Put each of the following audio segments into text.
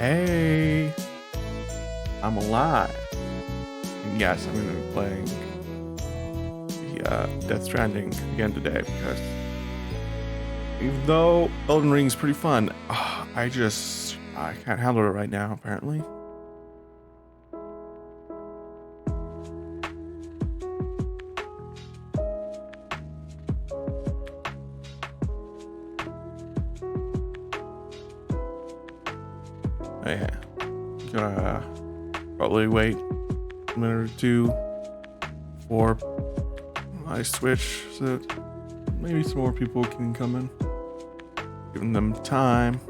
Hey, I'm alive. And yes, I'm going to be playing the Death Stranding again today because even though Elden Ring is pretty fun, I can't handle it right now, apparently. Yeah, gonna probably wait a minute or two before I switch so that maybe some more people can come in, giving them time.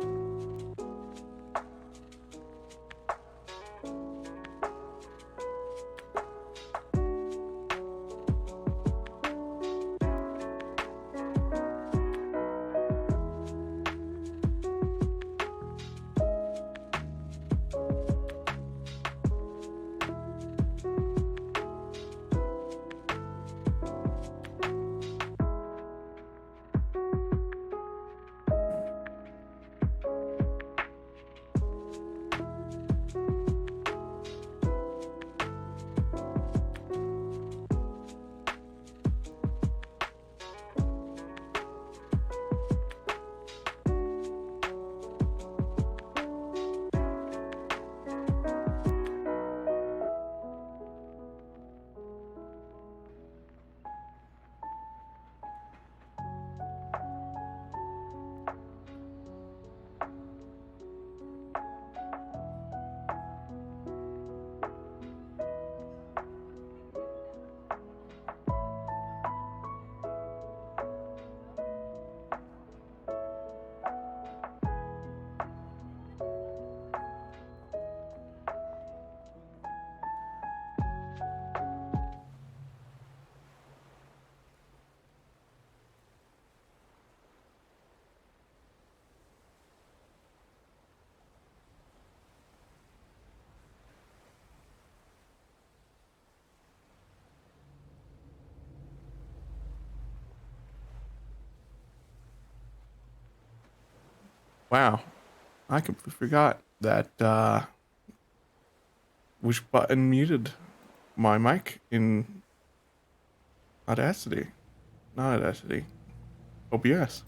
Wow, I completely forgot that which button muted my mic in Audacity. Not Audacity. OBS.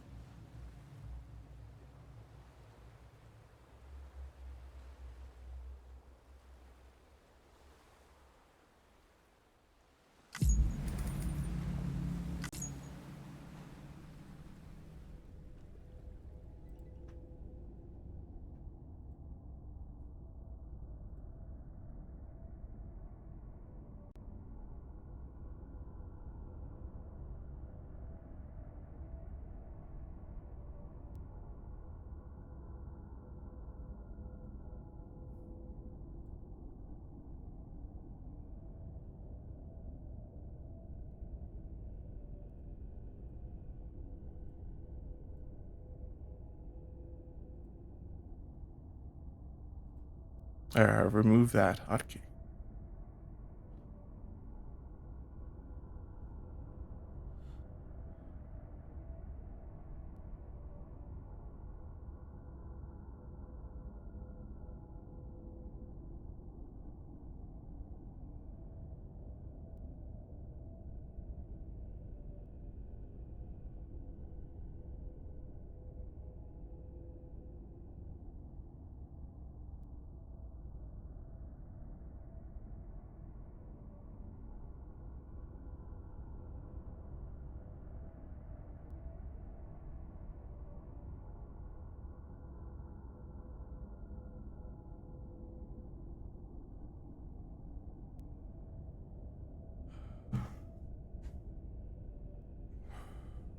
Remove that hotkey.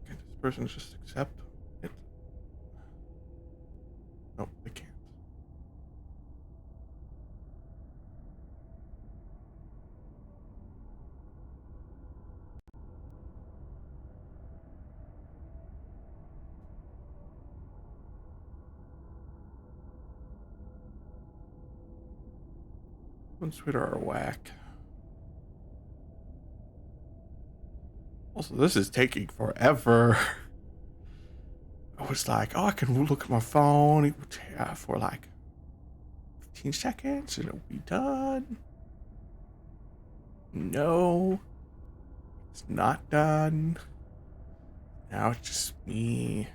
Can this person just accept it? No, they can't. On Twitter are whack. Also, this is taking forever. I was like, oh, I can look at my phone for like 19 seconds and it'll be done. No, it's not done. Now it's just me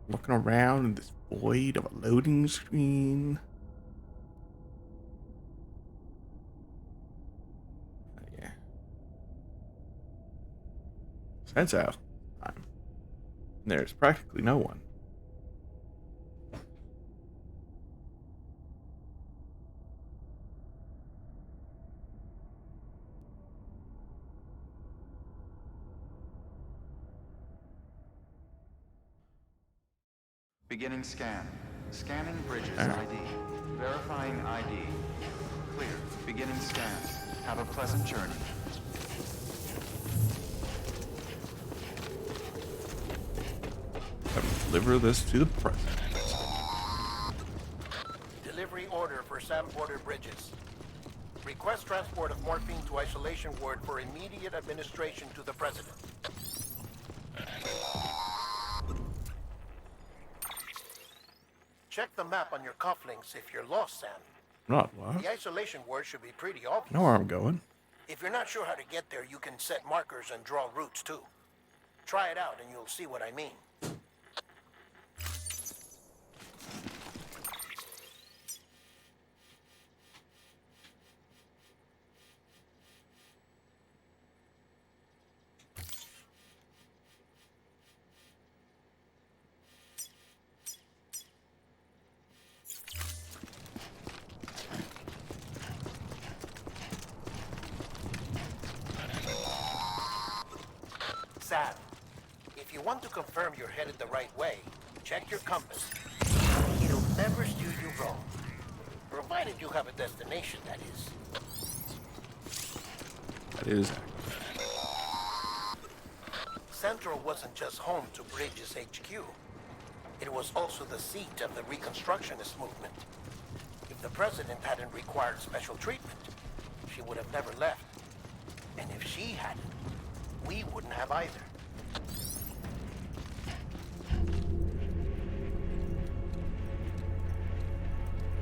looking around in this void of a loading screen. Yeah. That's out. There's practically no one. Beginning scan. Scanning bridges ID. Verifying ID. Clear. Beginning scan. Have a pleasant journey. Deliver this to the president. Delivery order for Sam Porter Bridges. Request transport of morphine to isolation ward for immediate administration to the president. Check the map on your cufflinks if you're lost, Sam. Not what? The isolation ward should be pretty obvious. Know where I'm going. If you're not sure how to get there, you can set markers and draw routes too. Try it out and you'll see what I mean. Sam, if you want to confirm you're headed the right way, check your compass. It'll never steer you wrong. Provided you have a destination, that is. That is. Central wasn't just home to Bridges HQ. It was also the seat of the Reconstructionist movement. If the president hadn't required special treatment, she would have never left. And if she hadn't, we wouldn't have either.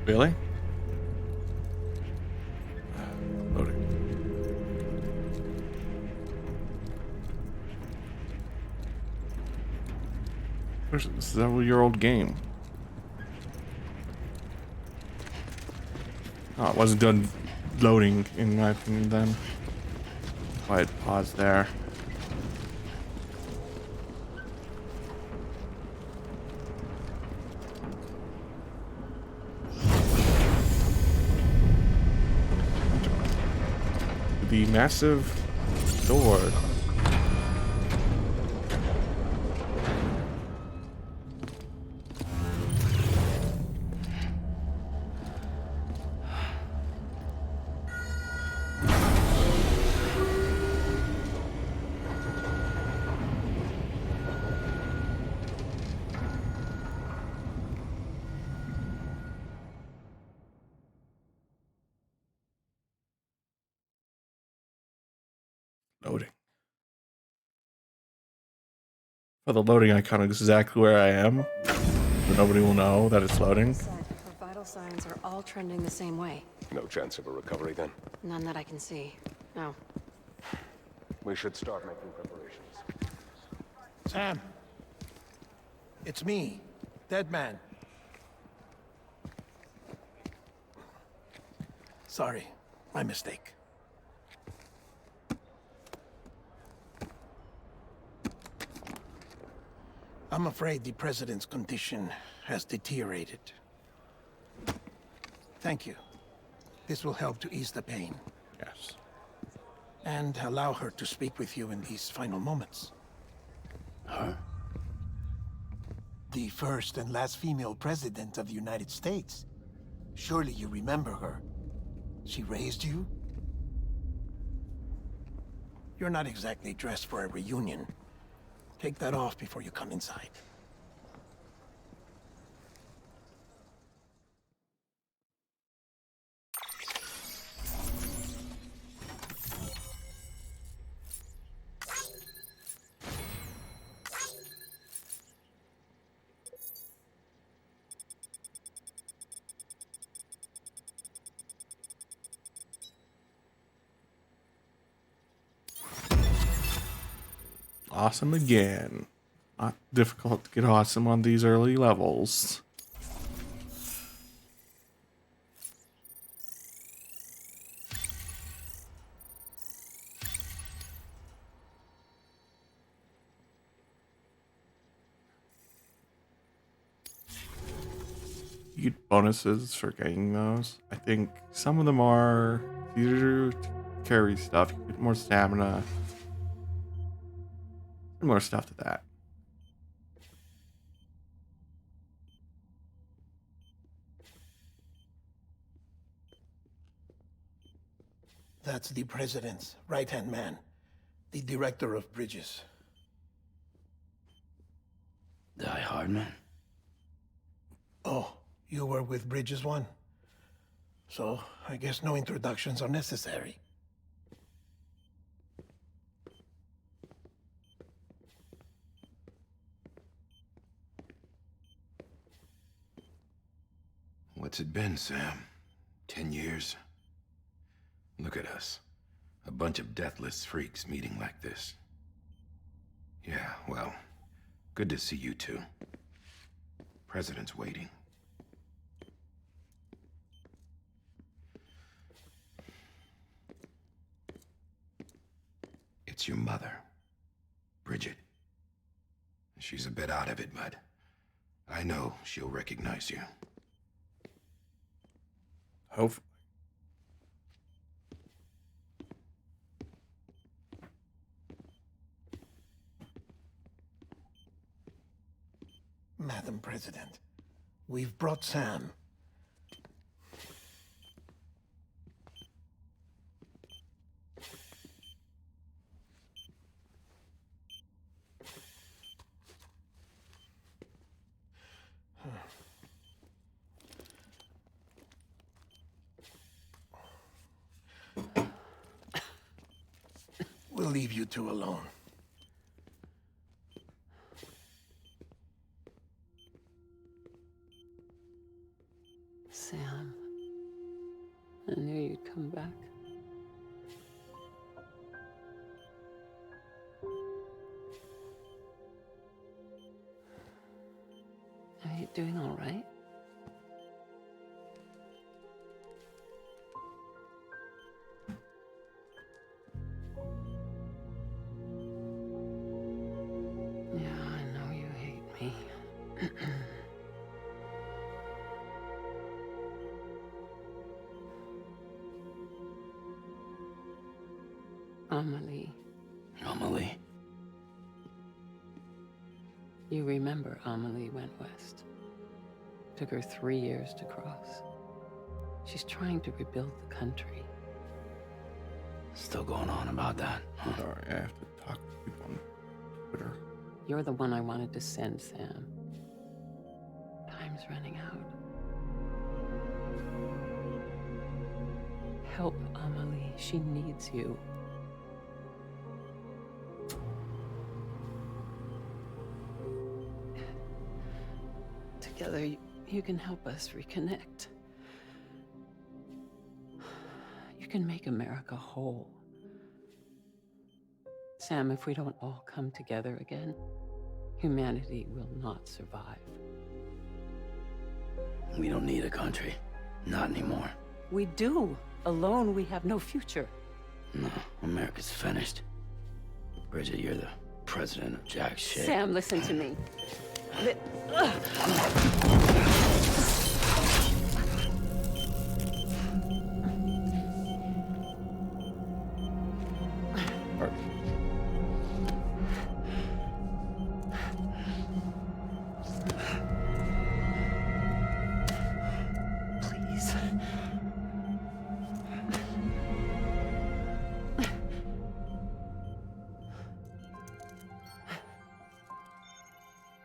Really? Loading. This is a several-year-old game. Oh, it wasn't done loading, in my opinion, then. Why it paused there. The massive door. Loading. For the loading icon is exactly where I am, but nobody will know that it's loading. Her vital signs are all trending the same way. No chance of a recovery then? None that I can see. No. We should start making preparations. Sam, it's me, Dead Man. Sorry, my mistake. I'm afraid the president's condition has deteriorated. Thank you. This will help to ease the pain. Yes. And allow her to speak with you in these final moments. Her? The first and last female president of the United States. Surely you remember her. She raised you? You're not exactly dressed for a reunion. Take that off before you come inside. awesome again. Not difficult to get awesome on these early levels. You get bonuses for getting those. I think some of them are easier to carry stuff. You get more stamina. And more stuff to that. That's the president's right-hand man, the director of bridges. Die hard, man. Oh, you were with Bridges One? So, I guess no introductions are necessary. What's it been, Sam? 10 years? Look at us. A bunch of deathless freaks meeting like this. Yeah, well, good to see you two. President's waiting. It's your mother, Bridget. She's a bit out of it, but I know she'll recognize you. Hopefully. Madam President, we've brought Sam. We'll leave you two alone. Sam, I knew you'd come back. Are you doing all right? Yeah, I know you hate me. Amelie. Amelie. You remember Amelie went west. Took her 3 years to cross. She's trying to rebuild the country. Still going on about that, huh? Sorry, I have to talk to people on Twitter. You're the one I wanted to send, Sam. Time's running out. Help Amelie. She needs you. Together, you can help us reconnect. You can make America whole. Sam, if we don't all come together again, humanity will not survive. We don't need a country. Not anymore. We do. Alone, we have no future. No, America's finished. Bridget, you're the president of jack shit. Sam, listen to me. Please.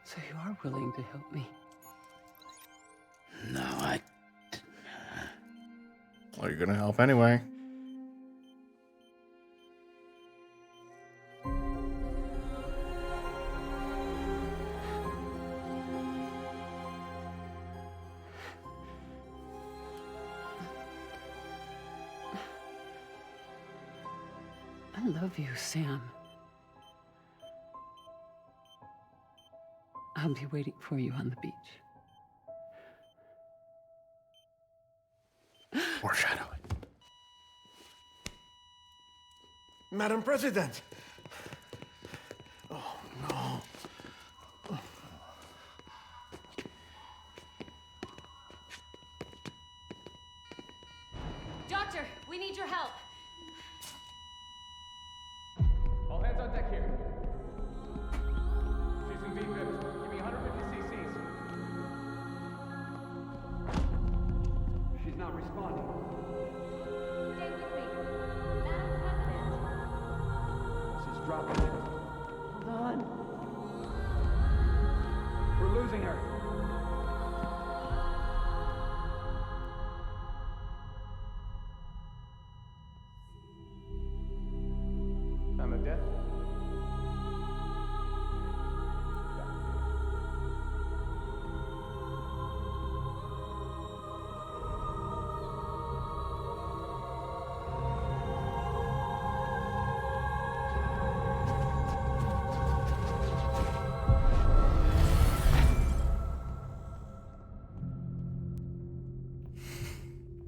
So you are willing to help me? No, Well, you're gonna help anyway. I love you, Sam. I'll be waiting for you on the beach. Foreshadowing. Madam President! Oh, no. Doctor, we need your help. All hands on deck here. She's in VOD. Give me 150 cc's. She's not responding. Stay with me. Madam President. She's dropping it. Hold on. We're losing her. Time of death?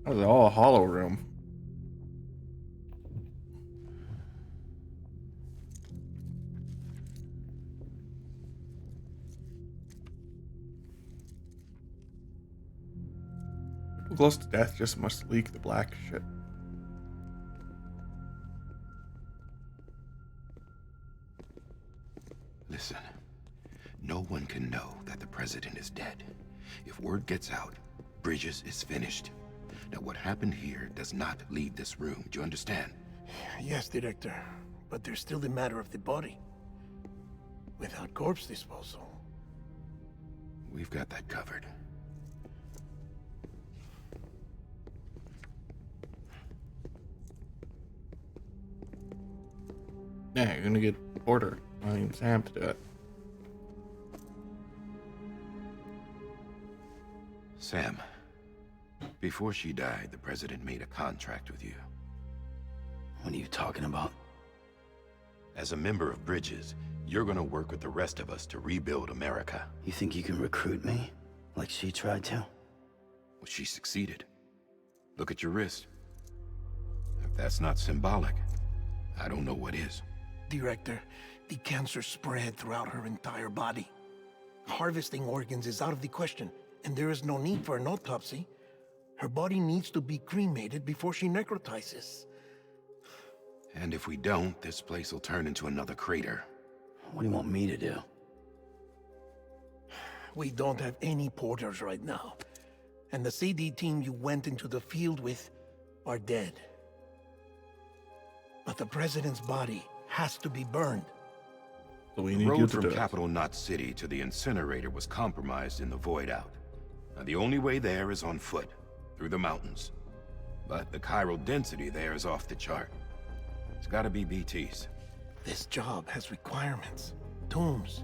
That was all a hollow room. People close to death just must leak the black shit. Listen, no one can know that the president is dead. If word gets out, Bridges is finished. Now, what happened here does not leave this room. Do you understand? Yes, Director. But there's still the matter of the body. Without corpse disposal. We've got that covered. Yeah, you're gonna get Porter. I mean, Sam to do it. Sam, before she died, the president made a contract with you. What are you talking about? As a member of Bridges, you're gonna work with the rest of us to rebuild America. You think you can recruit me? Like she tried to? Well, she succeeded. Look at your wrist. If that's not symbolic, I don't know what is. Director, the cancer spread throughout her entire body. Harvesting organs is out of the question, and there is no need for an autopsy. Her body needs to be cremated before she necrotizes. And if we don't, this place will turn into another crater. What do you want me to do? We don't have any porters right now. And the CD team you went into the field with are dead. But the president's body has to be burned. So we The need you road to from do it. Capital Knot City to the incinerator was compromised in the void out. Now, the only way there is on foot, through the mountains. But the chiral density there is off the chart. It's gotta be BTs. This job has requirements. Tombs.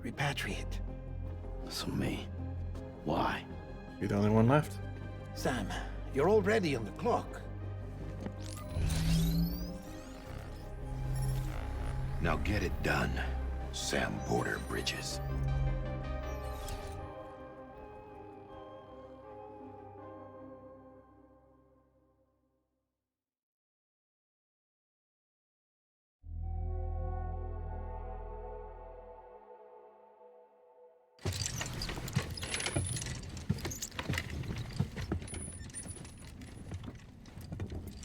Repatriate. So me. Why? You're the only one left. Sam, you're already on the clock. Now get it done, Sam Porter Bridges.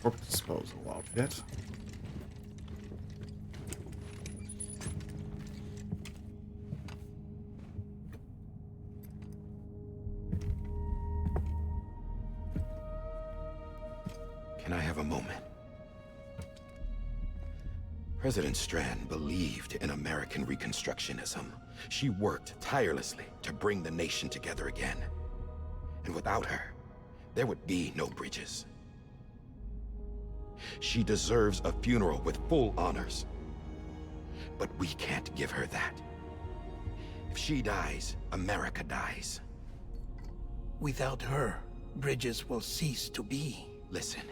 Corpse disposal outfit. Can I have a moment? President Strand believed in American Reconstructionism. She worked tirelessly to bring the nation together again. And without her, there would be no Bridges. She deserves a funeral with full honors. But we can't give her that. If she dies, America dies. Without her, Bridges will cease to be. Listen.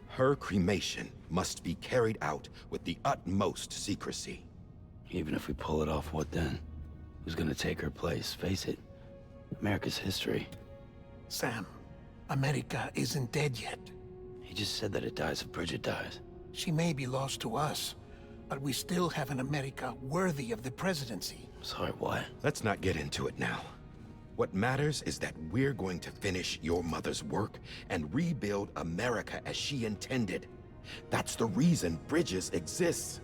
Her cremation must be carried out with the utmost secrecy. Even if we pull it off, what then? Who's gonna take her place? Face it, America's history. Sam, America isn't dead yet. He just said that it dies if Bridget dies. She may be lost to us, but we still have an America worthy of the presidency. Sorry, what? Let's not get into it now. What matters is that we're going to finish your mother's work and rebuild America as she intended. That's the reason Bridges exists.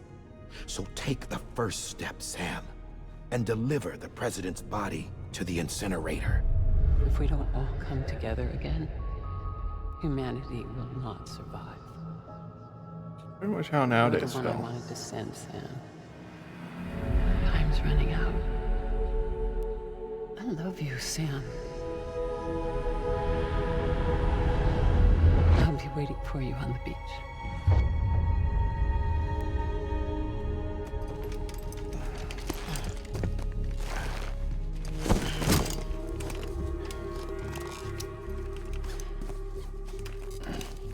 So take the first step, Sam, and deliver the president's body to the incinerator. If we don't all come together again, humanity will not survive. Pretty much how You're nowadays the one I feel. wanted to send, Sam. Time's running out. I love you, Sam. I'll be waiting for you on the beach.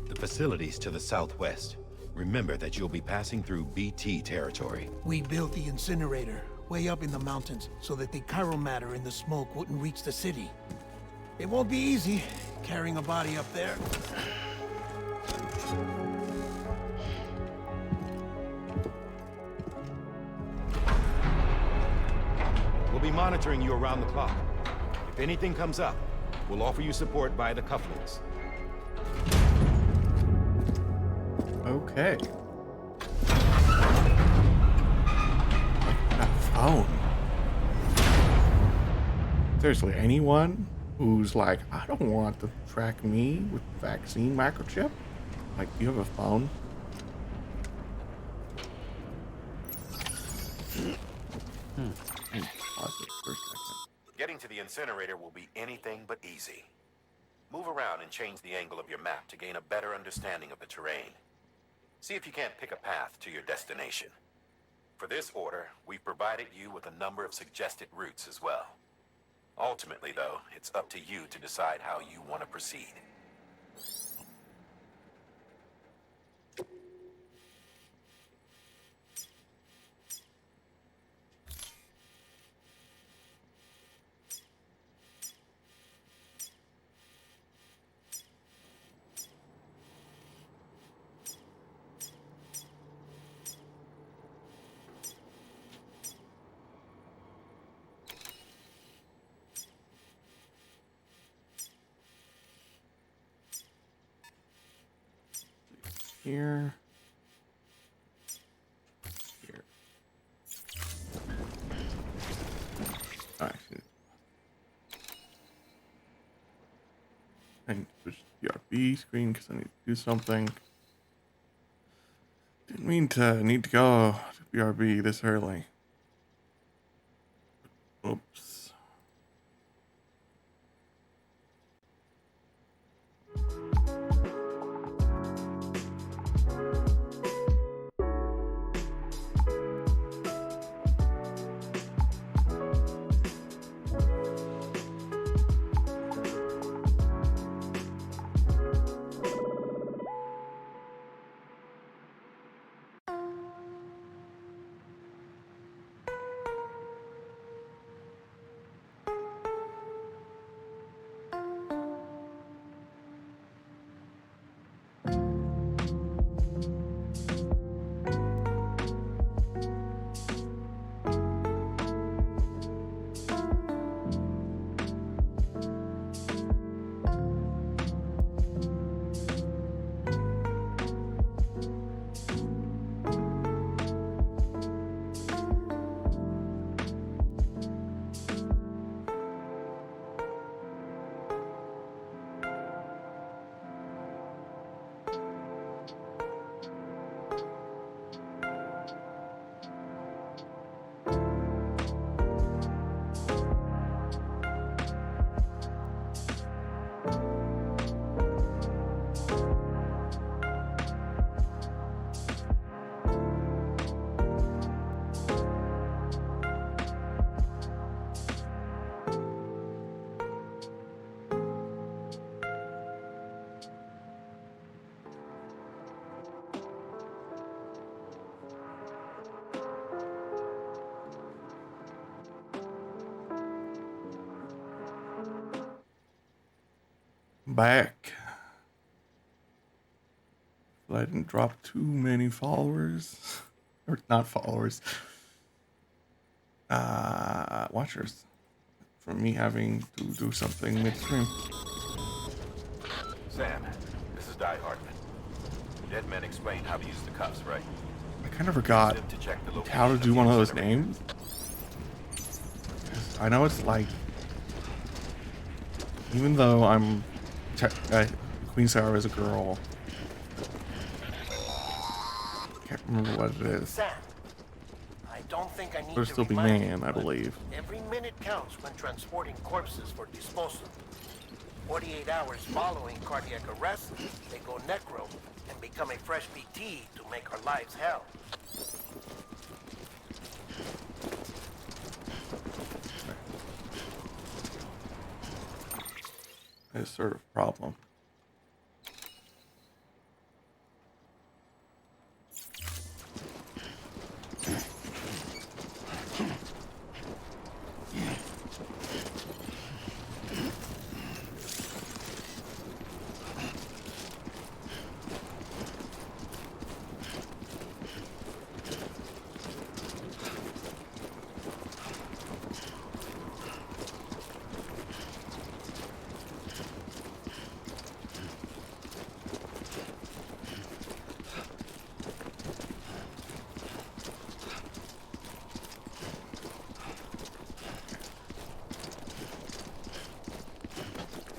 The facilities to the southwest. Remember that you'll be passing through BT territory. We built the incinerator way up in the mountains so that the chiral matter in the smoke wouldn't reach the city. It won't be easy carrying a body up there. We'll be monitoring you around the clock. If anything comes up, we'll offer you support via the cufflinks. Okay. Like that phone. Seriously, anyone who's like, I don't want to track me with vaccine microchip? Like, you have a phone? Pause it for a second. Getting to the incinerator will be anything but easy. Move around and change the angle of your map to gain a better understanding of the terrain. See if you can't pick a path to your destination. For this order, we've provided you with a number of suggested routes as well. Ultimately, though, it's up to you to decide how you want to proceed. Here. Here. Alright. I need to switch to the RB screen because I need to do something. Didn't mean to need to go to BRB this early. Oops. back. I didn't drop too many followers. Or not followers. Watchers. From me having to do something midstream. Sam, this is Di Hartman. Dead men explained how to use the cuffs, right? I kind of forgot Use them to check the how to location do of one the of those incinerator. names. I know it's like, even though I'm Queen Sarah is a girl, can't remember what it is. Sam, I don't think I need There'll to still be remind you, man, I but believe. every minute counts when transporting corpses for disposal. 48 hours following cardiac arrest, they go necro and become a fresh BT to make our lives hell. It's sort of a problem.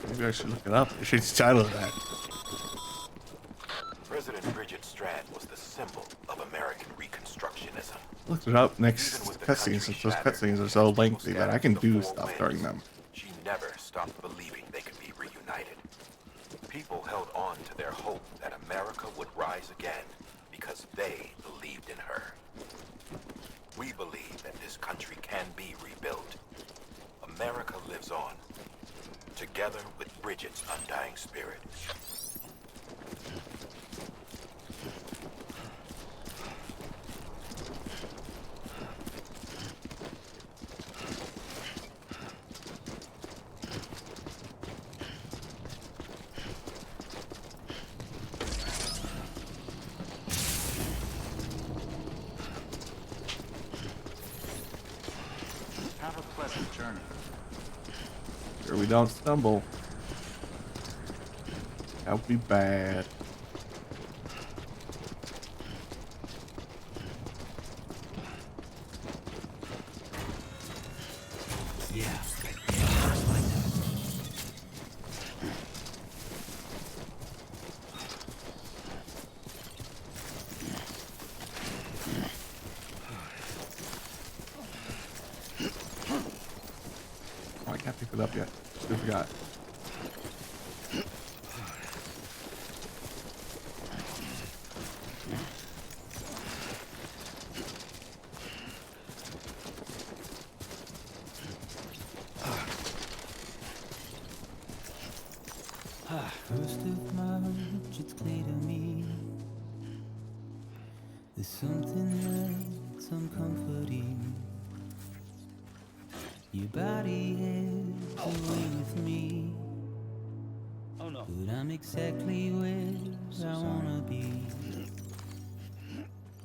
Maybe I should look it up. I should title that. President Bridget Strand was the symbol of American Reconstructionism. Looked it up next Even with the cutscenes, country since those shattered, cutscenes are so lengthy that I can scattered to do the four stuff winds, during them. She never stopped believing they could be reunited. People held on to their hope that America would rise again because they believed in her. We believe that this country can be rebuilt. America lives on, together with Bridget's undying spirit. Have a pleasant journey. Sure we don't stumble. That would be bad. Oh, I can't pick it up yet. Still forgot. First of March, it's clear to me there's something that's uncomforting. Your body heads away with me. Oh no. But I'm exactly where I wanna be.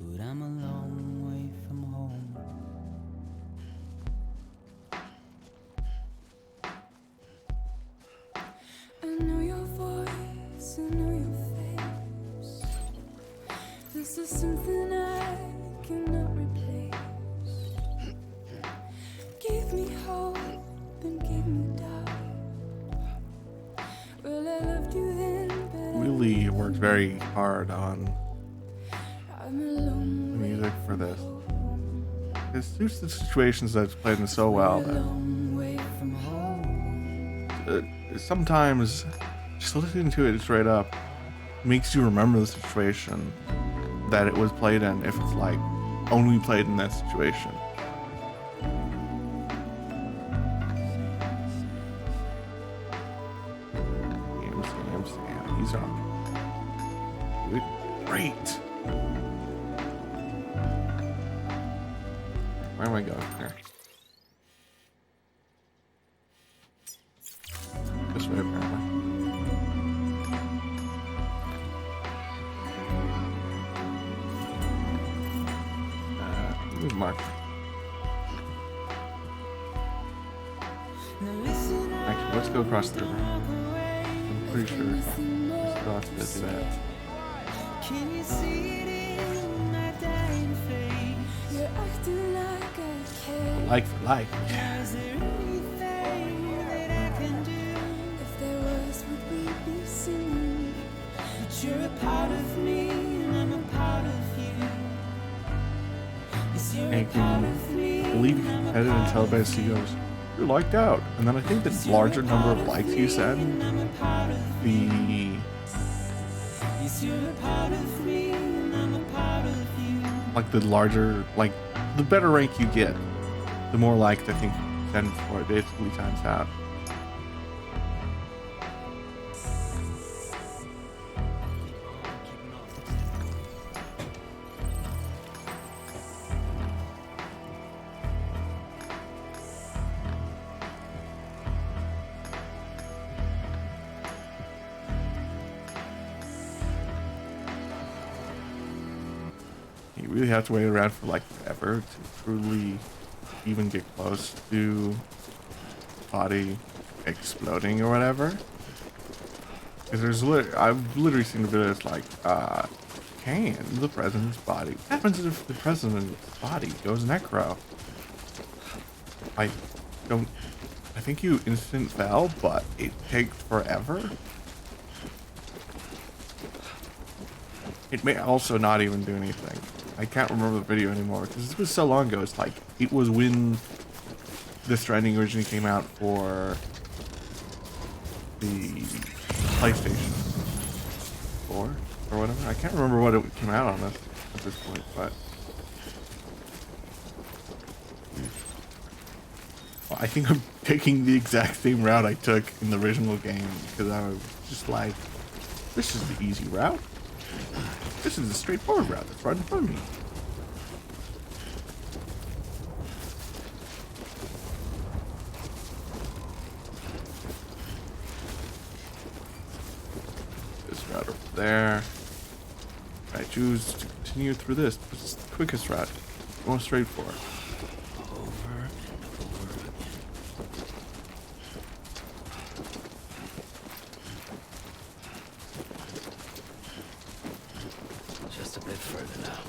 But I'm a long way from home. I know your voice, I know your face. This is something I cannot replace. Give me hope and give me doubt. Well, I loved you then, but Really worked very hard on I'm a long way music for this. It suits the situations that it's played in so well that From home. sometimes just listening to it straight up makes you remember the situation that it was played in if it's like only played in that situation. These are good. Great. Where am I going here? This way, apparently. Where's Mark? Actually, let's go across the river. I'm pretty sure we still have to do that. Can you see it in my dying face? You're acting like I care. Like for like. Is there anything that I can do? If there was, would we be singing? But you're a part of me, and I'm a part of you. Yes, you're And a you part can of me, believe and I'm a headed and part tell of by he goes, "You're liked out." And then I think the larger number of likes you said, the Yes, you're a part of me, and I'm a part of you. like the larger, like the better rank you get, the more likes I think you send for it. Basically times out. You really have to wait around for like forever to truly even get close to body exploding or whatever. Because there's I've literally seen a video that's like, can the president's body? What happens if the president's body goes necro? I think you instant fell, but it takes forever. It may also not even do anything. I can't remember the video anymore because this was so long ago. It's like it was when the Stranding originally came out for the PlayStation 4 or whatever. I can't remember what it came out on this at this point, but well, I think I'm taking the exact same route I took in the original game because I was just like, this is the easy route. This is a straightforward route that's right in front of me. This route over there. I choose to continue through this. This is the quickest route. Going straight for it. Over and over again. Just a bit further now.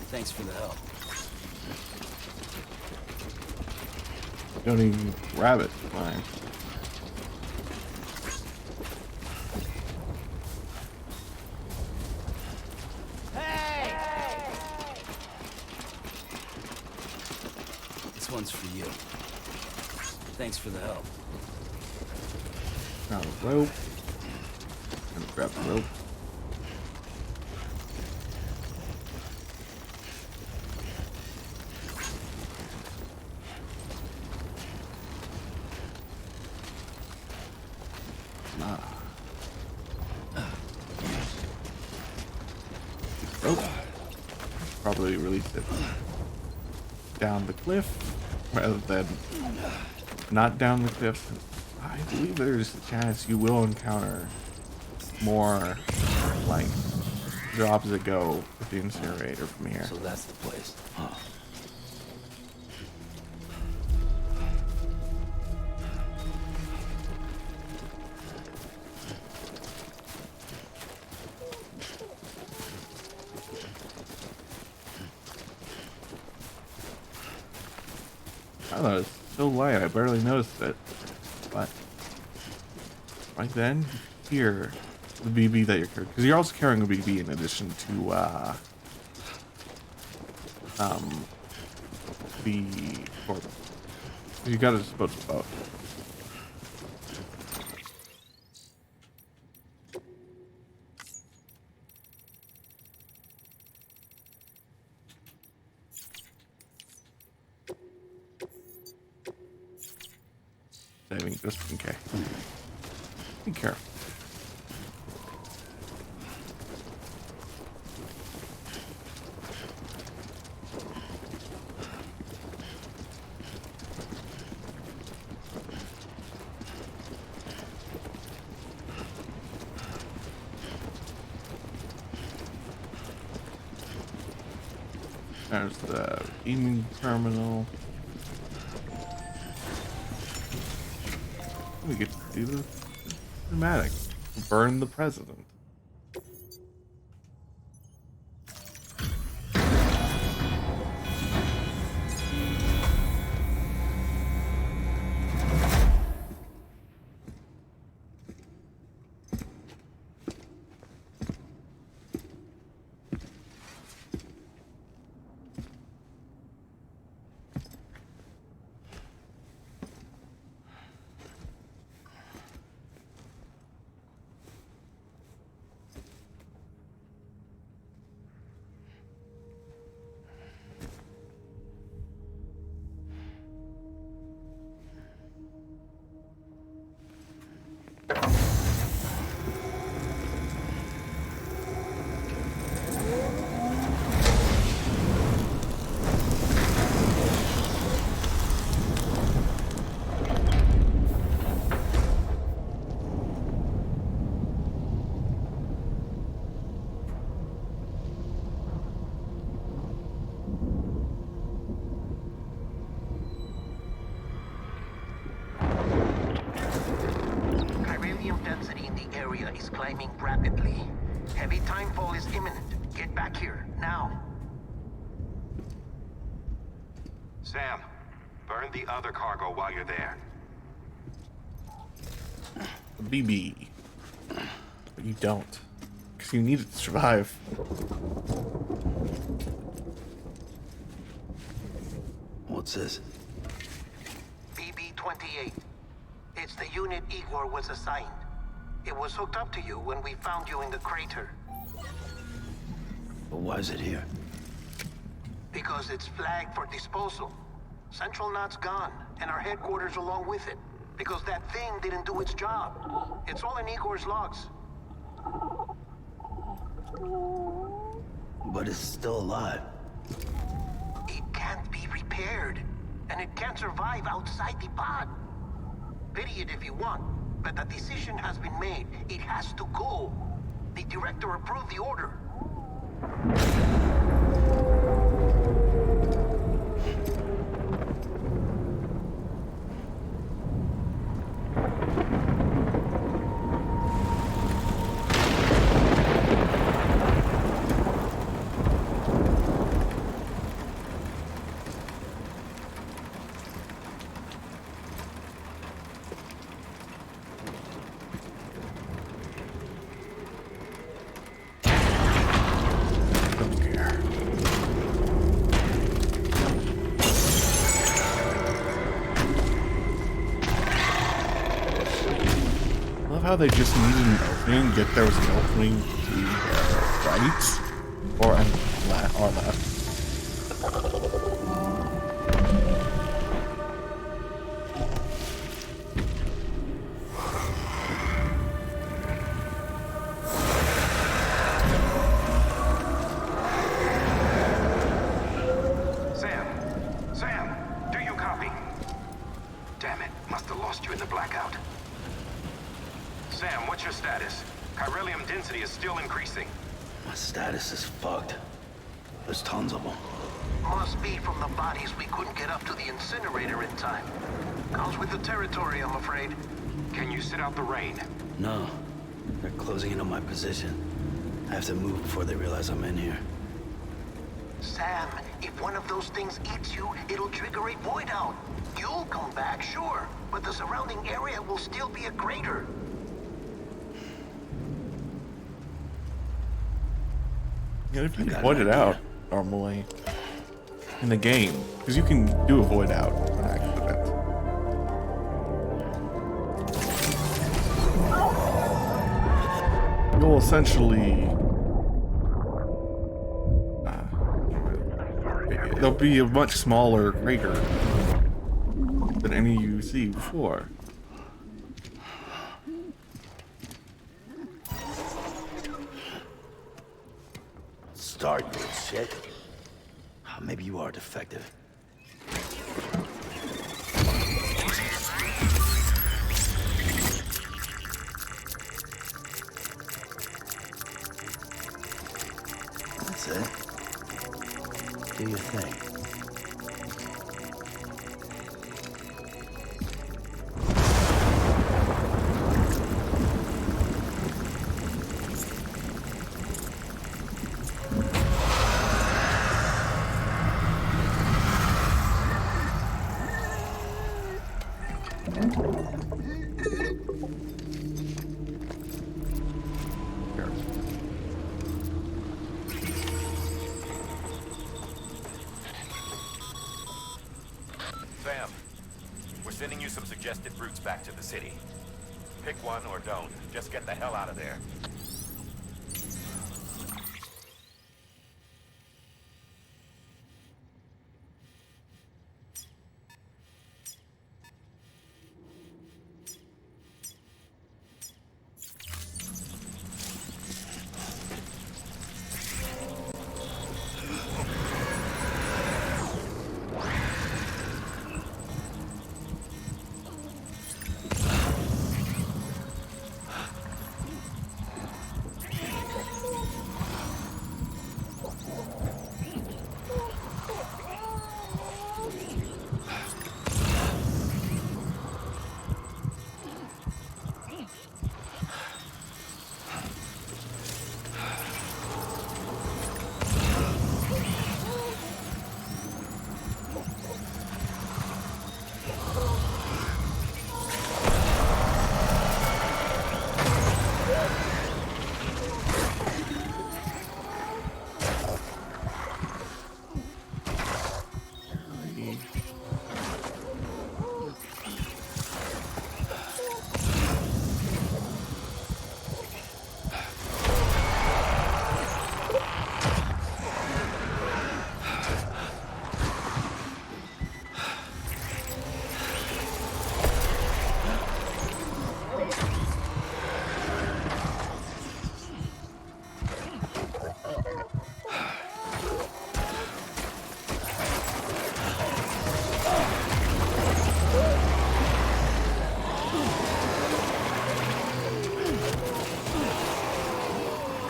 Thanks for the help. Don't even grab it. Fine. This one's for you. Thanks for the help. Grab a rope. And grab the rope. Rope. Probably release it down the cliff rather than not down the cliff. I believe there's a chance you will encounter more like jobs that go with the incinerator from here. So that's the place. Huh. I thought it was so light, I barely noticed it. But right then, here, the BB that you're carrying, because you're also carrying a BB in addition to the corpse. You got to dispose of both. Saving just in case. Be careful. There's the beaming terminal. We get to do the dramatic. Burn the president. Density in the area is climbing rapidly. Heavy timefall is imminent. Get back here, now. Sam, burn the other cargo while you're there. BB. But you don't. Because you need it to survive. What's this? BB-28. It's the unit Igor was assigned. It was hooked up to you when we found you in the crater. But why is it here? Because it's flagged for disposal. Central Knot's gone, and our headquarters along with it. Because that thing didn't do its job. It's all in Igor's logs. But it's still alive. It can't be repaired, and it can't survive outside the pod. Pity it if you want, but the decision has been made. It has to go. The director approved the order. How they just needed an opening, yet there was an opening to their right or left. Sam, do you copy? Damn it, must have lost you in the blackout. Sam, what's your status? Chiralium density is still increasing. My status is fucked. There's tons of them. Must be from the bodies we couldn't get up to the incinerator in time. Comes with the territory, I'm afraid. Can you sit out the rain? No. They're closing in on my position. I have to move before they realize I'm in here. Sam, if one of those things eats you, it'll trigger a void out. You'll come back, sure, but the surrounding area will still be a crater. Yeah, if you void it out normally in the game, because you can do a void out on accident. You'll essentially there'll be a much smaller crater than any you see before. Start, you shit. Maybe you are defective. That's it. Do your thing. thing. Sam, we're sending you some suggested routes back to the city. Pick one or don't. Just get the hell out of there.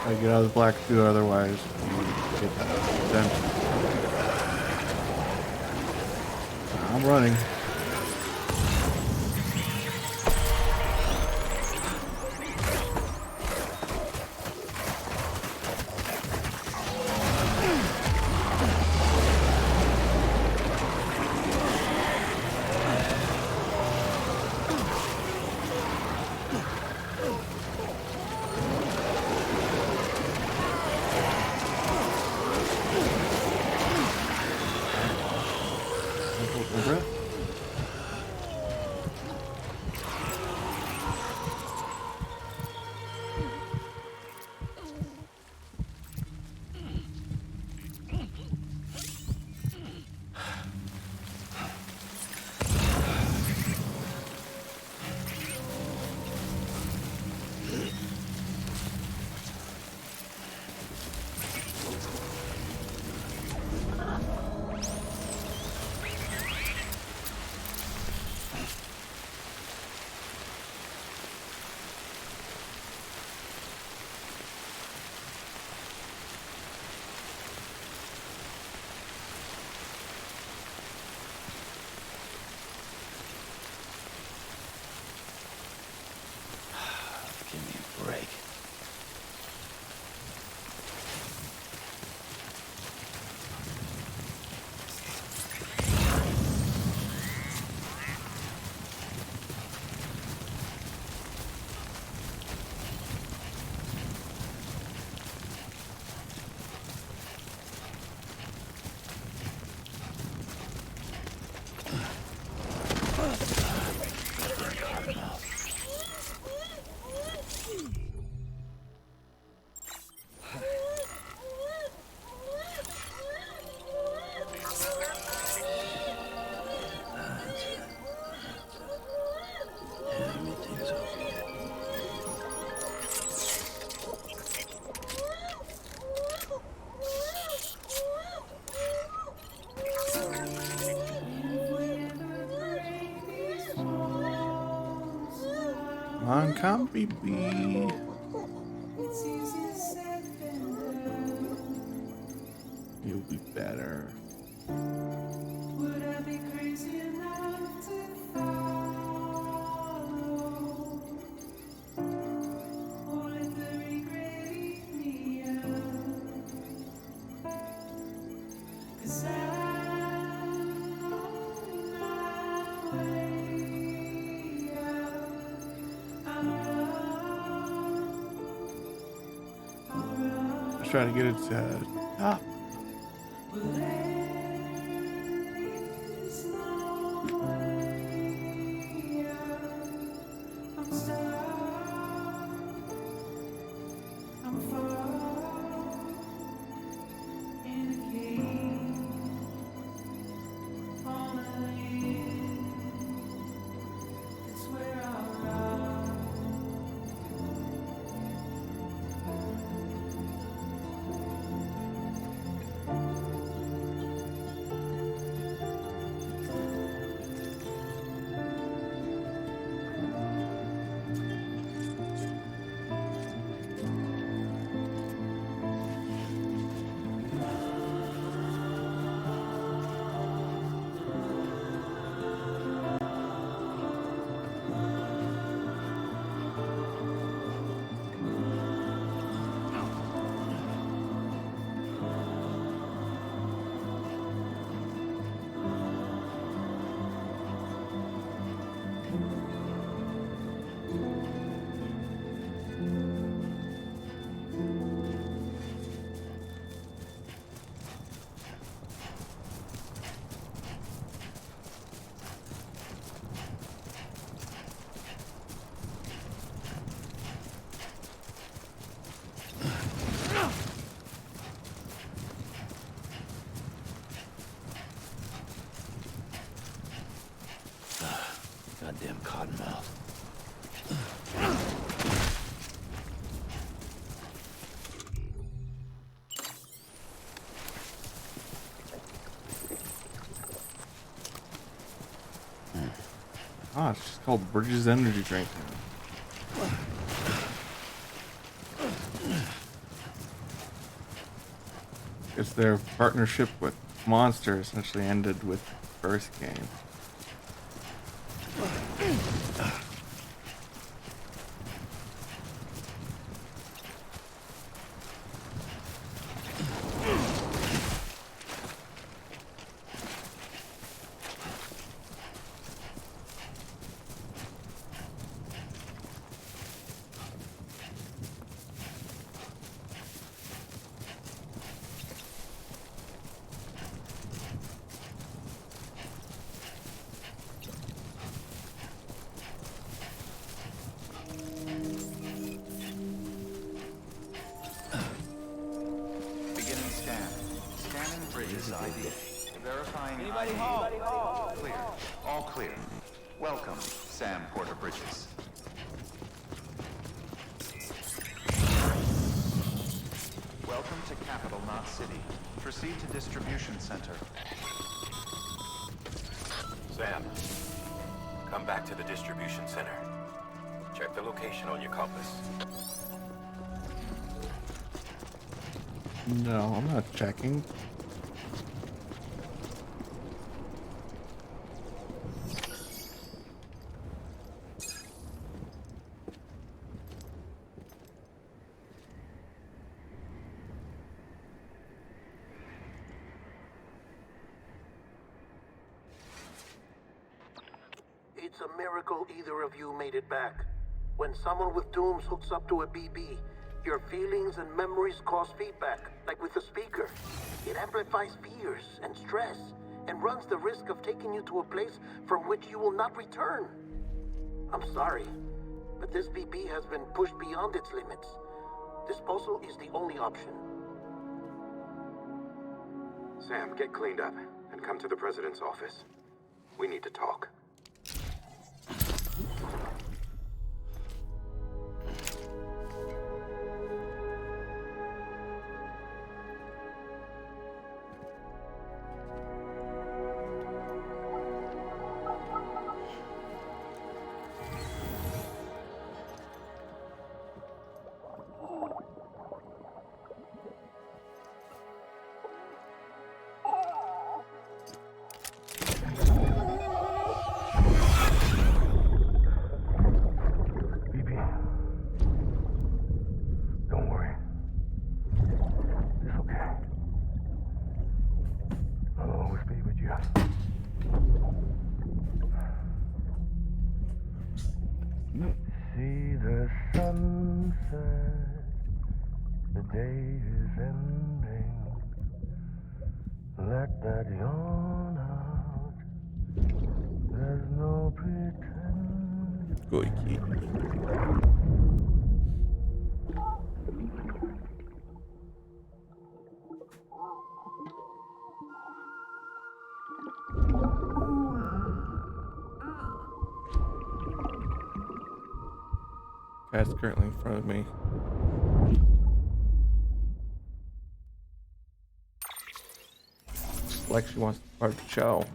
I get out of the black goo, otherwise get done. I'm running. Break. On, come, baby. You'll be better. Would I be crazy enough to follow? Or let the regret eat me up? 'Cause I'm on my way out. Let's try to get it to top. Goddamn cottonmouth. Ah, it's just called Bridges Energy Drink. It's their partnership with Monster essentially ended with the first game. Beginning scan. Scanning bridges ID. Verifying ID. Clear. All clear. Welcome, Sam Porter Bridges. Welcome to Capital Knot City. Proceed to distribution center. Sam, come back to the distribution center. Check the location on your compass. No, I'm not checking. It's a miracle either of you made it back. When someone with dooms hooks up to a BB, your feelings and memories cause feedback, like with the speaker. It amplifies fears and stress, and runs the risk of taking you to a place from which you will not return. I'm sorry, but this BB has been pushed beyond its limits. Disposal is the only option. Sam, get cleaned up and come to the president's office. We need to talk. See the sunset, the day is ending. Let that yawn out. There's no pretend. Goiki. Cat's currently in front of me. Like she wants to be part of the show.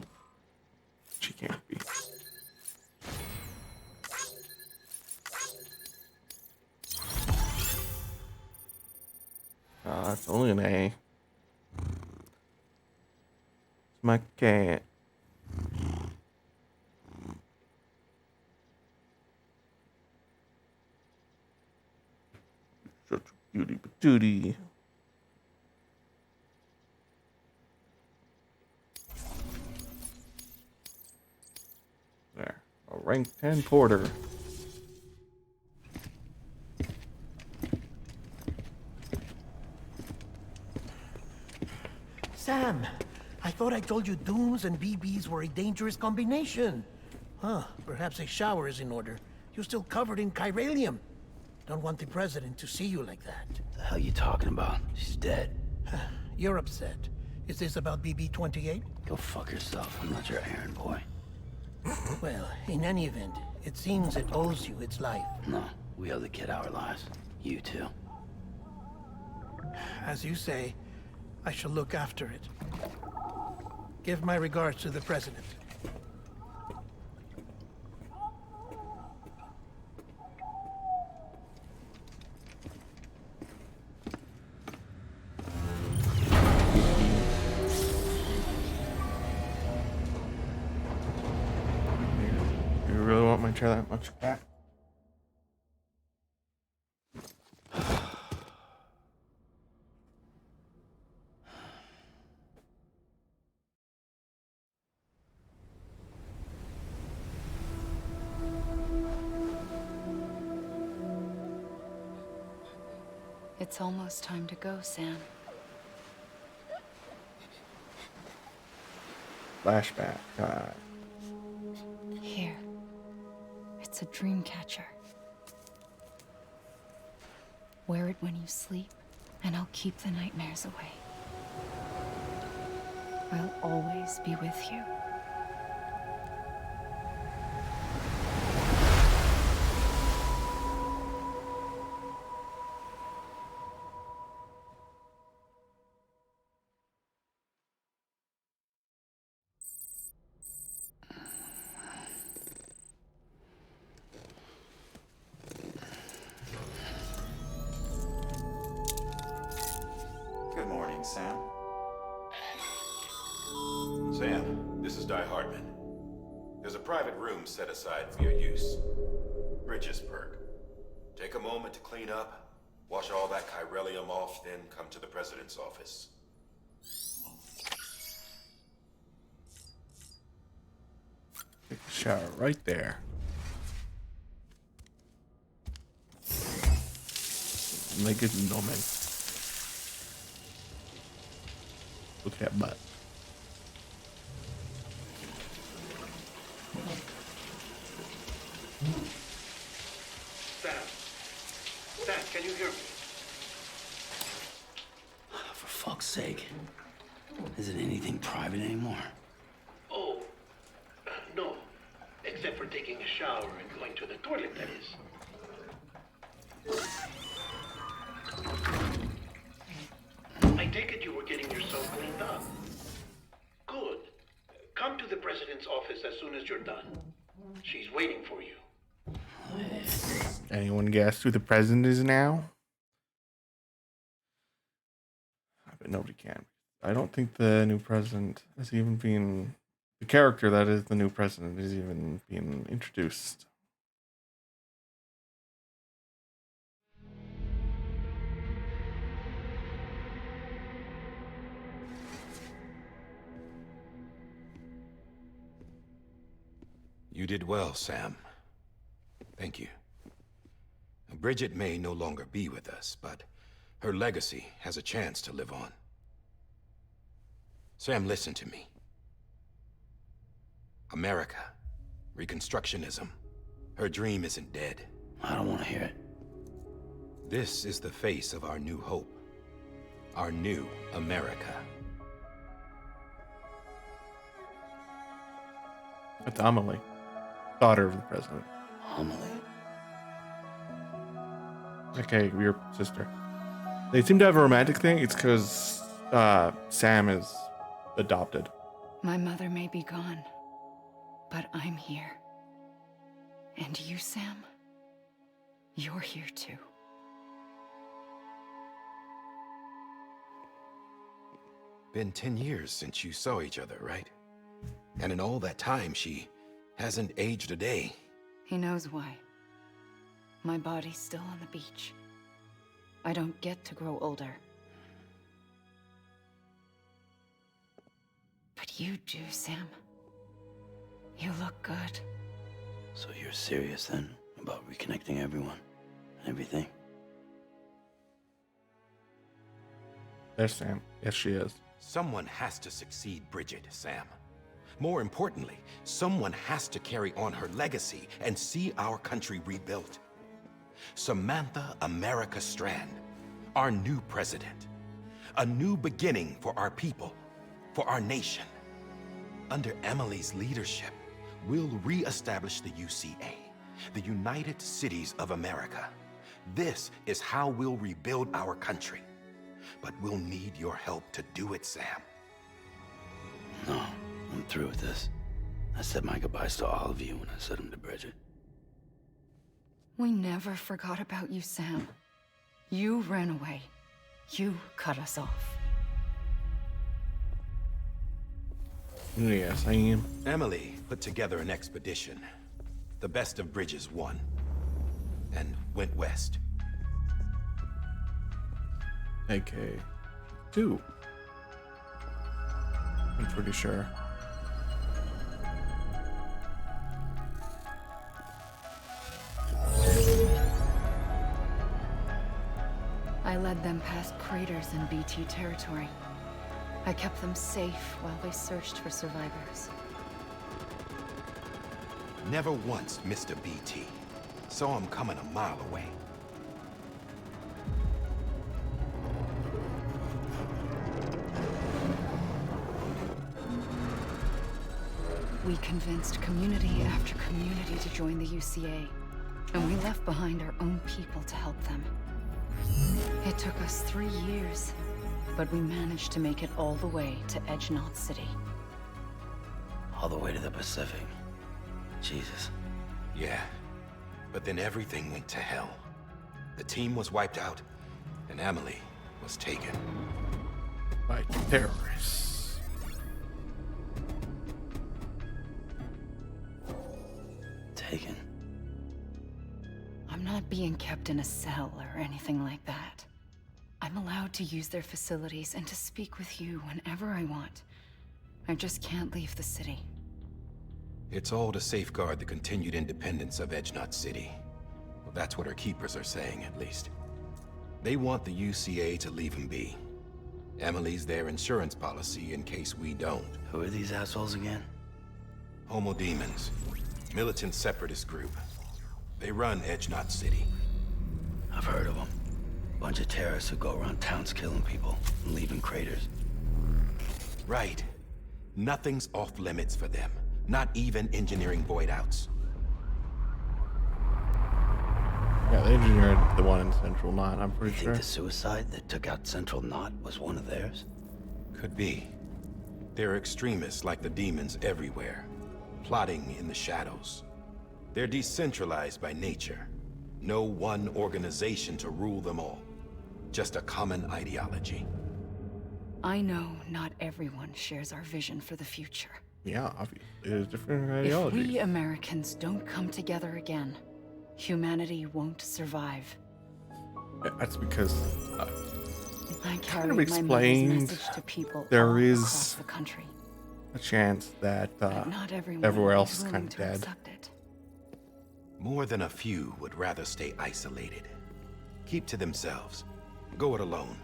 She can't be. It's only an A. It's my cat. Such a beauty patootie. There. A rank 10 porter. Sam, I thought I told you dooms and BBs were a dangerous combination. Huh, perhaps a shower is in order. You're still covered in chiralium. Don't want the president to see you like that. The hell you talking about? She's dead. You're upset. Is this about BB-28? Go fuck yourself. I'm not your errand boy. Well, in any event, it seems it owes you its life. No, we owe the kid our lives. You too. As you say, I shall look after it. Give my regards to the president. You really want my chair that much, cat? It's almost time to go, Sam. Flashback. God. Here. It's a dream catcher. Wear it when you sleep, and I'll keep the nightmares away. I'll always be with you. Good morning, Sam. Sam, this is Di Hartman. There's a private room set aside for your use. Bridges perk. Take a moment to clean up, wash all that chiralium off, then come to the president's office. Take a shower right there. Make it numbing. Look at that butt. Sam. Sam, can you hear me? For fuck's sake. Is it anything private anymore? Oh, no. Except for taking a shower and going to the toilet, that is. I take it you were getting yourself cleaned up. Good. Come to the president's office as soon as you're done. She's waiting for you. Anyone guess who the president is now? I bet nobody can. I don't think the new president is even being... The character that is the new president is even being introduced. You did well, Sam. Thank you. Bridget may no longer be with us, but her legacy has a chance to live on. Sam, listen to me. America, Reconstructionism, her dream isn't dead. I don't want to hear it. This is the face of our new hope. Our new America. That's Amelie, daughter of the president. Amelie? Okay, your sister. They seem to have a romantic thing. It's because Sam is adopted. My mother may be gone, but I'm here. And you, Sam? You're here too. Been 10 years since you saw each other, right? And in all that time, she hasn't aged a day. He knows why. My body's still on the beach. I don't get to grow older. But you do, Sam. You look good. So you're serious then about reconnecting everyone and everything? There's Sam. Yes, she is. Someone has to succeed Bridget, Sam. More importantly, someone has to carry on her legacy and see our country rebuilt. Samantha America Strand, our new president. A new beginning for our people, for our nation. Under Emily's leadership, we'll re-establish the UCA, the United Cities of America. This is how we'll rebuild our country. But we'll need your help to do it, Sam. No, I'm through with this. I said my goodbyes to all of you when I said them to Bridget. We never forgot about you, Sam. You ran away. You cut us off. Yes, I am. Emily put together an expedition. The best of Bridges won. And went west. AK 2. I'm pretty sure. I led them past craters in BT territory. I kept them safe while they searched for survivors. Never once missed a BT. Saw him coming a mile away. We convinced community after community to join the UCA, and we left behind our own people to help them. It took us 3 years, but we managed to make it all the way to Edge Knot City. All the way to the Pacific. Jesus. Yeah, but then everything went to hell. The team was wiped out, and Emily was taken. By terrorists. Taken. I'm not being kept in a cell or anything like that. I'm allowed to use their facilities and to speak with you whenever I want. I just can't leave the city. It's all to safeguard the continued independence of Edge Knot City. Well, that's what our keepers are saying, at least. They want the UCA to leave him be. Emily's their insurance policy in case we don't. Who are these assholes again? Homo Demons. Militant separatist group. They run Edge Knot City. I've heard of them. Bunch of terrorists who go around towns killing people and leaving craters. Right. Nothing's off limits for them. Not even engineering void outs. Yeah, they engineered the one in Central Knot, I'm pretty You sure. think the suicide that took out Central Knot was one of theirs? Could be. There are extremists like the demons everywhere, plotting in the shadows. They're decentralized by nature. No one organization to rule them all. Just a common ideology. I know not everyone shares our vision for the future. Yeah, obviously. There's different If ideologies. we Americans don't come together again, humanity won't survive. That's because I kind carry of my explained message to people there all is across the country. a chance that But not everyone everywhere else is is willing kind of to dead. accept it. More than a few would rather stay isolated. Keep to themselves. Go it alone.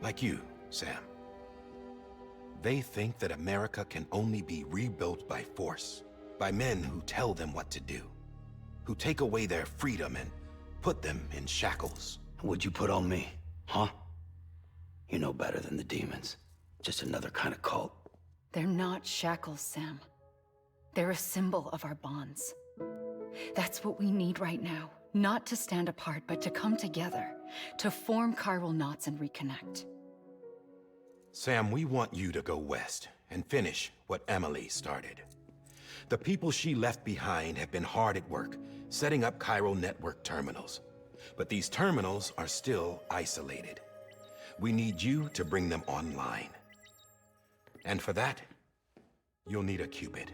Like you, Sam. They think that America can only be rebuilt by force, by men who tell them what to do, who take away their freedom and put them in shackles. What'd you put on me, huh? You know better than the demons. Just another kind of cult. They're not shackles, Sam. They're a symbol of our bonds. That's what we need right now. Not to stand apart, but to come together, to form chiral knots and reconnect. Sam, we want you to go west and finish what Emily started. The people she left behind have been hard at work, setting up chiral network terminals. But these terminals are still isolated. We need you to bring them online. And for that, you'll need a Cupid.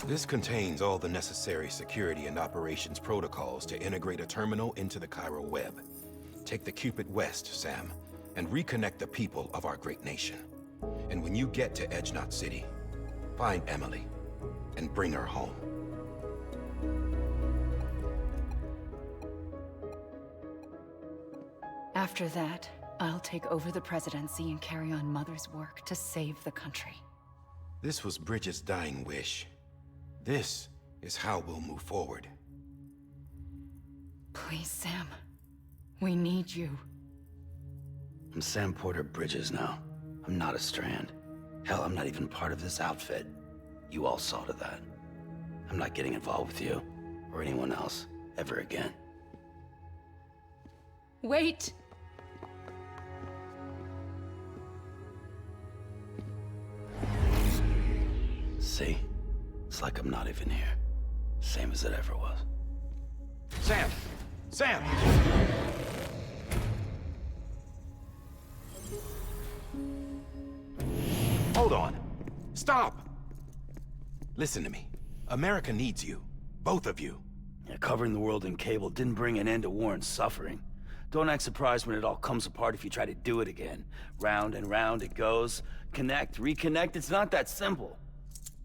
This contains all the necessary security and operations protocols to integrate a terminal into the chiral web. Take the Cupid west, Sam, and reconnect the people of our great nation. And when you get to Edge Knot City, find Emily and bring her home. After that, I'll take over the presidency and carry on Mother's work to save the country. This was Bridget's dying wish. This is how we'll move forward. Please, Sam. We need you. I'm Sam Porter Bridges now. I'm not a Strand. Hell, I'm not even part of this outfit. You all saw to that. I'm not getting involved with you, or anyone else, ever again. Wait! See? It's like I'm not even here. Same as it ever was. Sam! Sam! Hold on. Stop! Listen to me. America needs you. Both of you. Yeah, covering the world in cable didn't bring an end to war and suffering. Don't act surprised when it all comes apart if you try to do it again. Round and round it goes. Connect, reconnect, it's not that simple.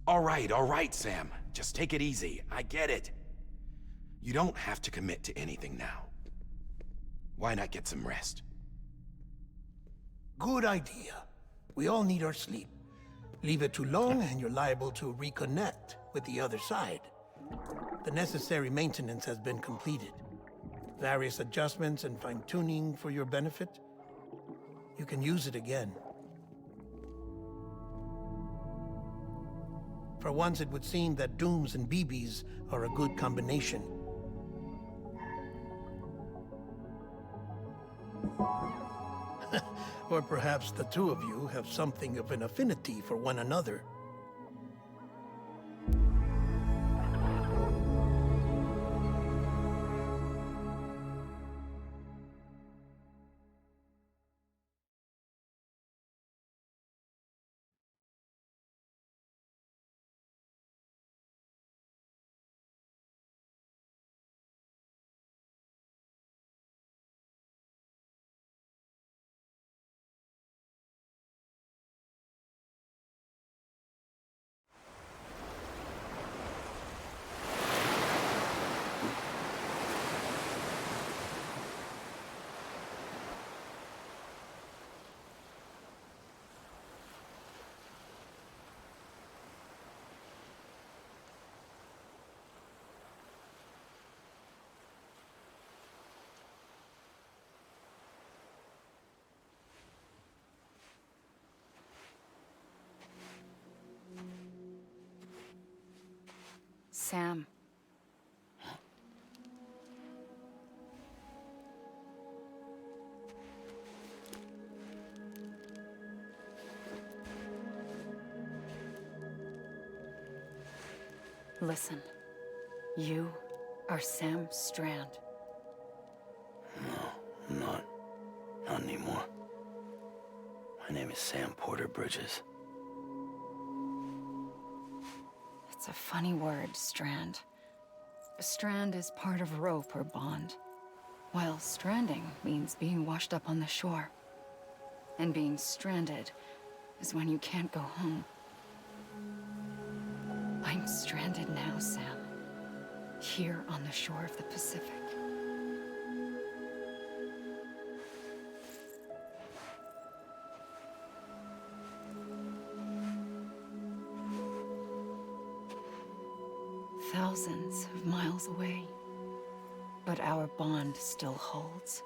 All right, Sam. Just take it easy. I get it. You don't have to commit to anything now. Why not get some rest? Good idea. We all need our sleep. Leave it too long and you're liable to reconnect with the other side. The necessary maintenance has been completed. Various adjustments and fine-tuning for your benefit. You can use it again. For once, it would seem that Dooms and BBs are a good combination. Or perhaps the two of you have something of an affinity for one another. Sam. Listen. You are Sam Strand. No, I'm not. Not anymore. My name is Sam Porter Bridges. It's a funny word, Strand. A strand is part of rope or bond, while stranding means being washed up on the shore. And being stranded is when you can't go home. I'm stranded now, Sam. Here on the shore of the Pacific. Thousands of miles away. But our bond still holds.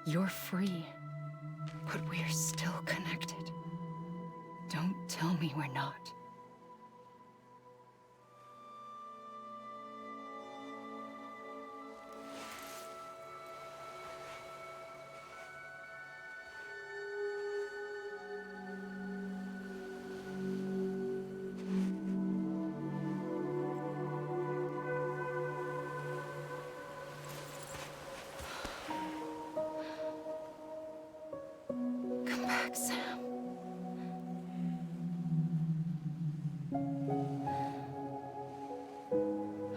You're free, but we're still connected. Don't tell me we're not. Come back, Sam.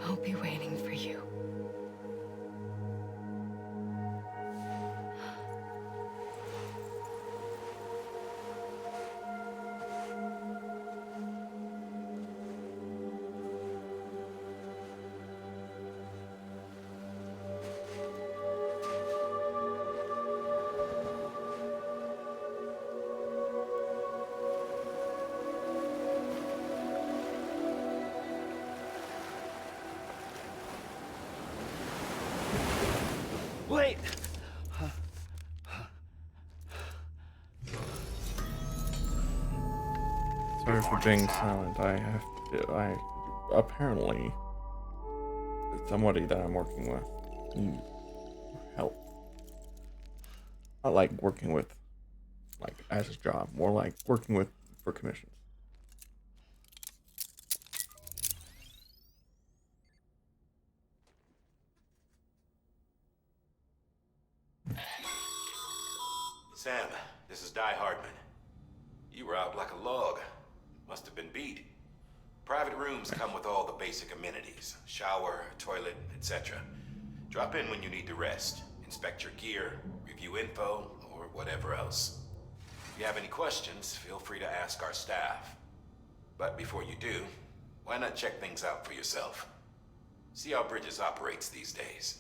I'll be waiting for you. Wait! Sorry for being silent. I apparently somebody that I'm working with need help. Not like working with, like as a job, more like working with for commissions. Sam, this is Di Hardman. You were out like a log. Must have been beat. Private rooms come with all the basic amenities. Shower, toilet, etc. Drop in when you need to rest. Inspect your gear, review info, or whatever else. If you have any questions, feel free to ask our staff. But before you do, why not check things out for yourself? See how Bridges operates these days.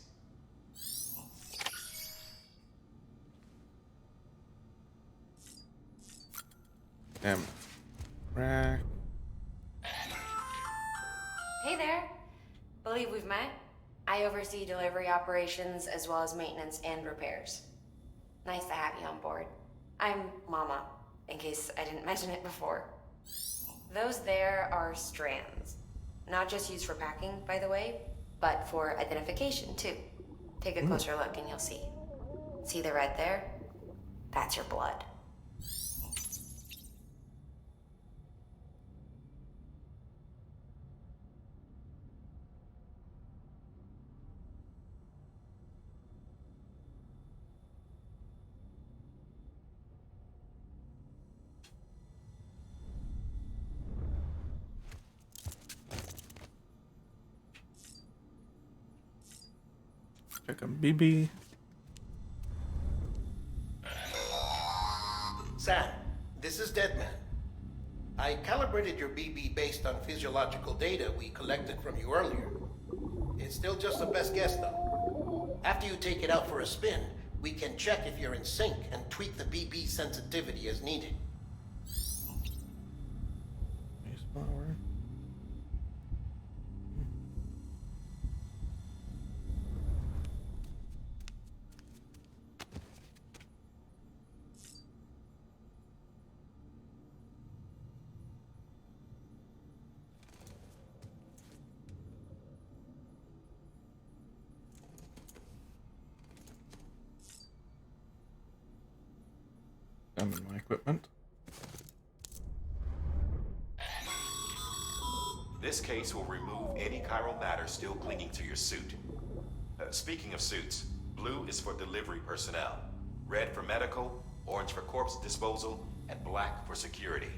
Rack. Hey there. Believe we've met. I oversee delivery operations as well as maintenance and repairs. Nice to have you on board. I'm Mama, in case I didn't mention it before. Those there are strands. Not just used for packing, by the way, but for identification too. Take a closer look and you'll see. See the red there? That's your blood. Check a BB. Sam, this is Deadman. I calibrated your BB based on physiological data we collected from you earlier. It's still just a best guess, though. After you take it out for a spin, we can check if you're in sync and tweak the BB sensitivity as needed. Examine my equipment. This case will remove any chiral matter still clinging to your suit. Speaking of suits, blue is for delivery personnel, red for medical, orange for corpse disposal, and black for security.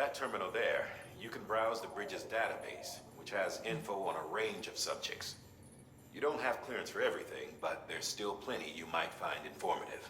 that terminal there, you can browse the bridge's database, which has info on a range of subjects. You don't have clearance for everything, but there's still plenty you might find informative.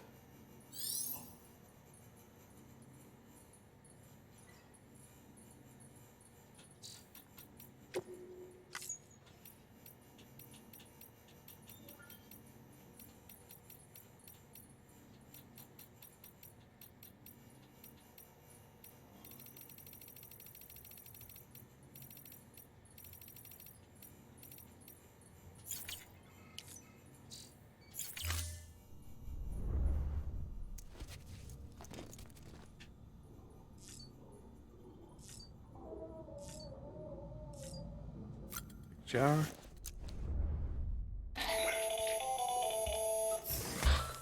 Shower.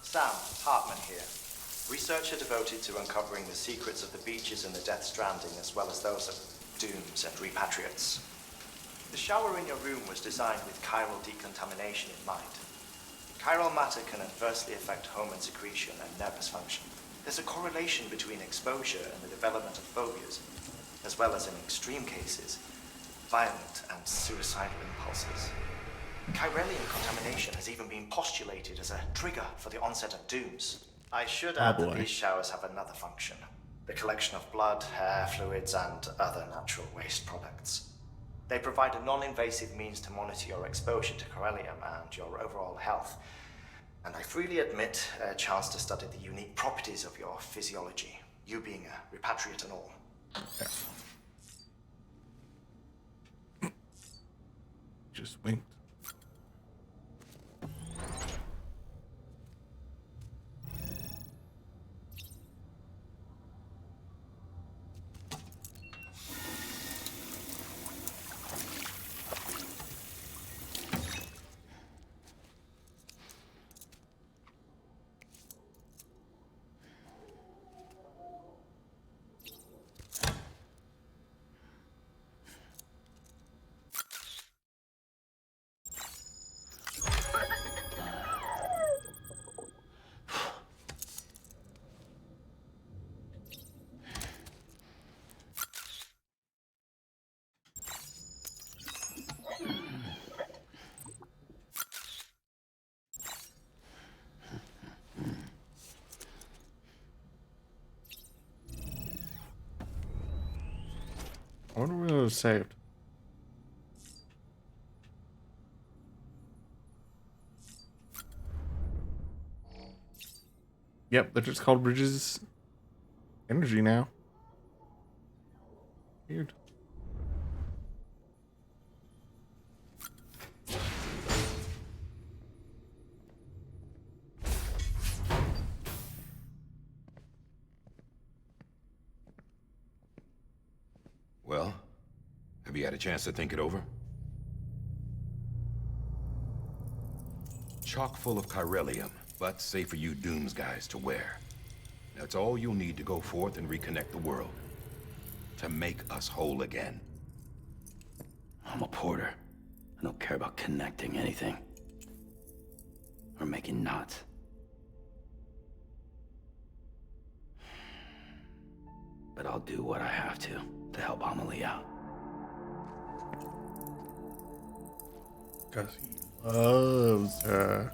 Sam, Hartman here. Researcher devoted to uncovering the secrets of the beaches and the Death Stranding, as well as those of dooms and repatriates. The shower in your room was designed with chiral decontamination in mind. Chiral matter can adversely affect hormone secretion and nervous function. There's a correlation between exposure and the development of phobias, as well as in extreme cases, violent and suicidal impulses. Chiralian contamination has even been postulated as a trigger for the onset of dooms. I should add that these showers have another function: the collection of blood, hair, fluids, and other natural waste products. They provide a non-invasive means to monitor your exposure to chiralium and your overall health. And I freely admit a chance to study the unique properties of your physiology, you being a repatriate and all. Just winked. I wonder where it was saved. Yep, they're just called Bridges Energy now. Weird. Well, have you had a chance to think it over? Chock full of chiralium, but safe for you Dooms guys to wear. That's all you'll need to go forth and reconnect the world. To make us whole again. I'm a porter. I don't care about connecting anything. Or making knots. But I'll do what I have to help Amelie out. Because he loves her.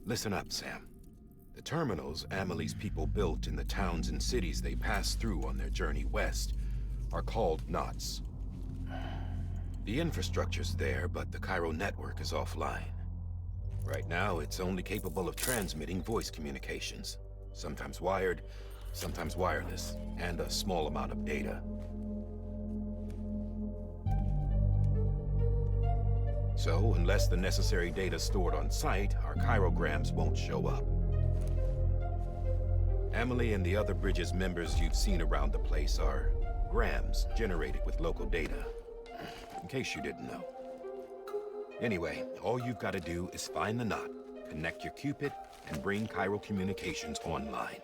Listen up, Sam. The terminals Amelie's people built in the towns and cities they passed through on their journey west are called knots. The infrastructure's there, but the Cairo network is offline. Right now, it's only capable of transmitting voice communications, sometimes wired, sometimes wireless, and a small amount of data. So, unless the necessary data's stored on site, our chirograms won't show up. Amelie and the other Bridges members you've seen around the place are grams generated with local data, in case you didn't know. Anyway, all you've got to do is find the knot, connect your Cupid, and bring chiral communications online.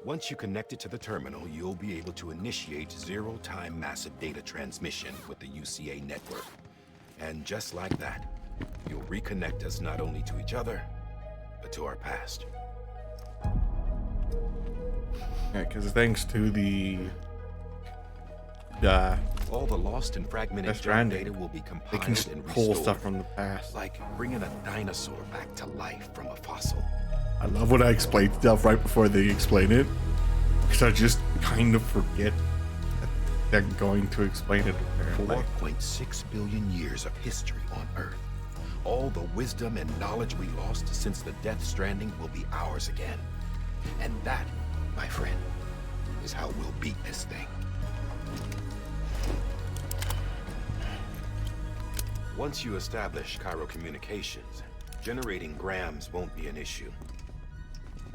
Once you connect it to the terminal, you'll be able to initiate zero-time massive data transmission with the UCA network. And just like that, you'll reconnect us not only to each other, but to our past. Yeah, because thanks to the all the lost and fragmented Stranding, data will be they can compiled and pull restored, stuff from the past. like bringing a dinosaur back to life from a fossil. I love when I explain stuff right before they explain it, because I just kind of forget that they're going to explain it. Apparently, 4.6 billion years of history on Earth. All the wisdom and knowledge we lost since the Death Stranding will be ours again. And that, my friend, is how we'll beat this thing. Once you establish chiral communications, generating grams won't be an issue.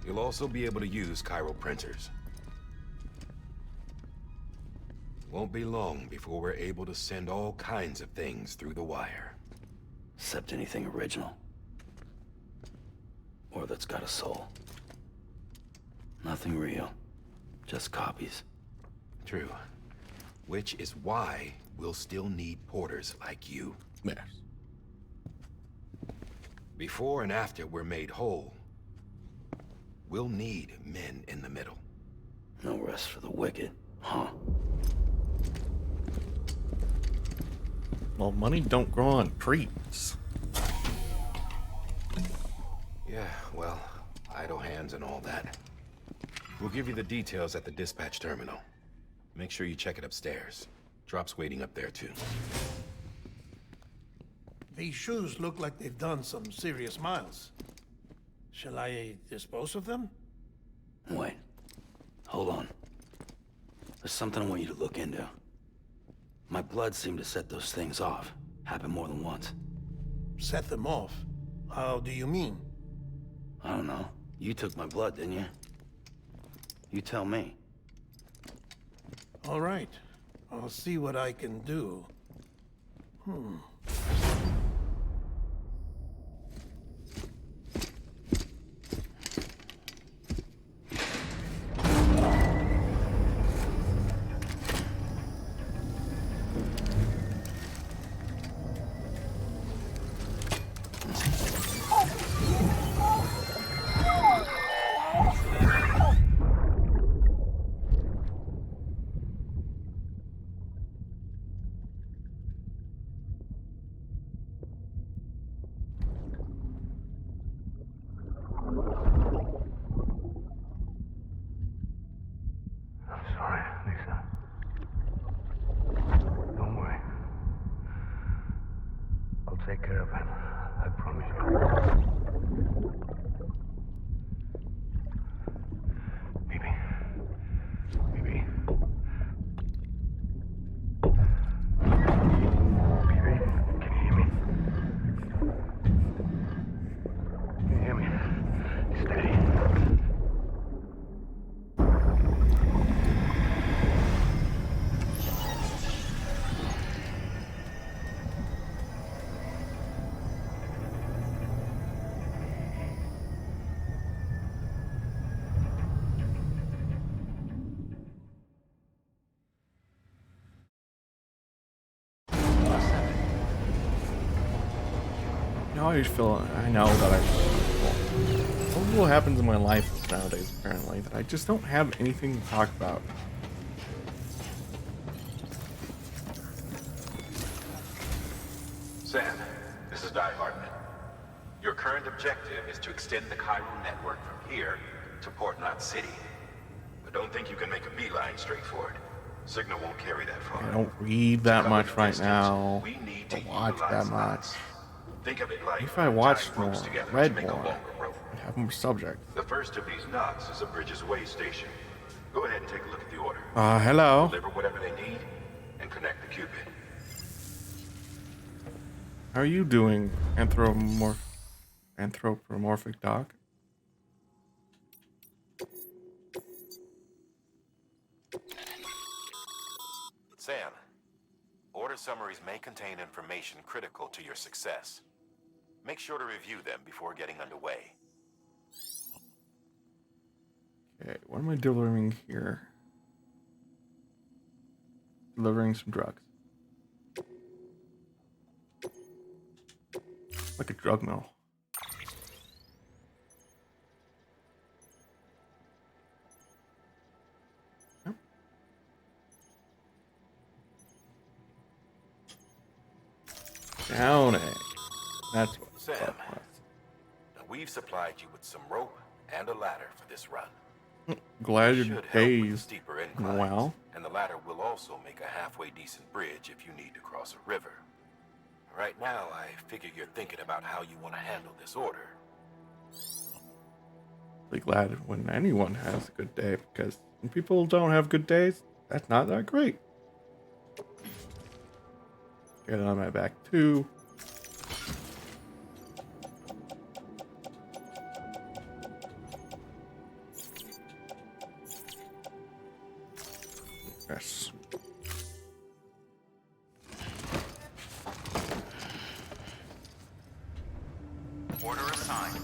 You'll also be able to use chiral printers. Won't be long before we're able to send all kinds of things through the wire. Except anything original. Or that's got a soul. Nothing real. Just copies. True. Which is why we'll still need porters like you. Yes. Before and after we're made whole, we'll need men in the middle. No rest for the wicked, huh? Well, money don't grow on trees. Yeah, well, idle hands and all that. We'll give you the details at the dispatch terminal. Make sure you check it upstairs. Drop's waiting up there, too. These shoes look like they've done some serious miles. Shall I dispose of them? Wait. Hold on. There's something I want you to look into. My blood seemed to set those things off. Happened more than once. Set them off? How do you mean? I don't know. You took my blood, didn't you? You tell me. All right. I'll see what I can do. I'm sorry, Lisa. Don't worry. I'll take care of him. I promise you. Baby. Baby. Baby, can you hear me? Can you hear me? Steady. I always feel, I know that so little happens in my life nowadays, apparently, that I just don't have anything to talk about. Sam, this is Die Hartman. Your current objective is to extend the chiral network from here to Port Knot City. But don't think you can make a beeline straight for it. Signal won't carry that far. I don't read that much right now. We need I to don't watch that utilize much. us. Think of it like If I watched tying more, ropes together read to make a more, longer rope. I'd have more subject. The first of these knots is a Bridges Way station. Go ahead and take a look at the order. Hello. Deliver whatever they need and connect the Cupid. How are you doing, anthropomorphic dog? Sam, order summaries may contain information critical to your success. Make sure to review them before getting underway. Okay, what am I delivering here? Delivering some drugs. Like a drug mill. Yep. Down it. That's what Sam, that was. now we've supplied you with some rope and a ladder for this run. Glad Should your help with days. steeper inclines, Well, and the ladder will also make a halfway decent bridge if you need to cross a river. Right now, I figure you're thinking about how you want to handle this order. really glad when anyone has a good day, because when people don't have good days, that's not that great. Get on my back too. Yes. Order assigned.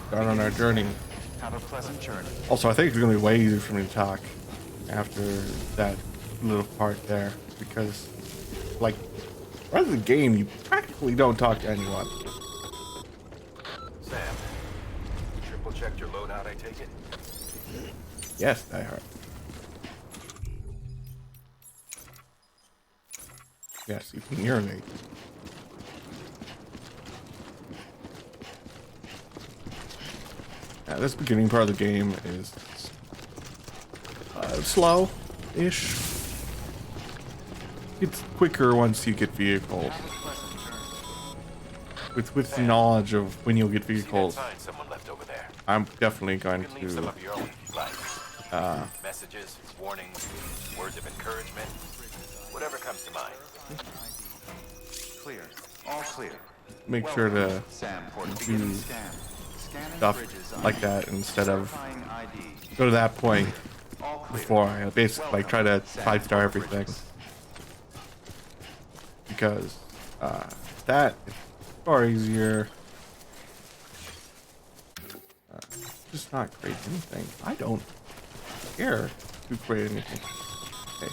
Start on our journey. Have a pleasant journey. Also, I think it's gonna be way easier for me to talk after that little part there, because, like, the rest of the game, you practically don't talk to anyone. Sam, triple checked your loadout, I take it? Yes, I heard. Yes, you can urinate. Yeah, this beginning part of the game is slow-ish. It's quicker once you get vehicles. With the knowledge of when you'll get vehicles, Someone left over there. I'm definitely going You can leave some to of your own if you'd like. Messages, warnings, words of encouragement, whatever comes to mind. Clear. All clear. make sure to Sam, port do beginning scan. Scanning stuff bridges like ID. that instead of Verifying ID. go to that point All clear. before I basically like try to Sam, 5-star port everything, bridges. because that is far easier. Just not create anything. I don't care to create anything. Okay.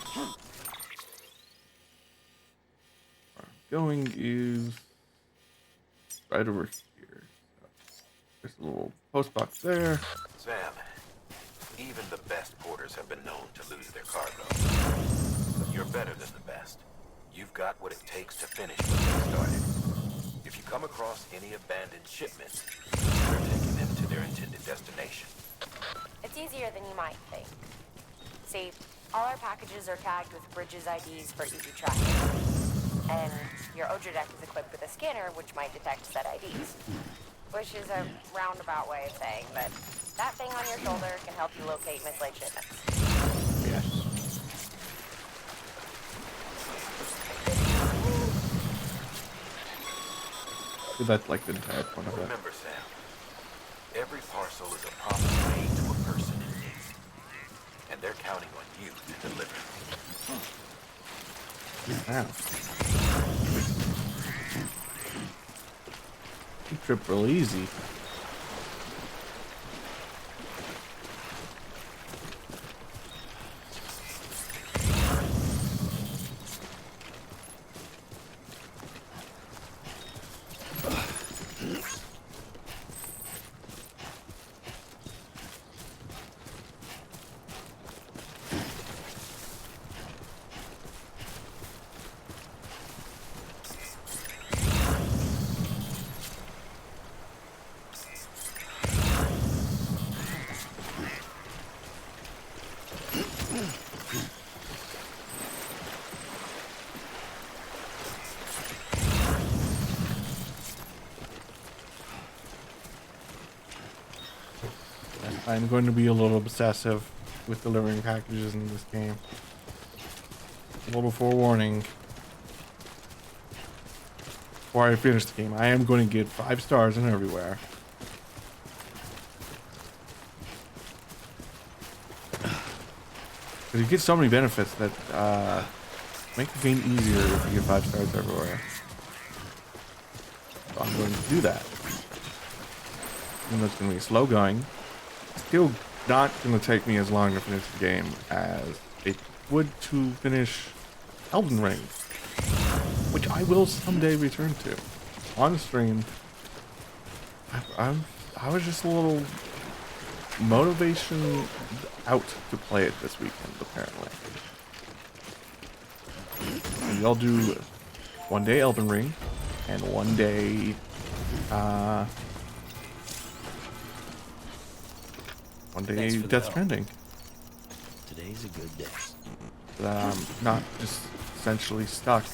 Where I'm going is right over here. There's a little post box there. Sam, even the best porters have been known to lose their cargo. But you're better than the best. You've got what it takes to finish what they started. If you come across any abandoned shipments, you're taking them to their intended destination. It's easier than you might think. See, all our packages are tagged with Bridges IDs for easy tracking. And your Odra deck is equipped with a scanner which might detect said IDs. Which is a roundabout way of saying that that thing on your shoulder can help you locate mislaid shipments. Yes. So that's like the entire point of it. Remember, Sam, every parcel is a promise made to a person in need. And they're counting on you to deliver. Wow. You trip real easy. I'm going to be a little obsessive with delivering packages in this game. A little forewarning. Before I finish the game, I am going to get 5 stars in everywhere. Because you get so many benefits that make the game easier if you get 5 stars everywhere. So I'm going to do that. Even though it's going to be slow going, still not going to take me as long to finish the game as it would to finish Elden Ring, which I will someday return to on stream. I was just a little motivation out to play it this weekend, apparently. And y'all do one day Elden Ring and one day Death Stranding. Today's a good day. So that I'm not just essentially stuck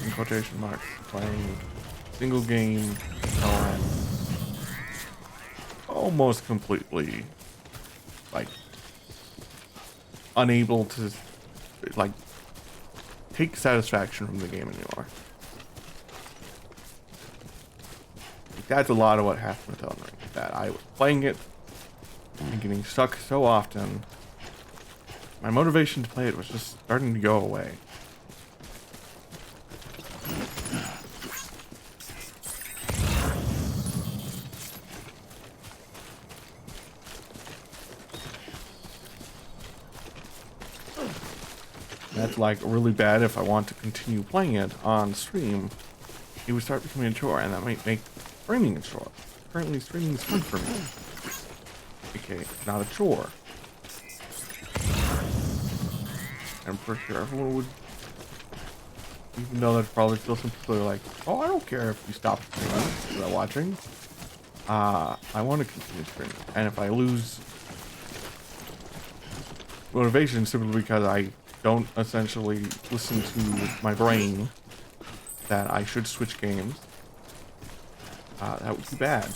in quotation marks, playing single game until I'm almost completely like unable to like take satisfaction from the game anymore. Like, that's a lot of what happened with Elden Ring. That I was playing it and getting stuck so often, my motivation to play it was just starting to go away. That's like really bad. If I want to continue playing it on stream, it would start becoming a chore, and that might make streaming a chore. Currently, streaming is fun for me. Okay, not a chore. I'm pretty sure everyone would, even though there's probably still some people who are like, oh, I don't care if you stop streaming without watching. I want to continue streaming, and if I lose motivation simply because I don't essentially listen to my brain that I should switch games, that would be bad.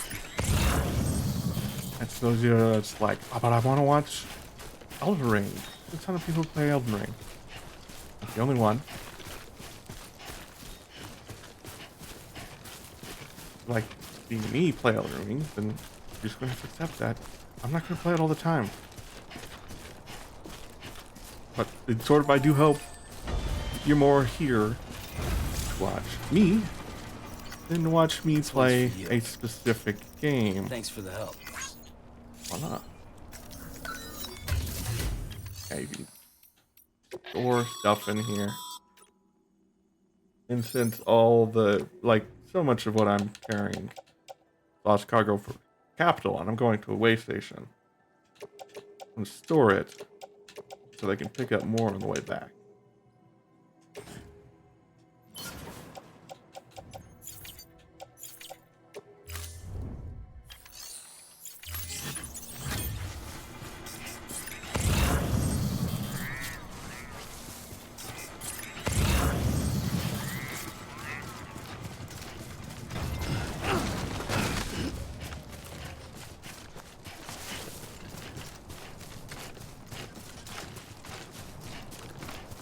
That's those of you that's like, oh, but I want to watch Elden Ring. There's a ton of people who play Elden Ring. I'm the only one. Like, seeing me play Elden Ring, then you're just going to have to accept that. I'm not going to play it all the time. But it sort of, I do hope you're more here to watch me than to watch me play a specific game. Thanks for the help. Why not? Maybe store stuff in here. And since all the, like, so much of what I'm carrying lost cargo for Capital, and I'm going to a way station, I'm going to store it so they can pick up more on the way back.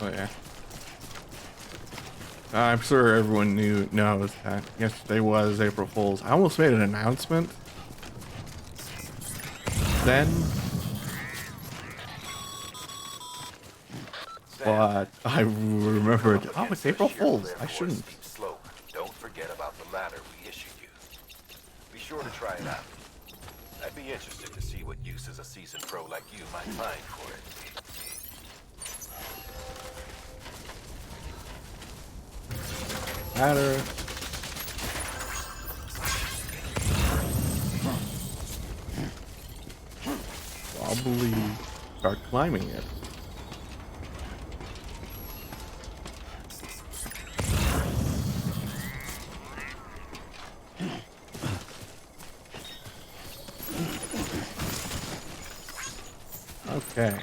Oh yeah. I'm sure everyone knows that yesterday was April Fool's. I almost made an announcement then, but I remembered, oh, it's April Fool's. I shouldn't. Slope. Don't forget about the ladder we issued you. Be sure to try it out. I'd be interested to see what uses a seasoned pro like you might find for it. Ladder. Wobbly. Start climbing it. Okay.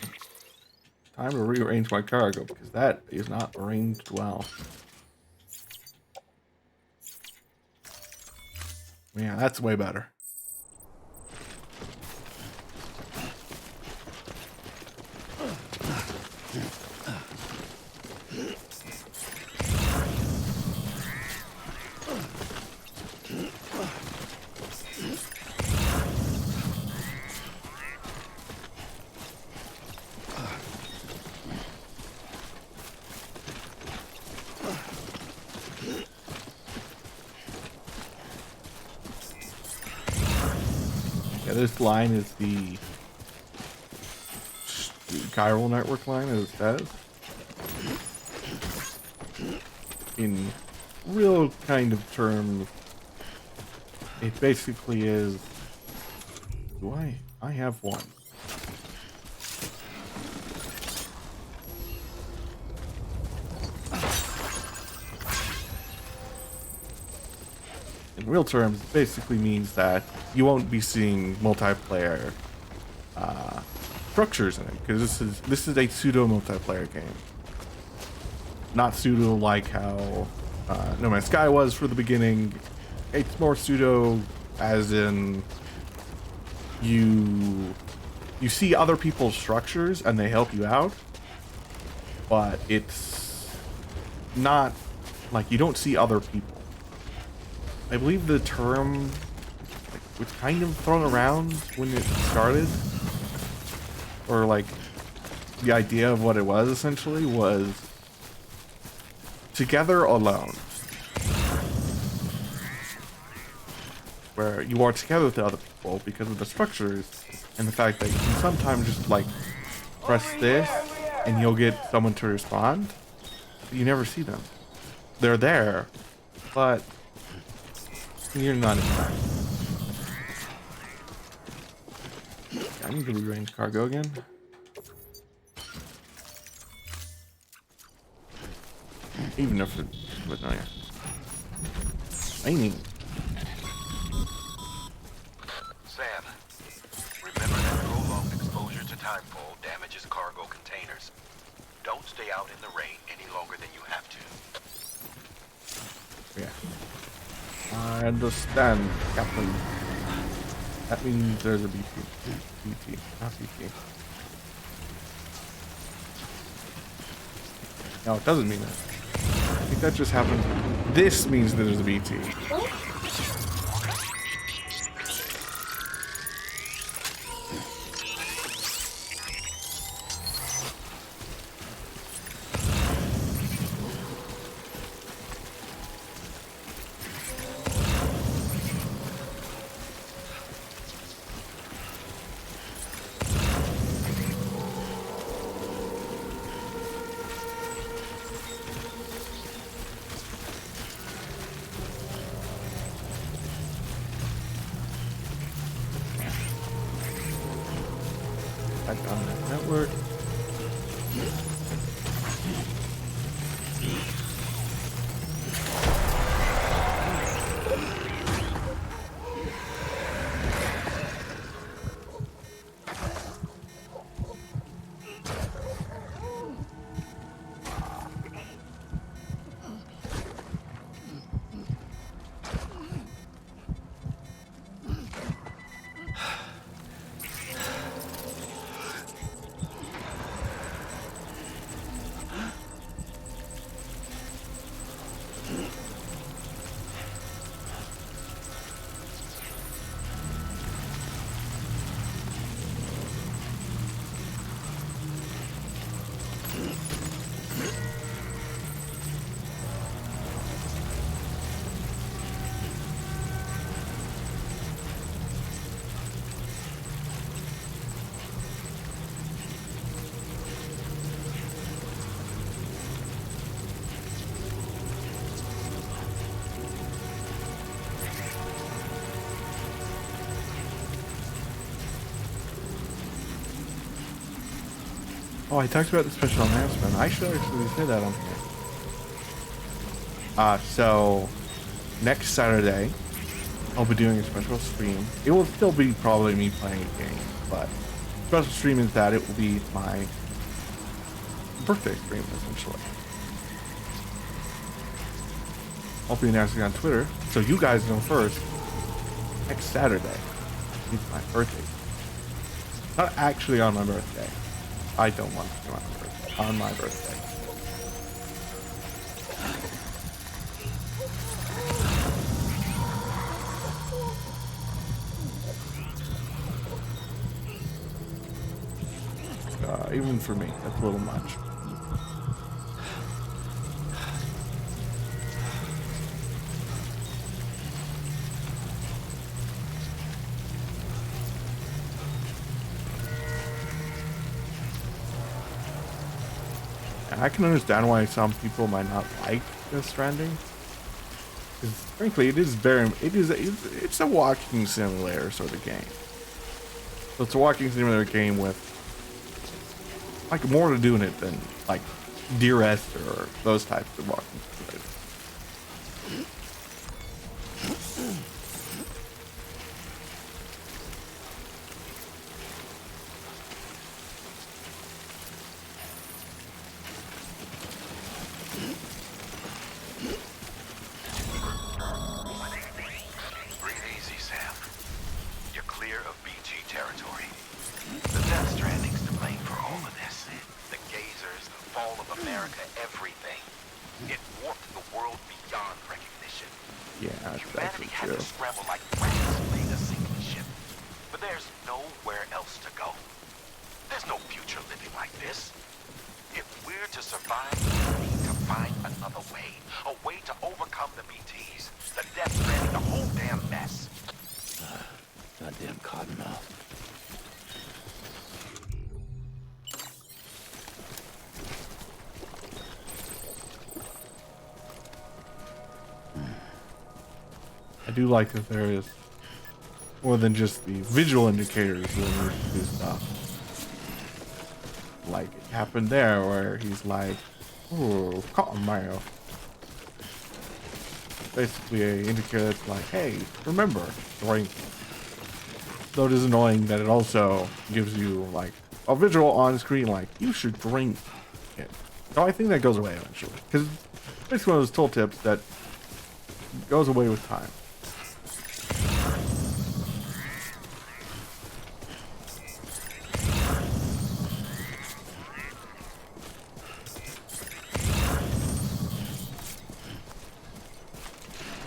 Time to rearrange my cargo because that is not arranged well. Yeah, that's way better. Yeah, this line is the chiral network line, as it says. In real kind of terms, it basically is. Do I have one? In real terms, it basically means that you won't be seeing multiplayer structures in it, because this is a pseudo multiplayer game. Not pseudo like how No Man's Sky was for the beginning. It's more pseudo as in you see other people's structures and they help you out, but it's not like you don't see other people. I believe the term was kind of thrown around when it started, or like the idea of what it was essentially was together alone, where you are together with the other people because of the structures and the fact that you can sometimes just like press this and you'll get someone to respond, but you never see them. They're there, but you're not in there. I need to rearrange cargo again. Even if it, but no, yeah. Aiming. Sam, remember that prolonged exposure to timefall damages cargo containers. Don't stay out in the rain any longer than you have to. Yeah. I understand, Captain. That means there's a BT. BT, not BT. No, it doesn't mean that. I think that just happened. This means that there's a BT. Back on that network. Oh, I talked about the special announcement. I should actually say that on here. So next Saturday, I'll be doing a special stream. It will still be probably me playing a game, but special stream is that it will be my birthday stream, essentially. I'll be announcing on Twitter, so you guys know first. Next Saturday is my birthday. Not actually on my birthday. I don't want to do it on my birthday. Even for me, that's a little much. And I can understand why some people might not like Death Stranding. Because frankly, it's a walking simulator sort of game. So it's a walking simulator game with like more to do in it than like Dear Esther or those types of walking simulators. Breathe easy, Sam. You're clear of BG territory. The Death Stranding's to blame for all of this. The gazers, the fall of America, everything. It warped the world beyond recognition. Yeah, that's Humanity had true. to scramble like rats to make a sinking ship. But there's nowhere else to go. There's no future living like this. If we're to survive, we need to find another way. A way to overcome the BTs, the Death Stranding, the whole damn mess. Goddamn cottonmouth. I do like that there is more than just the visual indicators when you do stuff. Like it happened there where he's like, "Ooh, cottonmouth." Basically an indicator that's like, hey, remember, drink. Though it is annoying that it also gives you like a visual on screen like, you should drink it. So I think that goes away eventually. Because it's basically one of those tooltips that goes away with time.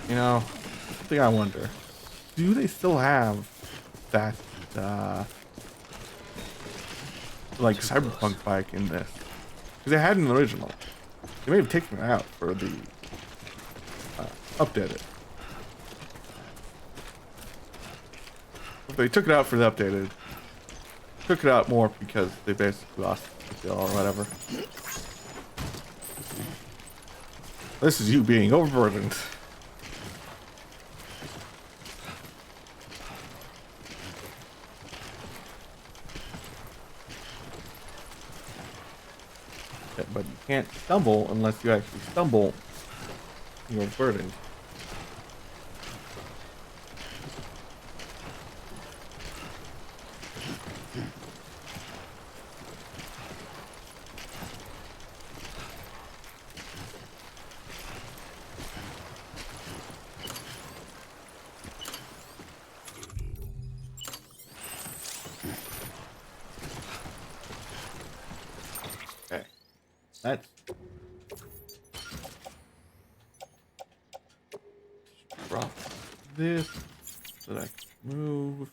You know, one thing I wonder, do they still have that, like, cyberpunk bike in this? Because they had an original. They may have taken it out for the, updated. If they took it out for the updated, took it out more because they basically lost the deal or whatever. This is you being overburdened. But you can't stumble unless you actually stumble. You're burdened. Okay. That's drop this so that I can move.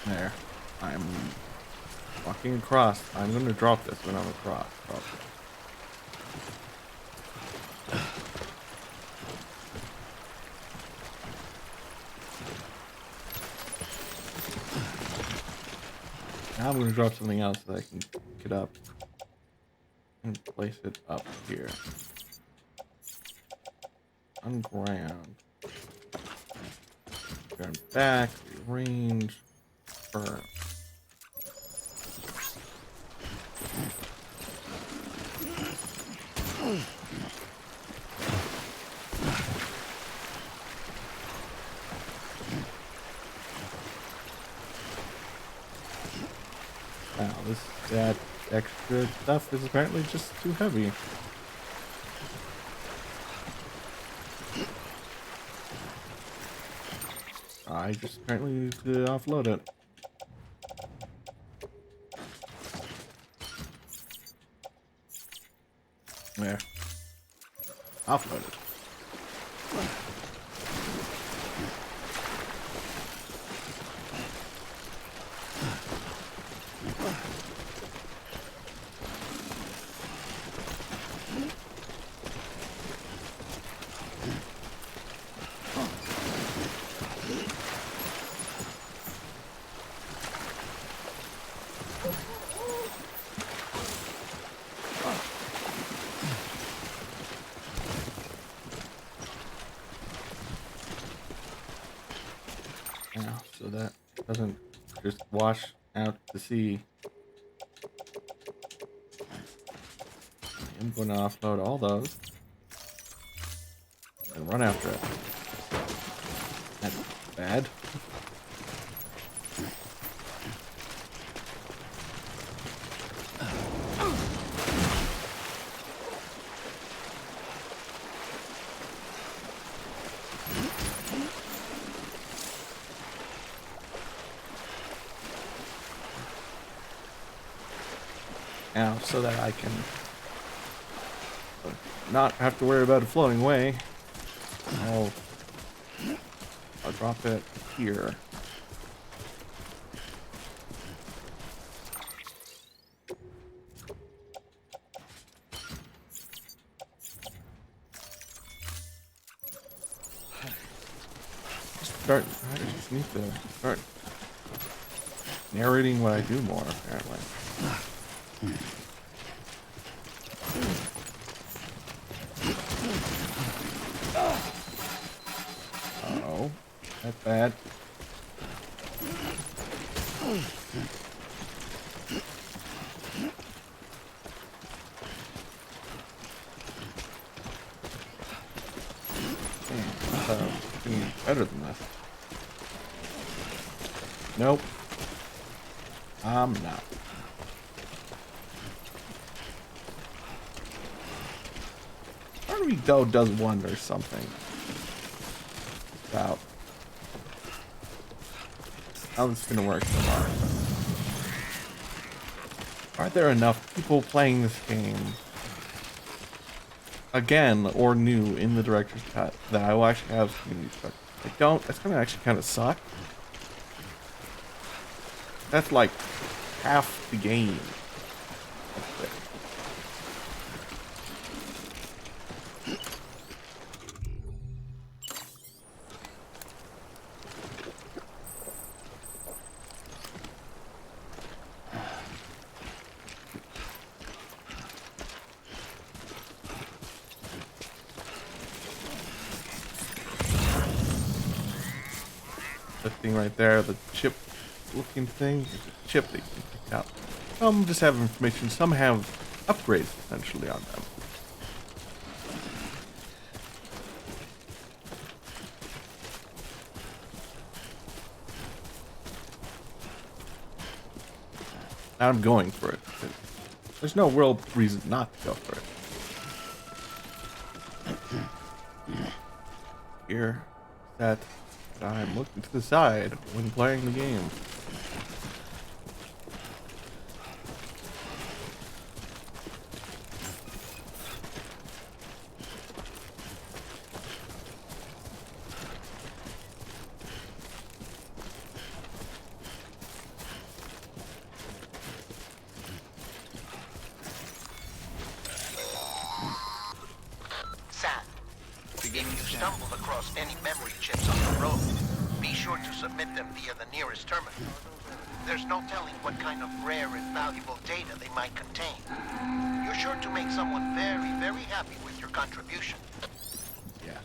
There. I'm walking across. I'm going to drop this when I'm across. Probably. Now I'm going to drop something else that I can pick it up and place it up here. On ground. Turn back, rearrange. Burn. Wow, that extra stuff is apparently just too heavy. I I just apparently need to offload it. There. Offload it. So that doesn't just wash out to sea. I'm going to offload all those and run after it. That's bad. Now, so that I can not have to worry about it floating away, I'll drop it here. I just need to start narrating what I do more, apparently. Oh, that's bad. Better than this. Nope. I'm not. Part of me though does wonder something about how this is gonna work so far. Are there enough people playing this game again or new in the director's cut that I will actually have community stuff? I don't. That's gonna actually kind of suck. That's like half the game. The thing right there, the chip looking thing, is a chip that you can pick up. Some just have information, some have upgrades essentially on them. I'm going for it. There's no real reason not to go for it. Here, that I'm looking to the side when playing the game. If you stumble across any memory chips on the road, be sure to submit them via the nearest terminal. There's no telling what kind of rare and valuable data they might contain. You're sure to make someone very, very happy with your contribution. Yeah.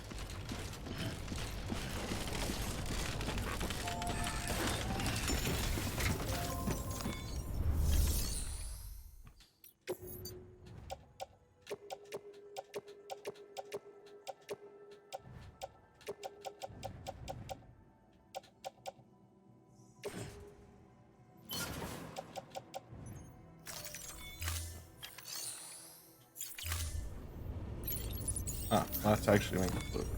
Ah, that's actually my conclusion.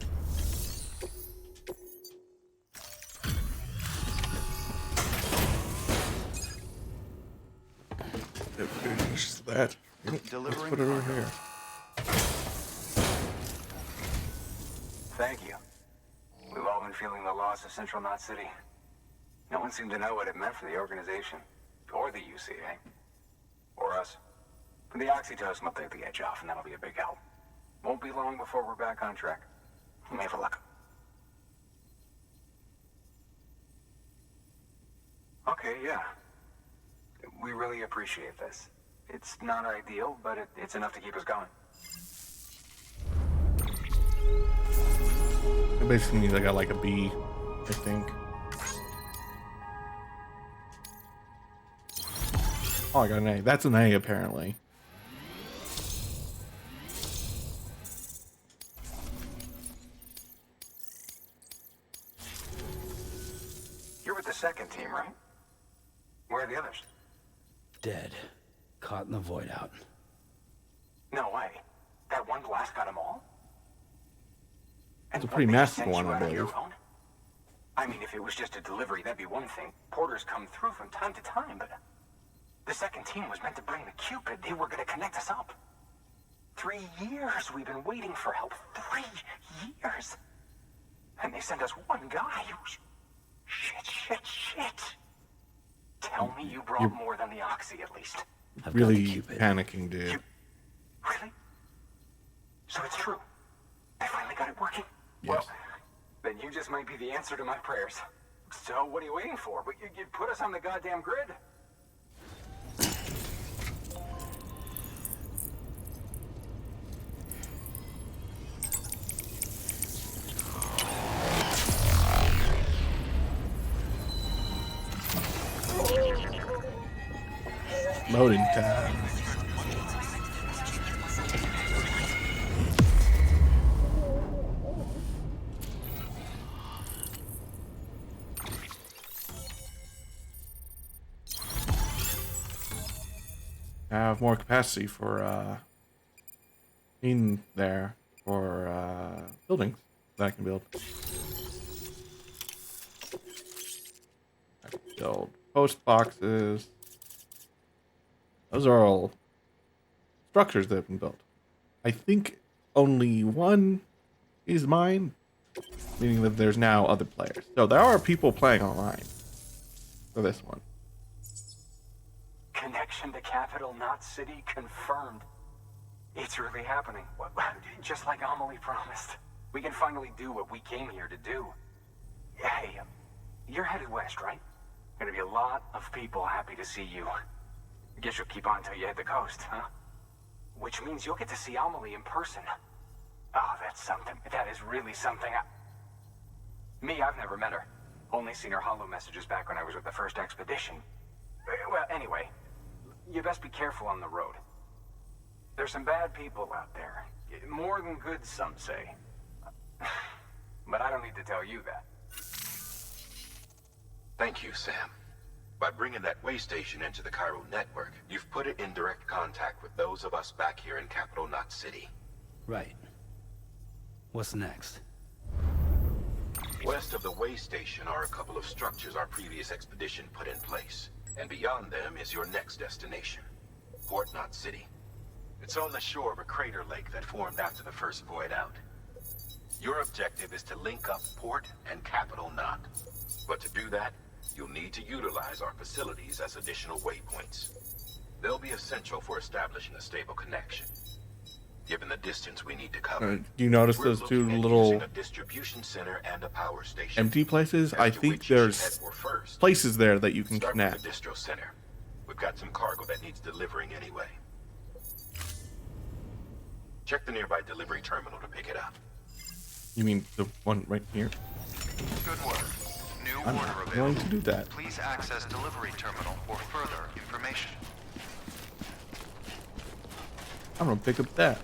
that. Let's put it over here. Thank you. We've all been feeling the loss of Central Knot City. No one seemed to know what it meant for the organization, or the UCA, or us. But the oxytocin will take the edge off, and that'll be a big help. Won't be long before we're back on track. You may have a look. Okay, yeah. We really appreciate this. It's not ideal, but it's enough to keep us going. It basically means I got like a B, I think. Oh, I got an A. That's an A, apparently. You're with the second team, right? Where are the others? Dead. Caught in the void out. No way. That one blast got them all? It's a pretty massive one, I believe. I mean, if it was just a delivery, that'd be one thing. Porters come through from time to time, but the second team was meant to bring the Cupid. They were going to connect us up. 3 years we've been waiting for help. 3 years. And they sent us one guy. Shit. Tell me you brought more than the oxy, at least. Really panicking, dude. Really? So it's true. They finally got it working? Yes. Well, then you just might be the answer to my prayers. So what are you waiting for? You put us on the goddamn grid. Loading time. Have more capacity for in there for buildings that I can build. I can build post boxes. Those are all structures that have been built. I think only one is mine, meaning that there's now other players. So there are people playing online for this one. Connection to Capital Knot City confirmed. It's really happening. Just like Amelie promised. We can finally do what we came here to do. Hey, you're headed west, right? Gonna be a lot of people happy to see you. I guess you'll keep on until you hit the coast, huh? Which means you'll get to see Amelie in person. Oh, that's something. That is really something. Me, I've never met her. Only seen her holo messages back when I was with the first expedition. Well, anyway, you best be careful on the road. There's some bad people out there. More than good, some say. But I don't need to tell you that. Thank you, Sam. By bringing that way station into the Cairo network, you've put it in direct contact with those of us back here in Capital Knot City. Right. What's next? West of the way station are a couple of structures our previous expedition put in place. And beyond them is your next destination, Port Knot City. It's on the shore of a crater lake that formed after the first void out. Your objective is to link up Port and Capital Knot. But to do that, you'll need to utilize our facilities as additional waypoints. They'll be essential for establishing a stable connection. Given the distance we need to cover, Do you notice those two little a distribution center and a power station. empty places? I think there's places there that you can Start connect. with the distro center. We've got some cargo that needs delivering anyway. Check the nearby delivery terminal to pick it up. You mean the one right here? Good work. New I'm order not available. going to do that. Please access delivery terminal for further information. I'm gonna pick up that.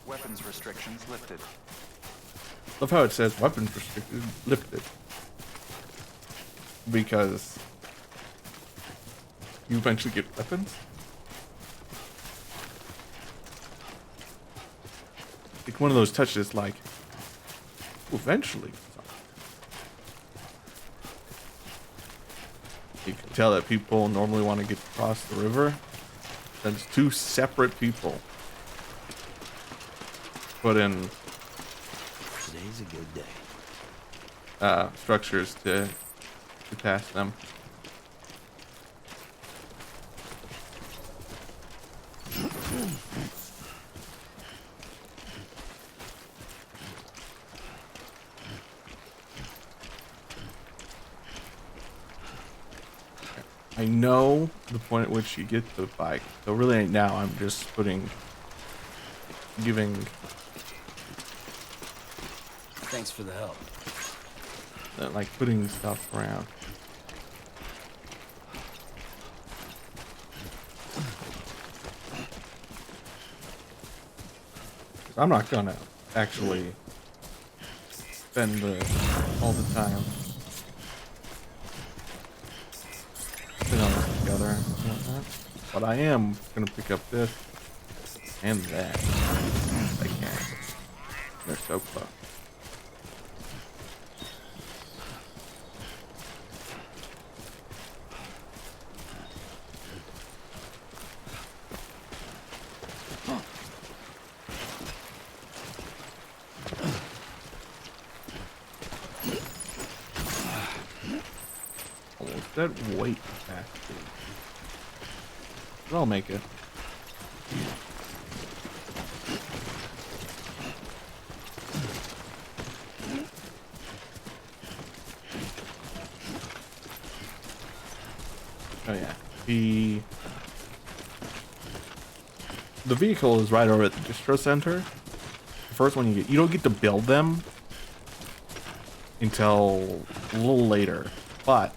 Weapons restrictions lifted. Love how it says weapons restricted lifted. Because you eventually get weapons. Like one of those touches like eventually. You can tell that people normally want to get across the river. That's two separate people. Put in Today's a good day. structures to task them. I know the point at which you get the bike, so really now I'm just giving. Thanks for the help. Like putting stuff around. I'm not gonna actually spend all the time putting all this together and whatnot. But I am gonna pick up this and that. If I can. They're so close. That weight capacity. But I'll make it. Oh yeah. The vehicle is right over at the distro center. The first one you don't get to build them until a little later, but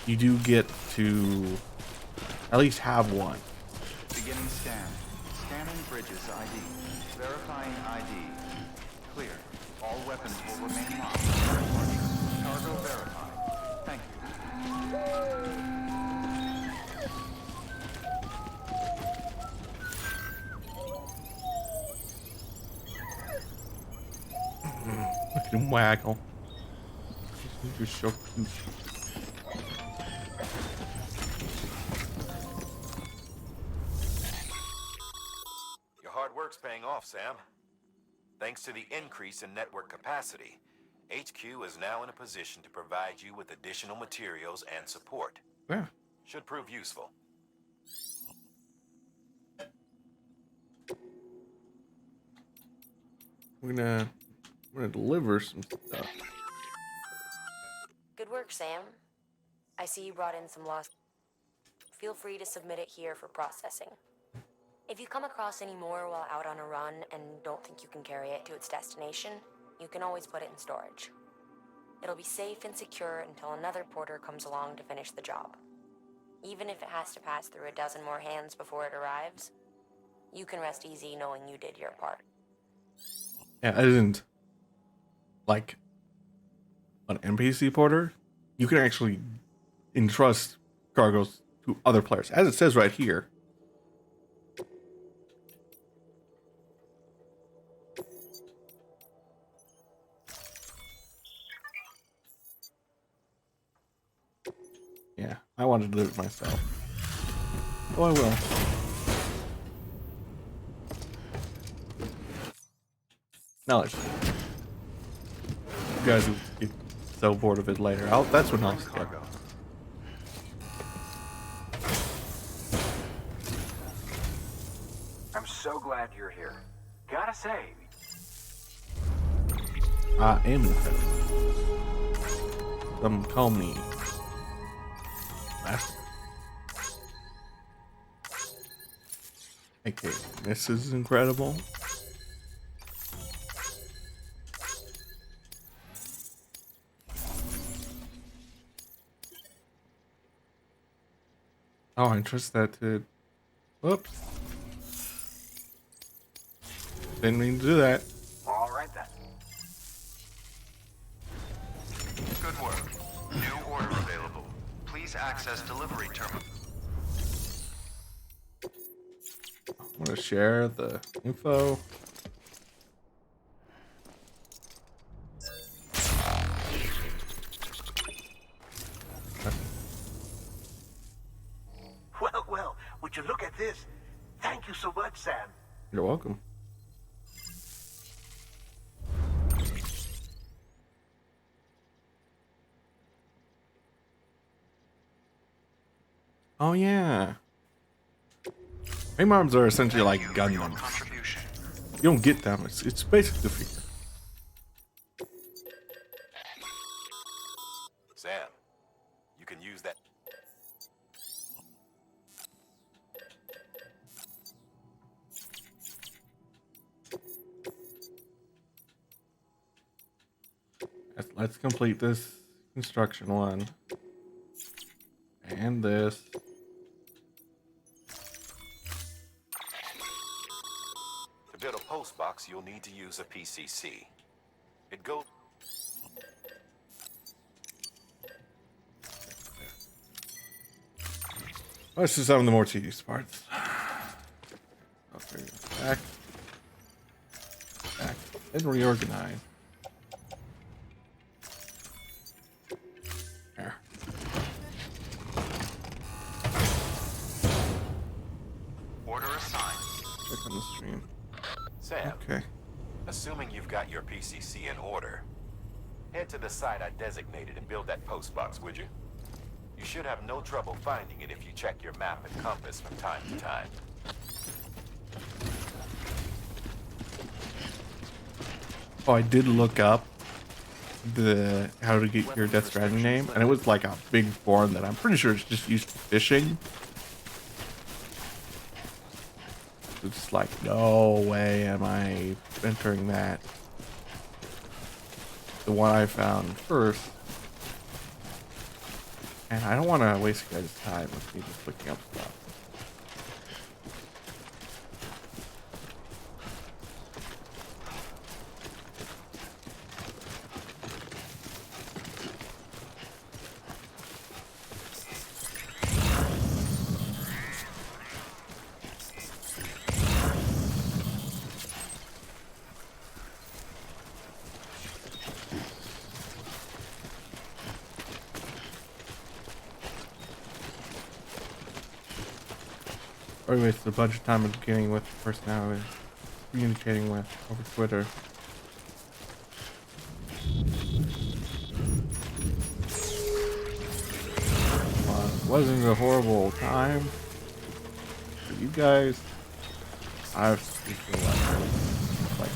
you do get to at least have one. Beginning scan. Scanning bridges ID. Verifying ID. Clear. All weapons will remain locked. Cargo verified. Thank you. Look at him waggle. Just shook. Paying off, Sam. Thanks to the increase in network capacity, HQ is now in a position to provide you with additional materials and support. Yeah. Should prove useful. We're gonna deliver some stuff. Good work, Sam. I see you brought in some lost. Feel free to submit it here for processing. If you come across any more while out on a run and don't think you can carry it to its destination, you can always put it in storage. It'll be safe and secure until another porter comes along to finish the job. Even if it has to pass through a dozen more hands before it arrives, you can rest easy knowing you did your part. Yeah, it isn't like an NPC porter. You can actually entrust cargoes to other players, as it says right here. Yeah, I wanted to do it myself. Oh, I will. Now let's. You guys will get so bored of it later. That's when I'll skip. I'm so glad you're here. Gotta say. I am incredible. Some call me Master. Okay, this is incredible. Oh, I trust that to. Whoops. Didn't mean to do that. All right then. Good work. New order available. Please access delivery terminal. I'm gonna share the info. Well, would you this. Thank you so much, Sam. You're welcome. Oh yeah. Flame arms are essentially like Gundams. You don't get them. It's basically the figure. Sam, you can use that. Let's complete this construction one. And this. To build a post box, you'll need to use a PCC. It goes. Let's do some of the more tedious parts. Okay, back. Back. And reorganize. There. Order assigned. Check on the stream. Sam. Okay. Assuming you've got your PCC in order, head to the site I designated and build that post box, would you? You should have no trouble finding it if you check your map and compass from time to time. Oh, I did look up the how to get your Death Stranding name, and it was like a big form that I'm pretty sure it's just used for fishing. It's like, no way am I entering that. The one I found first. And I don't want to waste you guys' time with me just looking up stuff. I wasted a bunch of time at the beginning with the person I was communicating with over Twitter. It wasn't a horrible time for you guys. I was speaking like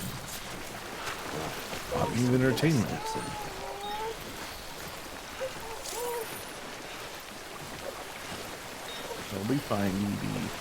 hobby of entertainment. It'll be fine, UD.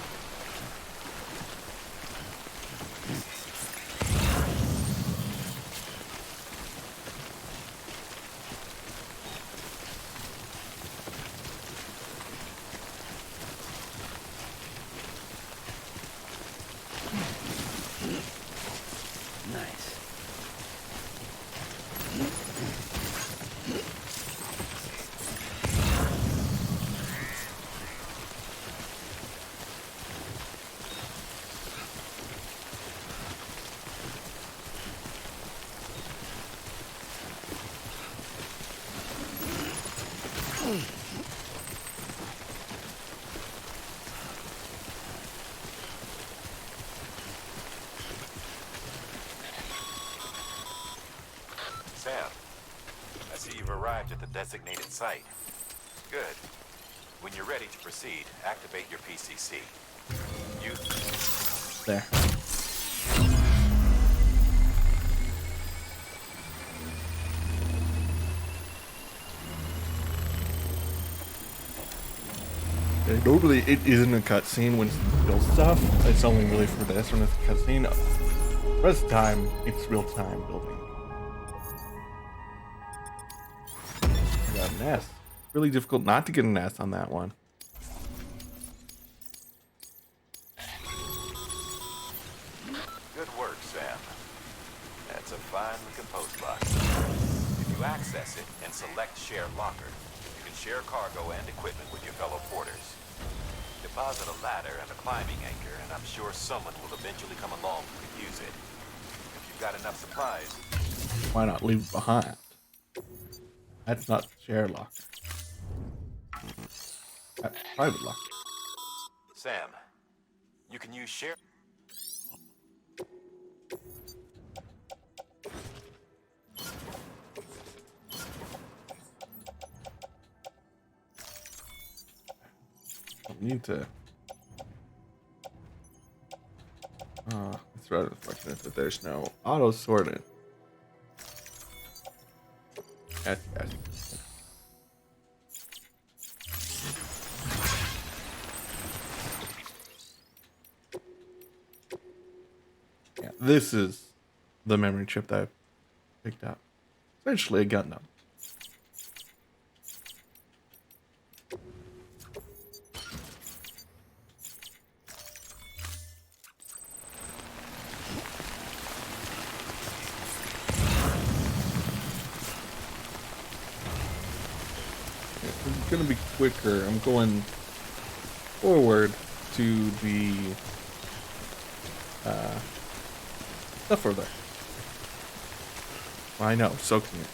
Sam, I see you've arrived at the designated site. Good. When you're ready to proceed, activate your PCC. There. Normally it isn't a cutscene when it's real stuff. It's only really for this when it's a cutscene. The rest of the time, it's real time building. I got a nest. Really difficult not to get a nest on that one. Good work, Sam. That's a fine looking post box. If you access it and select Share Locker, you can share cargo and equipment with your fellow porters. Deposit a ladder and a climbing anchor, and I'm sure someone will eventually come along who can use it. If you've got enough supplies, why not leave it behind? That's not share lock. That's private lock. Sam, You can use share. Need to. It's rather unfortunate that there's no auto sorting. Yes. Yeah, this is the memory chip that I picked up. Essentially a Gundam. It's gonna be quicker. I'm going forward to the stuff further. I know, soaking it.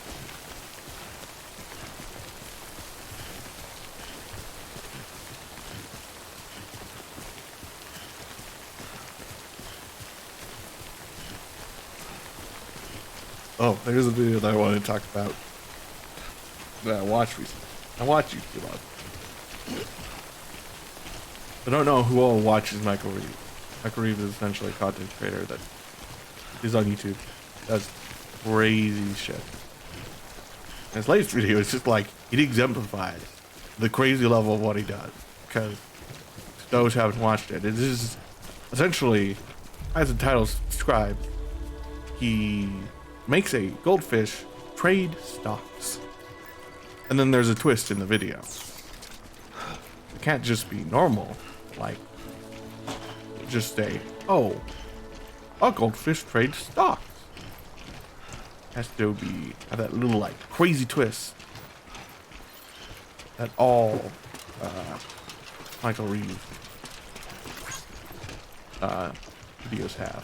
Oh, there's a video that I wanted to talk about that I watched recently. I watch YouTube a lot. I don't know who all watches Michael Reeves. Michael Reeves is essentially a content creator that is on YouTube. Does crazy shit. And his latest video is just like, it exemplifies the crazy level of what he does. Because those who haven't watched it, it is essentially, as the title describes, he makes a goldfish trade stocks. And then there's a twist in the video. It can't just be normal, like just say, oh, a goldfish trade stocks. It has to be have that little like crazy twist that all Michael Reeves videos have.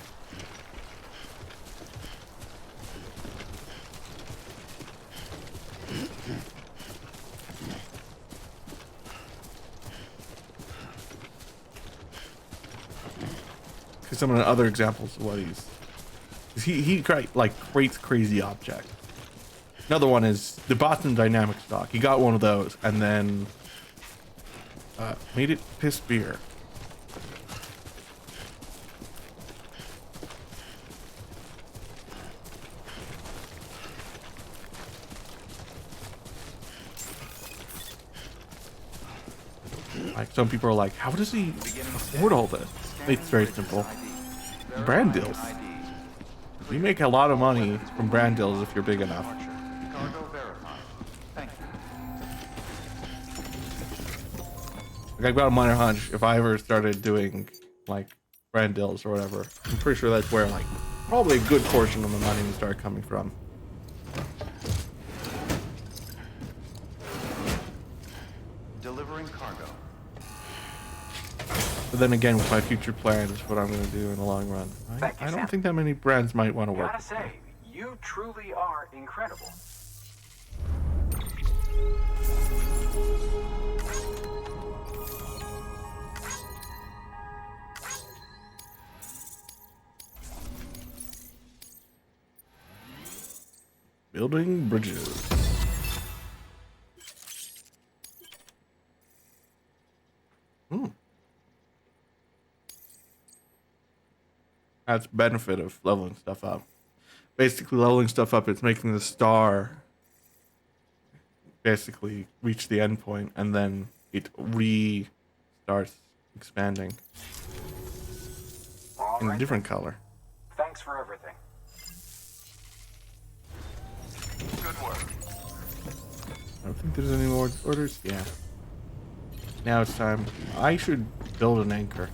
Some of the other examples of what he creates crazy objects. Another one is the Boston Dynamics stock. He got one of those and then made it piss beer. Like some people are like, how does he afford all this? It's very simple. Brand deals. You make a lot of money from brand deals if you're big enough. Like I've got a minor hunch if I ever started doing like brand deals or whatever, I'm pretty sure that's where like probably a good portion of the money would start coming from. Delivering cargo. But then again, with my future plans, what I'm going to do in the long run, I don't think that many brands might want to work. Gotta say, you truly are incredible. Building bridges. That's the benefit of leveling stuff up. Basically, leveling stuff up, it's making the star basically reach the end point, and then it restarts expanding in a different color. Thanks for everything. Good work. I don't think there's any more orders. Yeah. Now it's time. I should build an anchor.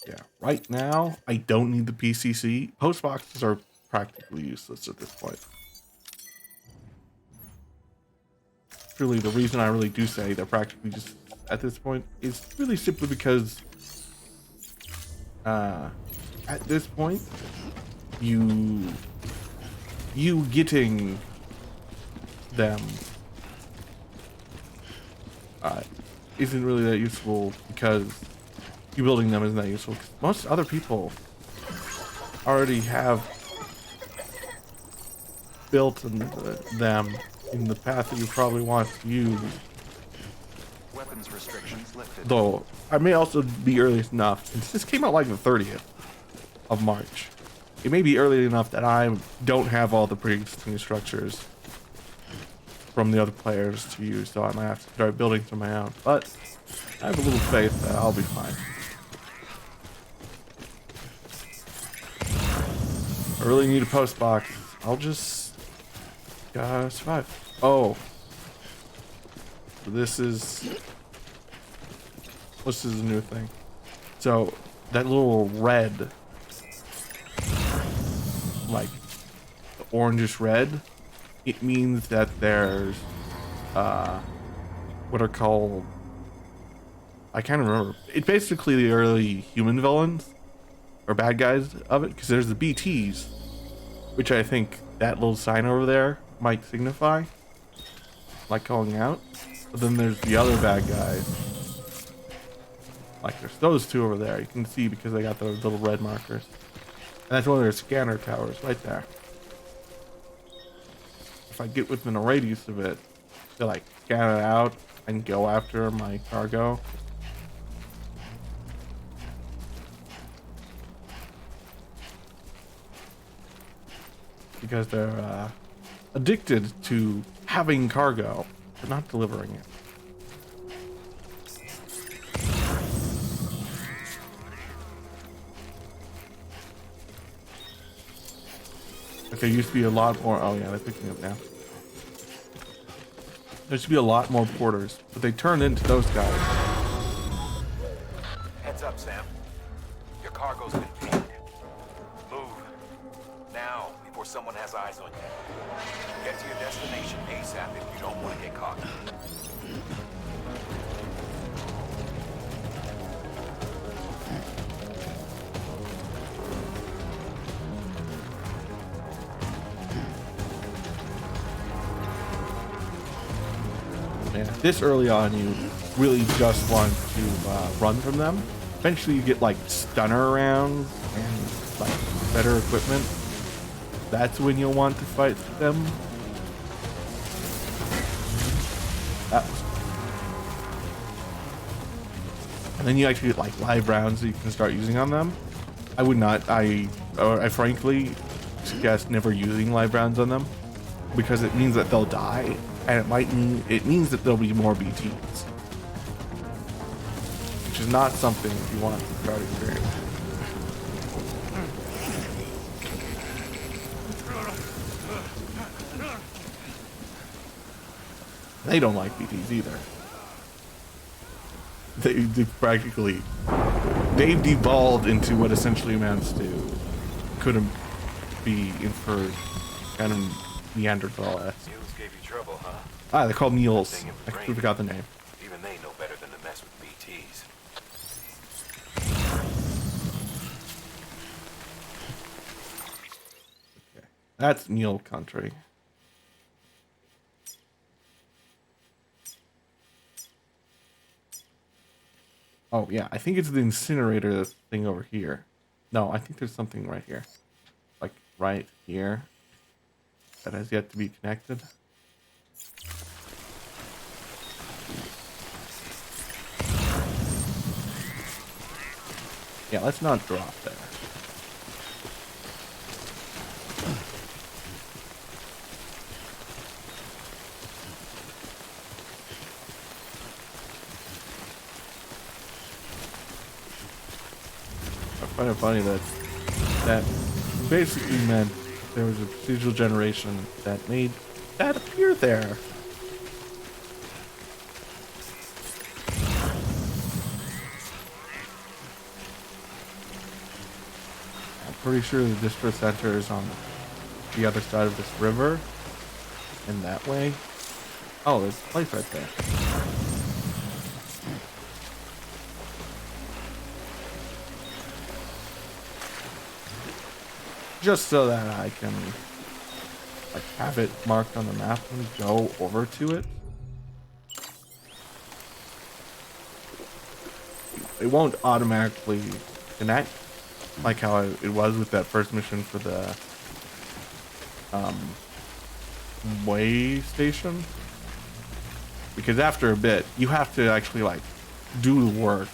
Yeah. Right now, I don't need the PCC. Post boxes are practically useless at this point. Truly, the reason I really do say they're practically just at this point is really simply because at this point, you getting them isn't really that useful because you building them isn't that useful. 'Cause most other people already have built them in the path that you probably want to use. Weapons restrictions lifted. Though I may also be early enough, since this came out like the 30th of March. It may be early enough that I don't have all the pre-existing structures from the other players to use, so I might have to start building some of my own. But I have a little faith that I'll be fine. I really need a post box. I'll just survive. Oh, this is a new thing. So that little red, like the orangish red, it means that there's what are called, I can't remember. It's basically the early human villains or bad guys of it, because there's the BTs, which I think that little sign over there might signify, like calling out. But then there's the other bad guys. Like there's those two over there. You can see because they got those little red markers. And that's one of their scanner towers right there. If I get within a radius of it, they like scan it out and go after my cargo. Because they're addicted to having cargo, but not delivering it. Like there used to be a lot more, oh yeah, they're picking up now. There used to be a lot more porters, but they turned into those guys. Heads up, Sam. Your cargo's been pinged. Move. Now, before someone has eyes on you. Get to your destination ASAP if you don't want to get caught. Yeah, this early on, you really just want to run from them. Eventually, you get like stunner rounds and like better equipment. That's when you'll want to fight them. And then you actually get like live rounds that you can start using on them. I would not. I frankly suggest never using live rounds on them because it means that they'll die. And it means that there'll be more BTs, which is not something you want to start experiencing. They don't like BTs either. They've devolved into what essentially amounts to couldn't be inferred kind of Neanderthal-esque. Trouble, huh? Ah, they're called mules. I forgot the name. Even they know better than to mess with BTs. Okay. That's mule country. Oh yeah, I think it's the incinerator thing over here. No, I think there's something right here. Like right here. That has yet to be connected. Yeah, let's not drop there. I find it funny that basically meant there was a procedural generation that made that appear there. Pretty sure the distro center is on the other side of this river, in that way. Oh, there's a place right there. Just so that I can like have it marked on the map and go over to it. it won't automatically connect like how it was with that first mission for the way station, because after a bit you have to actually like do the work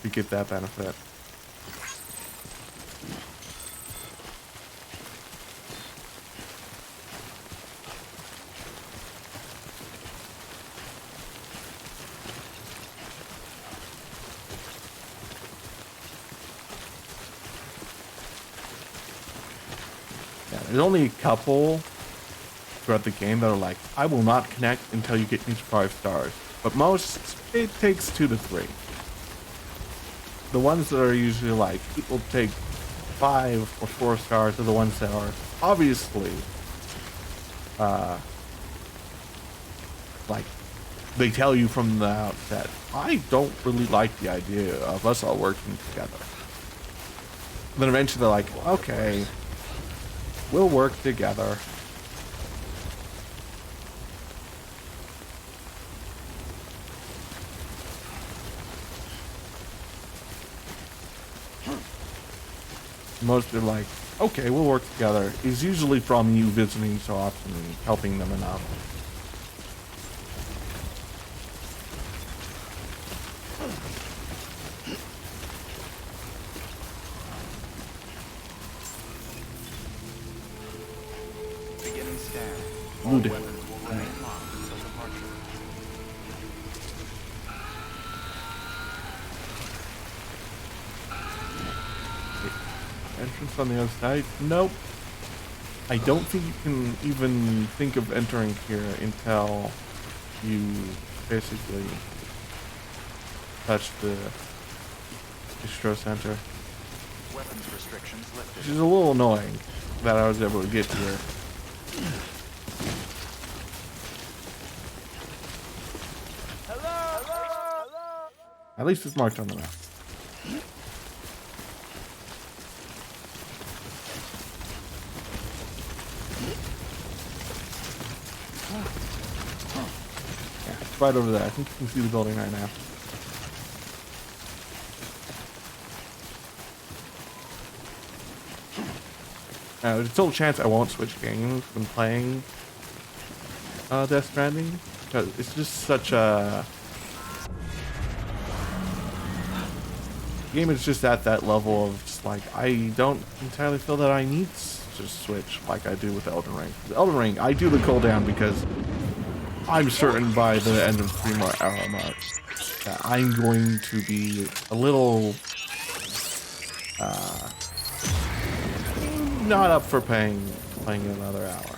to get that benefit. There's only a couple throughout the game that are like, I will not connect until you get me to 5 stars. But most, it takes 2 to 3. The ones that are usually like, people take 5 or 4 stars are the ones that are obviously, like, they tell you from the outset, I don't really like the idea of us all working together. And then eventually they're like, okay, we'll work together. Most are like, okay, we'll work together. Is usually from you visiting so often and helping them enough. Beginning scan. All Wood. weapons will remain locked until departure. Entrance on the other side? Nope. I don't think you can even think of entering here until you basically touch the distro center. Weapons restrictions lifted. Which is a little annoying that I was able to get here. At least it's marked on the map. Yeah, it's right over there. I think you can see the building right now. There's a total chance I won't switch games when playing Death Stranding, because it's just such a... The game is just at that level of just like, I don't entirely feel that I need to switch like I do with Elden Ring. With Elden Ring, I do the cooldown because I'm certain by the end of 3 more hour mark that I'm going to be a little not up for playing another hour.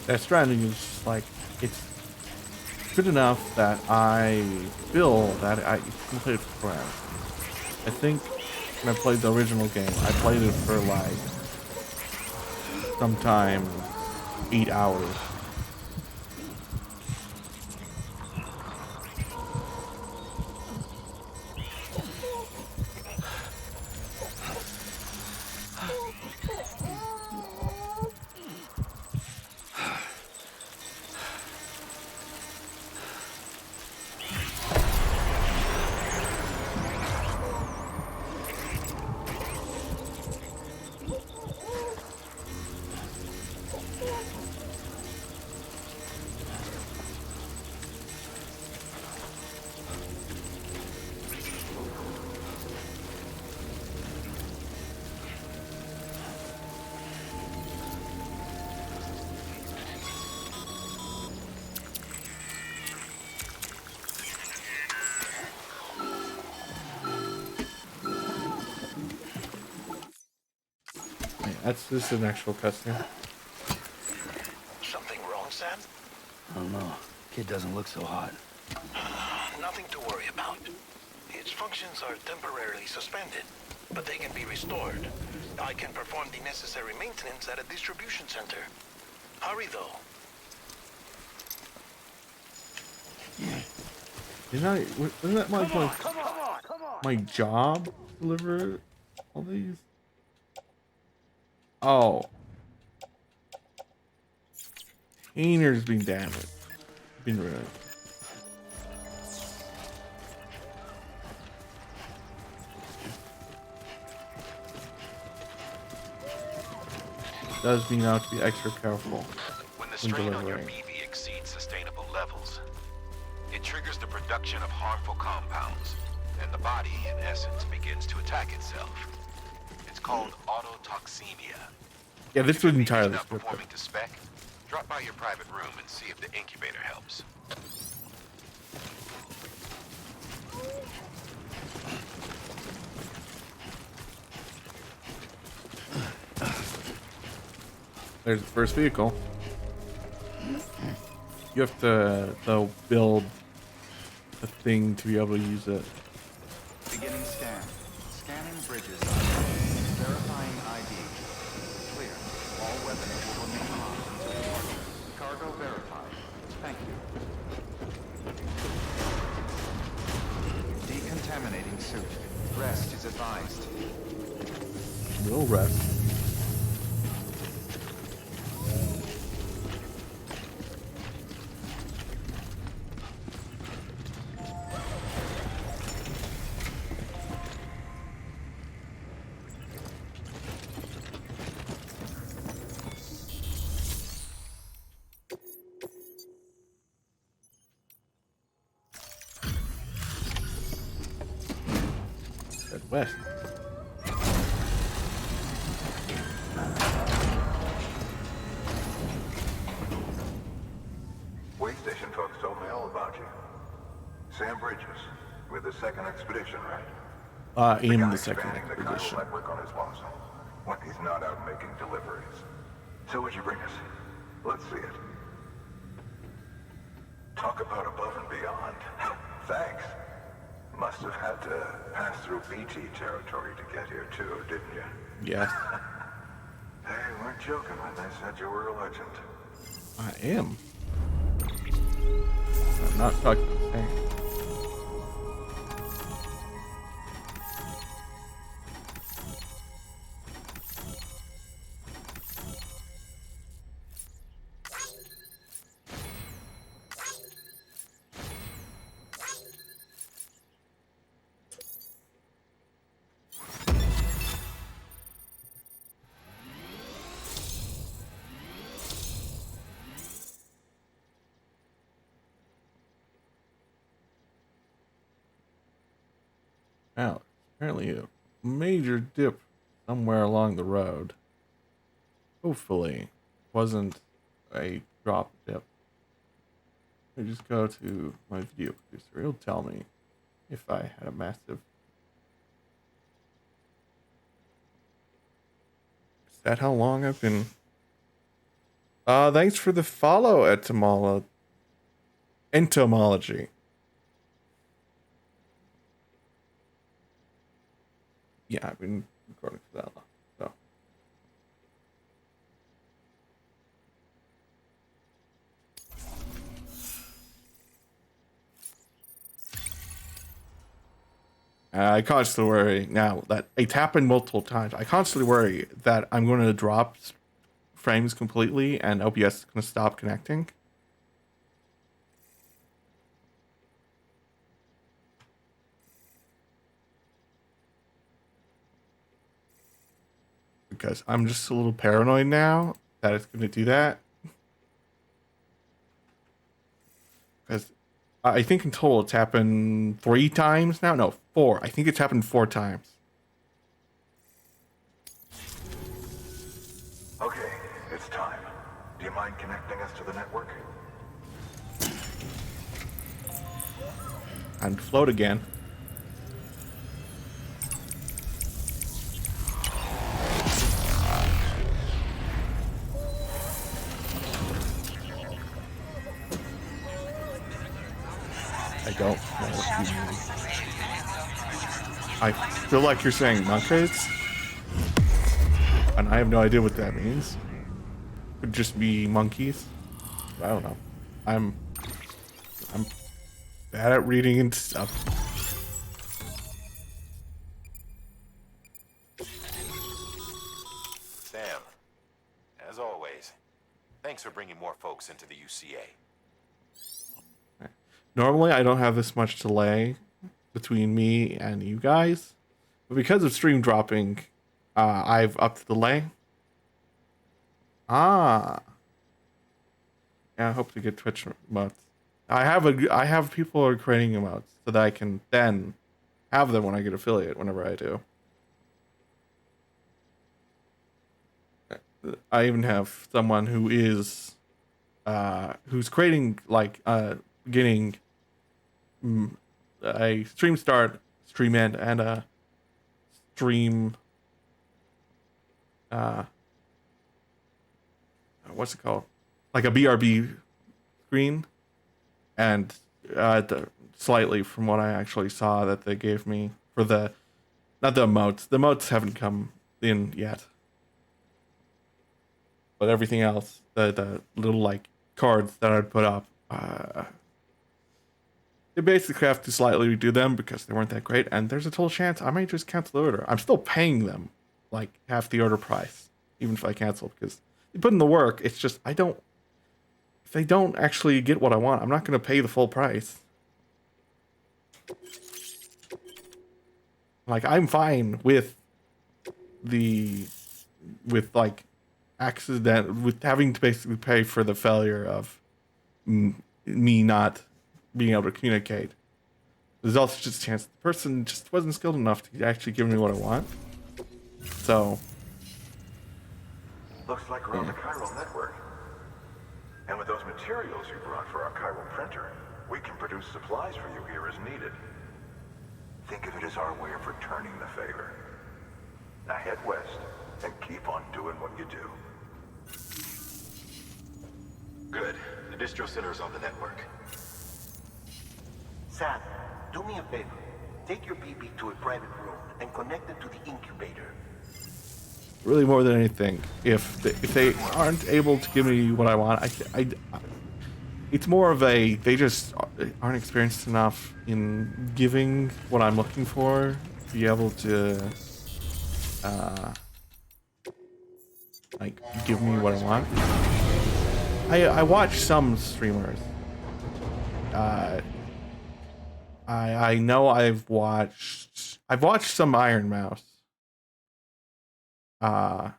That Stranding is just like, it's good enough that I feel that I can play it for hours. I think when I played the original game, I played it for like sometime 8 hours. That's just an actual cutscene. Something wrong, Sam? I don't know. Kid doesn't look so hot. Nothing to worry about. It Its functions are temporarily suspended, but they can be restored. I can perform the necessary maintenance at a distribution center. Hurry, though. Isn't that my job? Deliver all these? Oh. Painter's been damaged. Been ruined. Does mean I have to be extra careful When the strain on your BV exceeds sustainable levels, it triggers the production of harmful compounds, and the body, in essence, begins to attack itself. It's called autotoxemia. Yeah, this was entirely not scripted. performing to spec. Drop by your private room and see if the incubator helps. There's the first vehicle. You have to though build a thing to be able to use it. Beginning scan. Scanning bridges. Verifying ID. Clear. All weapons will remain locked until departure. Cargo verified. Thank you. Decontaminating suit. Rest is advised. We'll rest. West. Way station folks told me all about you. Sam Bridges, with the second expedition, right? In the second expanding expedition. the chiral network on his lonesome, when he's not out making deliveries. So what'd you bring us? Let's see it. Talk about above and beyond. Thanks. Must have had to pass through BT territory to get here too, didn't you? Yes. They weren't joking when they said you were a legend. I am. I'm not talking the same. Now, apparently a major dip somewhere along the road. Hopefully, wasn't a drop dip. I just go to my video producer. He'll tell me if I had a massive. Is that how long I've been? Thanks for the follow, entomology. Yeah, I've been recording for that long, so. I constantly worry now that it's happened multiple times. I constantly worry that I'm going to drop frames completely and OBS is going to stop connecting. Because I'm just a little paranoid now that it's going to do that. Because I think in total it's happened 3 times now. No, 4. I think it's happened 4 times. Okay, it's time. Do you mind connecting us to the network? And float again. I don't know what you mean. I feel like you're saying monkeys, and I have no idea what that means. Could just be monkeys. I don't know. I'm bad at reading and stuff. Sam, as always, thanks for bringing more folks into the UCA. Normally, I don't have this much delay between me and you guys, but because of stream dropping, I've upped the delay. Yeah, I hope to get Twitch emotes. I have people who are creating emotes so that I can then have them when I get affiliate whenever I do. I even have someone who is who's creating like getting a stream start, stream end, and a stream what's it called? Like a BRB screen, and slightly from what I actually saw that they gave me for the, not the emotes. The emotes haven't come in yet, but everything else, the little like cards that I'd put up, they basically have to slightly redo them because they weren't that great, and there's a total chance I might just cancel the order. I'm still paying them like half the order price, even if I cancel, because they put in the work. It's just if they don't actually get what I want, I'm not going to pay the full price. Like, I'm fine with like with having to basically pay for the failure of me not being able to communicate. There's also just a chance the person just wasn't skilled enough to actually give me what I want. So Looks like we're on the chiral network. And with those materials you brought for our chiral printer, we can produce supplies for you here as needed. Think of it as our way of returning the favor. Now head west and keep on doing what you do. Good. The distro center is on the network. Sam, do me a favor. Take your BB to a private room and connect it to the incubator. really, more than anything, if they aren't able to give me what I want, it's more of a, they just aren't experienced enough in giving what I'm looking for to be able to like give me what I want. I watch some streamers. I know I've watched some Iron Mouse. A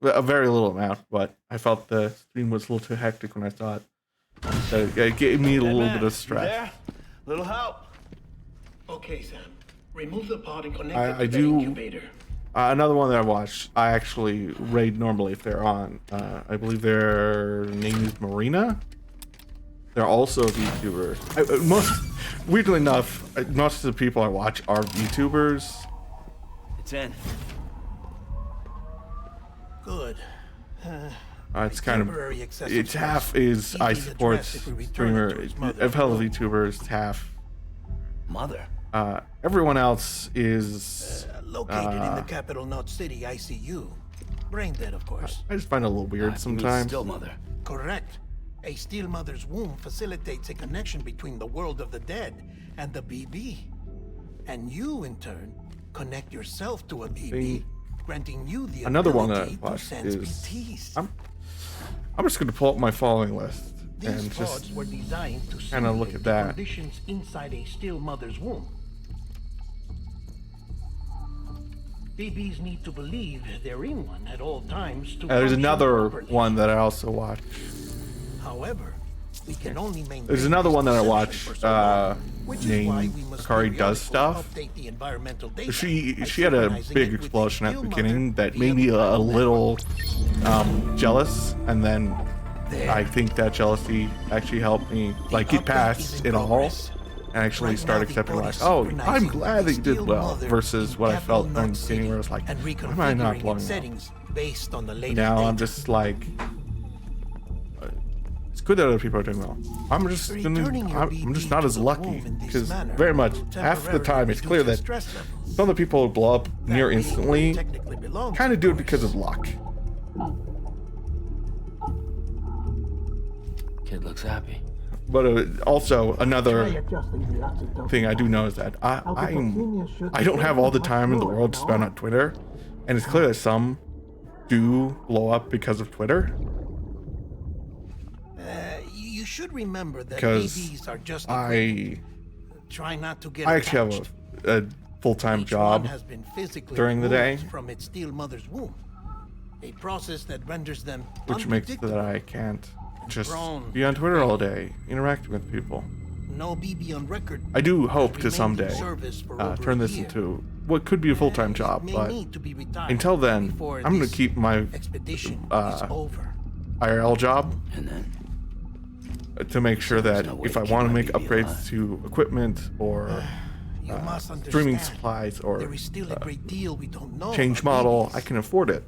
very little amount, but I felt the stream was a little too hectic when I saw it. So it gave me a little bit of stress. There? Little help. Okay, Sam. Remove the pod and connect it I to the do. incubator. Another one that I watched, I actually raid normally if they're on. I believe their name is Marina. They're also VTubers. Weirdly enough, most of the people I watch are VTubers. It's in. Good. It's kind of, it's half is I support streamer, fellow VTubers, half Mother. Everyone else is Located in the capital Knot City ICU. Brain dead, of course. I just find it a little weird sometimes. Still mother. Correct. A steel mother's womb facilitates a connection between the world of the dead and the BB. And you, in turn, connect yourself to a BB, granting you the Another one that I ability to watched sense is BTs. I'm just going to pull up my following list and These just pods were designed to kind of look simulate at the that. conditions inside a still mother's womb. BBs need to believe they're in one at all times to There's function another properly. one that I also watched. However, we can only maintain There's another one that I watched which is why named we must Akari Does Stuff. update the environmental data She by had a synchronizing big it with explosion at the steel beginning mother that made me a little jealous, and then I think that jealousy actually helped me like get past it all and actually start accepting like, oh, I'm glad that you did well, versus what I felt in the beginning where I was like, why am I not blowing up? settings based on the latest Now data. I'm just like, it's good that other people are doing well. I'm just not as lucky because very much half the time it's clear that some of the people who blow up near instantly technically belongs. kind of do it because of luck. Kid looks happy. But also another thing I do know is that I don't have all the time in the world to spend on Twitter, and it's clear that some do blow up because of Twitter. You should remember that Because BBs are just I try not to get actually have a full-time job has been physically during the day, removed from its steel mother's womb, a process that renders them which makes it that I can't just be on Twitter all day, interacting with people. No BB on record. I do hope to remained in someday service for over turn a this year. into what could be a full-time job, may but need to be retired until then, before I'm going this to keep my expedition is over. IRL job And then to make sure that no way if I to want to keep my make BB upgrades alive. to equipment or You must streaming understand, supplies or there is still a great deal we don't know change about model, BBs. I can afford it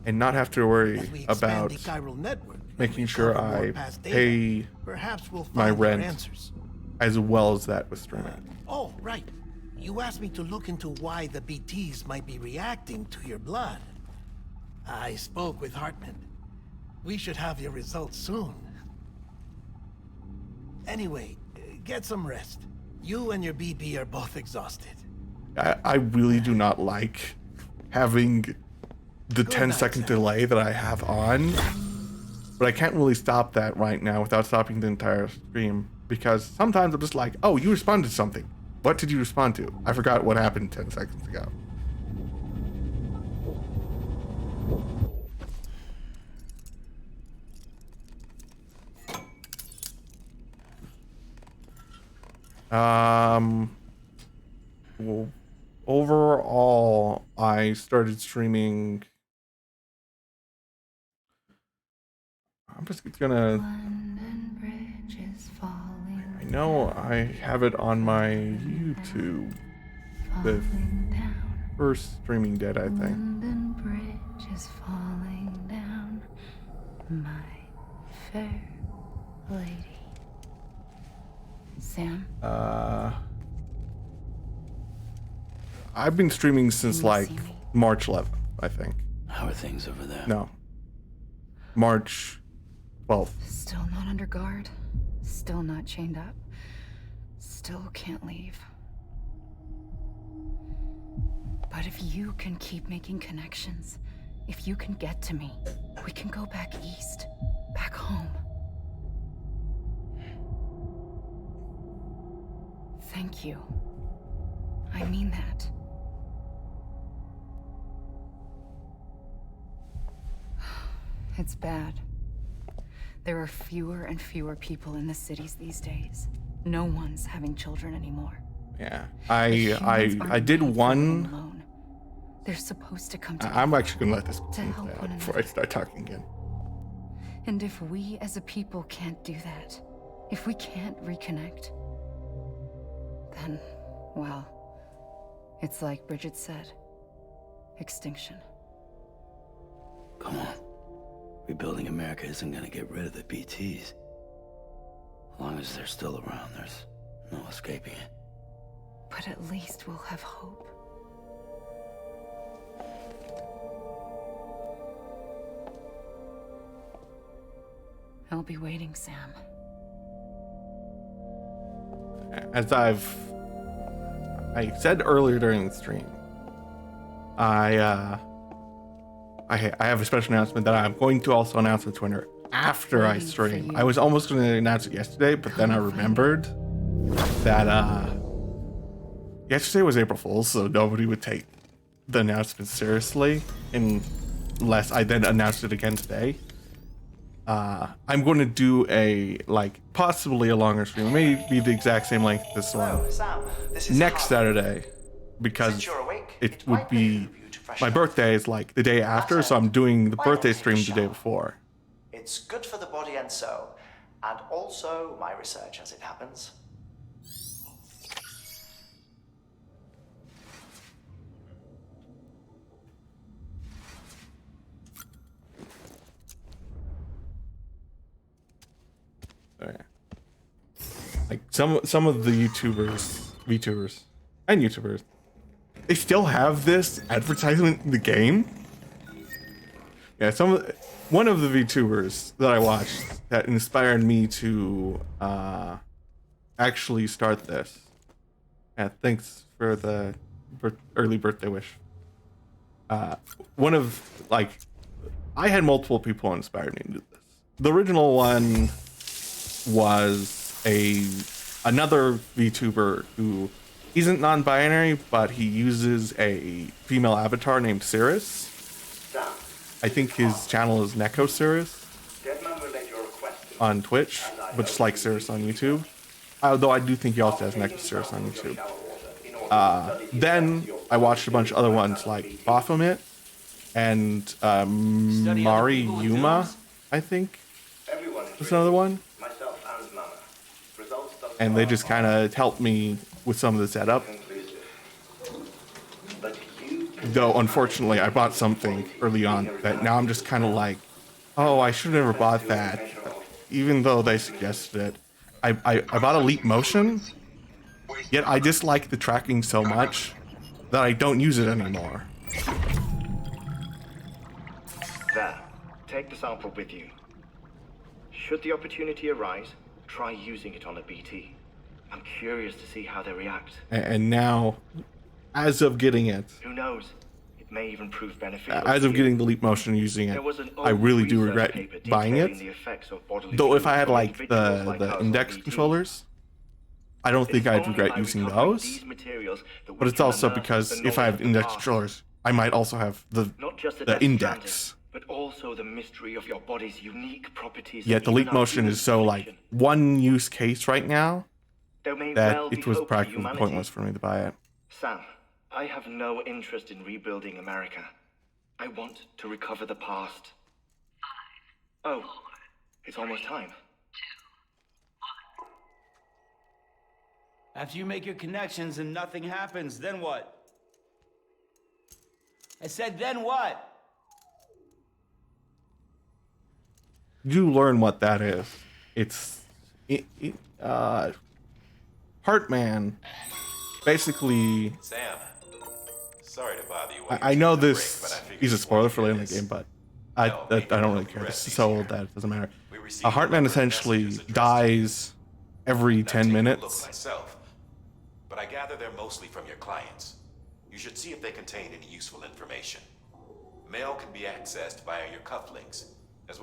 and not have to worry As we expand about the chiral network and making sure recover more I past data, pay perhaps we'll my find our rent answers. as well as that with streaming. Oh, right. You asked me to look into why the BTs might be reacting to your blood. I spoke with Hartman. We should have your results soon. Anyway, get some rest. You and your BB are both exhausted. I really do not like having the 10-second delay that I have on, but I can't really stop that right now without stopping the entire stream, because sometimes I'm just like, oh, you responded to something. What did you respond to? I forgot what happened 10 seconds ago. Well, overall, I started streaming. I'm just gonna. I know I have it on my YouTube with first streaming dead, I think. London Bridge is falling down, my fair lady. Sam? I've been streaming since like March 11th, I think. How are things over there? No. March 12th. Still not under guard, still not chained up, still can't leave. But if you can keep making connections, if you can get to me, we can go back east, back home. Thank you. I mean that. It's bad. There are fewer and fewer people in the cities these days. No one's having children anymore. Yeah. I did one. Alone. They're supposed to come together. I'm actually gonna let this to help play out one before I start talking again. And if we as a people can't do that, if we can't reconnect, then, well, it's like Bridget said, extinction. Come on. Rebuilding America isn't gonna get rid of the BTs. As long as they're still around, there's no escaping it. But at least we'll have hope. I'll be waiting, Sam. As I said earlier during the stream, I have a special announcement that I'm going to also announce on Twitter after I stream. I was almost going to announce it yesterday, but then I remembered that yesterday was April Fool's, so nobody would take the announcement seriously unless I then announced it again today. I'm going to do a, possibly a longer stream. It may be the exact same length as this one. Sam, this is Next Saturday, because it would be, my birthday is like the day after, so I'm doing the birthday stream the day before. It's good for the body and soul, and also my research as it happens. Like some of the VTubers and YouTubers they still have this advertisement in the game. Yeah, one of the VTubers that I watched that inspired me to actually start this. Yeah, thanks for the early birthday wish. One of I had multiple people inspired me to do this. The original one was another VTuber who isn't non-binary, but he uses a female avatar named Cirrus. I think his channel is Neko Cirrus on Twitch, but just like Cirrus on YouTube. Although I do think he also has Neko Cirrus on YouTube. Then I watched a bunch of other ones like Baphomet and Mari Yuma, I think was another one. And they just kind of helped me with some of the setup. Though, unfortunately, I bought something early on that now I'm just kind of like, oh, I should have never bought that. Even though they suggested it. I bought a Leap Motion, yet I dislike the tracking so much that I don't use it anymore. There. Take the sample with you. Should the opportunity arise, try using it on a BT. I'm curious to see how they react. And now, as of getting it, who knows? It may even prove beneficial. As of getting the Leap Motion and using it, I really do regret buying it. Though if I had like the index controllers, I don't think I'd regret using those. But it's also because if I have index controllers, I might also have the index. But also the mystery of your body's unique properties. Yet the Leap Motion is so like one use case right now that it was practically pointless for me to buy it. Sam, I have no interest in rebuilding America. I want to recover the past. 5, 4, it's almost time. 2, 1. After you make your connections and nothing happens, then what? I said, then what? You learn what that is. It's Heartman basically. Sam, sorry to bother you. I know this is a spoiler for later in the game, but I don't really care. This is so old that it doesn't matter. Heartman essentially dies every 10 minutes. Myself, but I gather they're mostly from your clients. You should see if they contain any useful information. Mail can be accessed via your cufflinks.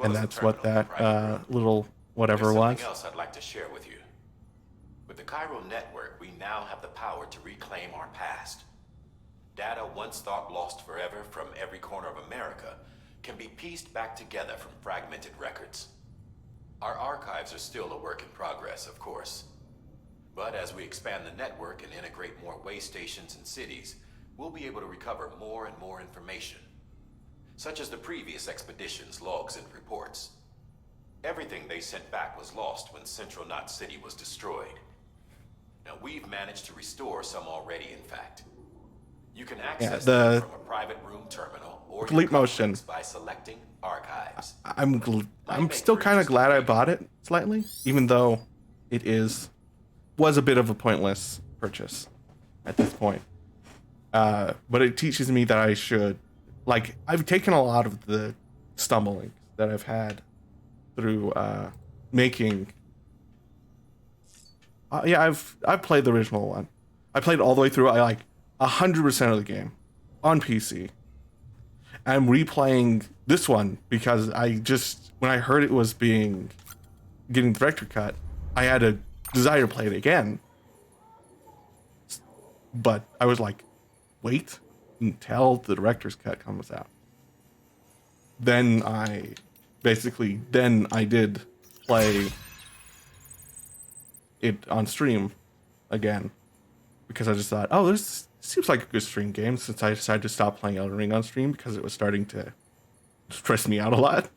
And that's what that little whatever was. Something else I'd like to share with you. With the Chiral network, we now have the power to reclaim our past. Data once thought lost forever from every corner of America can be pieced back together from fragmented records. Our archives are still a work in progress, of course. But as we expand the network and integrate more way stations and cities, we'll be able to recover more and more information, such as the previous expedition's logs and reports. Everything they sent back was lost when Central Knot City was destroyed. Now we've managed to restore some already, in fact. You can access them from a private room terminal or Leap Motion by selecting archives. I'm still kind of glad I bought it slightly, even though it was a bit of a pointless purchase at this point. But it teaches me that I should. Like, I've taken a lot of the stumbling that I've had through making. Yeah, I've played the original one. I played all the way through. I like 100% of the game on PC. I'm replaying this one because when I heard it was getting director cut, I had a desire to play it again. But I was like, wait until the director's cut comes out. Then I did play it on stream again because I just thought, oh, this seems like a good stream game, since I decided to stop playing Elden Ring on stream because it was starting to stress me out a lot.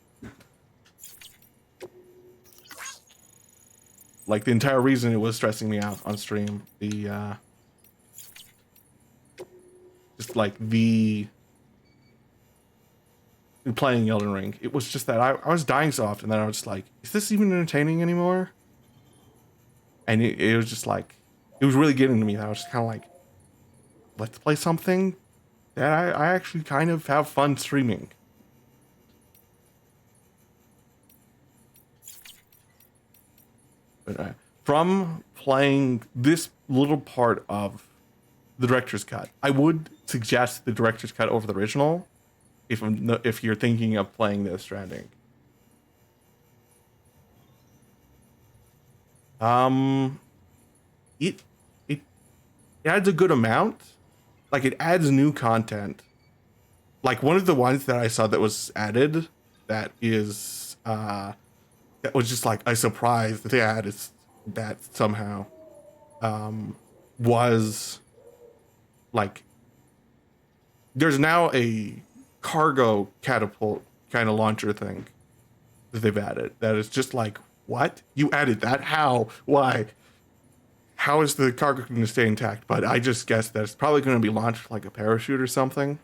Like, the entire reason it was stressing me out on stream, playing Elden Ring, it was just that I was dying so often that I was just like, is this even entertaining anymore? And it was just like, it was really getting to me that I was just kind of like, let's play something that I actually kind of have fun streaming. But from playing this little part of the director's cut, I would suggest the director's cut over the original if you're thinking of playing this Stranding. It adds a good amount. Like, it adds new content. Like, one of the ones that I saw that was added that is that was just like a surprise that they added that somehow was like, there's now a cargo catapult kind of launcher thing that they've added that is just like, what? You added that? How? Why? How is the cargo going to stay intact? But I just guess that it's probably going to be launched like a parachute or something.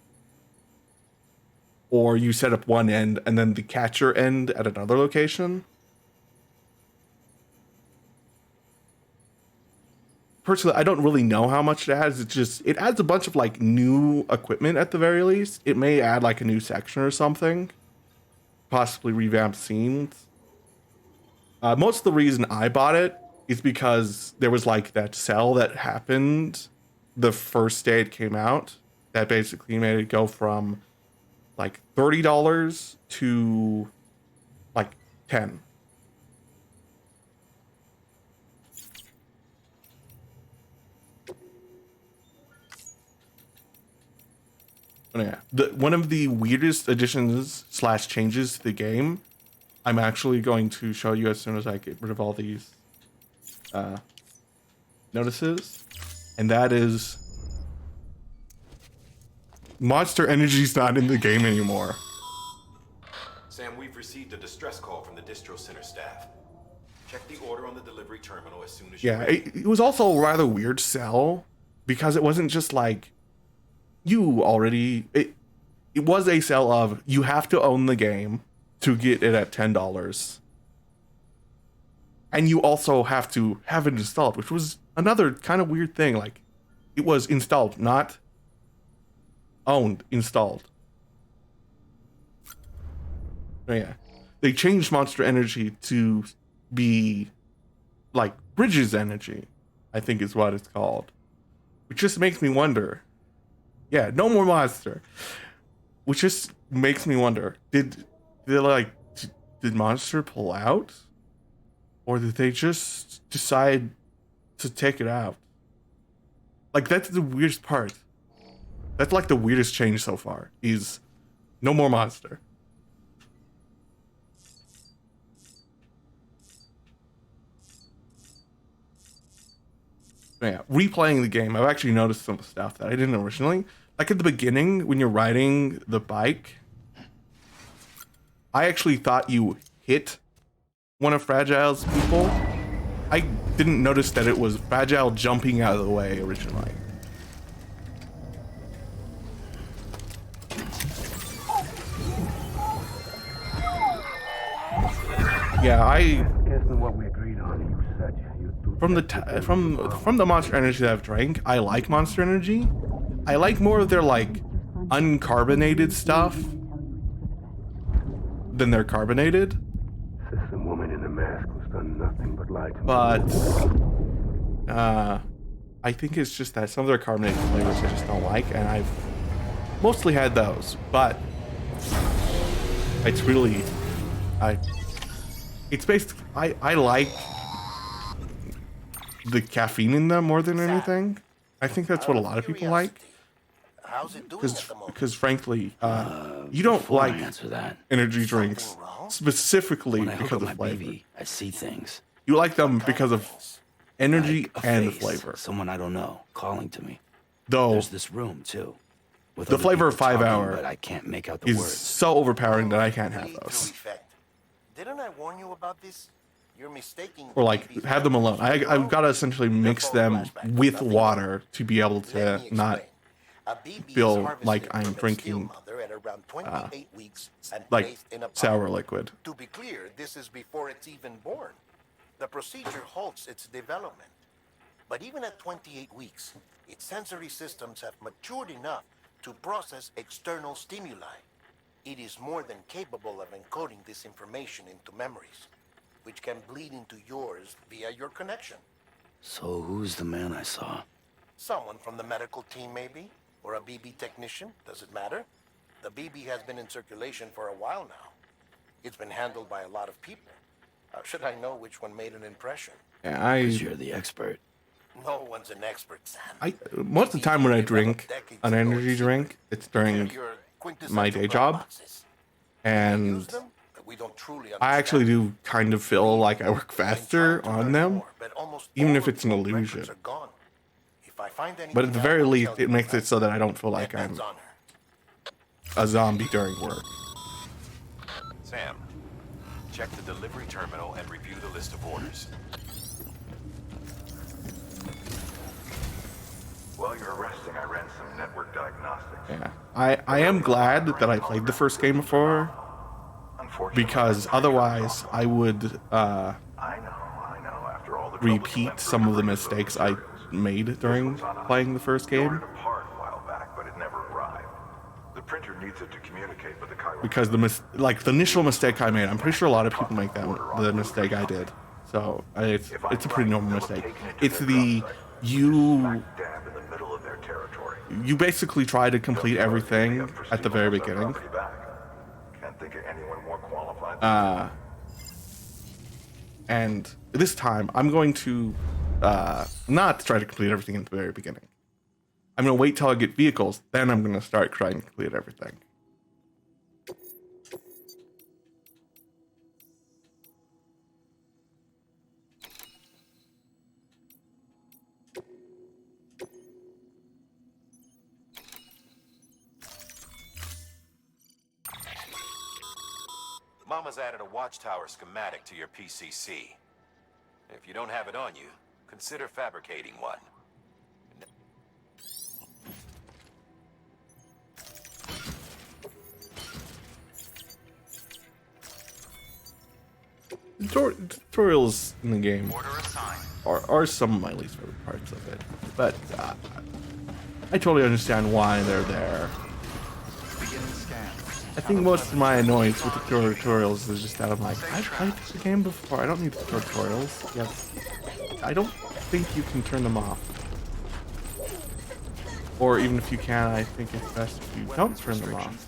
Or you set up one end and then the catcher end at another location. Personally, I don't really know how much it adds. It adds a bunch of like new equipment at the very least. It may add like a new section or something. Possibly revamp scenes. Most of the reason I bought it is because there was like that sale that happened the first day it came out that basically made it go from like $30 to like $10. Yeah, one of the weirdest additions / changes to the game, I'm actually going to show you as soon as I get rid of all these notices, and that is Monster Energy's not in the game anymore. Sam, we've received a distress call from the distro center staff. Check the order on the delivery terminal as soon as you're ready. It was also a rather weird sell because it wasn't just like you already. It was a sell of you have to own the game to get it at $10, and you also have to have it installed, which was another kind of weird thing. Like, it was installed, not owned, installed. Yeah, they changed Monster Energy to be like Bridges Energy, I think is what it's called, which just makes me wonder. Yeah, no more Monster, which just makes me wonder: did Monster pull out, or did they just decide to take it out? Like, that's the weirdest part. That's like the weirdest change so far, is no more Monster. Yeah, replaying the game, I've actually noticed some stuff that I didn't originally. Like at the beginning, when you're riding the bike, I actually thought you hit one of Fragile's people. I didn't notice that it was Fragile jumping out of the way originally. Yeah, Isn't what we agreed on. You said you'd do from the Monster Energy that I've drank, I like Monster Energy. I like more of their like uncarbonated stuff than their carbonated. System woman in the mask who's done nothing but lie to me. But I think it's just that some of their carbonated flavors I just don't like, and I've mostly had those. But it's really it's basically I like the caffeine in them more than anything. I think that's what a lot of people like. How's it doing at the moment? Because frankly, you don't like energy drinks wrong? specifically When I hook because up of my flavor. BB, I see things. You like them because of energy Like a and face, flavor. Someone I don't know calling to me. Though There's this room too. With the other flavor of people 5 talking, Hour but I can't make out the is words. so overpowering that I can't have those. Didn't I warn you about this? You're mistaking. Or like have them alone. I've got to essentially mix them with water to be able to not feel like I'm drinking like sour liquid. To be clear, this is before it's even born. The procedure halts its development. But even at 28 weeks, its sensory systems have matured enough to process external stimuli. It is more than capable of encoding this information into memories, which can bleed into yours via your connection. So who's the man I saw? Someone from the medical team, maybe? Or a BB technician? Does it matter? The BB has been in circulation for a while now. It's been handled by a lot of people. How should I know which one made an impression? Yeah, You're the expert. No one's an expert, Sam. Most of the time when I drink an energy drink, it's during my day job, and I actually do kind of feel like I work faster on them, even if it's an illusion. But at the very least, it makes it so that I don't feel like I'm a zombie during work. Sam, check the delivery terminal and review the list of orders. While you're resting, I ran some network diagnostics. Yeah, I am glad that I played the first game before, because otherwise I would repeat some of the mistakes I made during playing the first game. The printer needs it to communicate with the Cairo. Because the initial mistake I made, I'm pretty sure a lot of people make the mistake I did. So it's a pretty normal mistake. It's you basically try to complete everything at the very beginning. Can't think of anyone more qualified. And this time I'm going to not try to complete everything at the very beginning. I'm going to wait till I get vehicles, then I'm going to start trying to complete everything. Mama's added a watchtower schematic to your PCC. If you don't have it on you, consider fabricating one. Tutorials in the game are some of my least favorite parts of it, but I totally understand why they're there. I think most of my annoyance with the tutorials is just that I'm like, I've played the game before, I don't need the tutorials. Yep. I don't think you can turn them off. Or even if you can, I think it's best if you don't turn them off.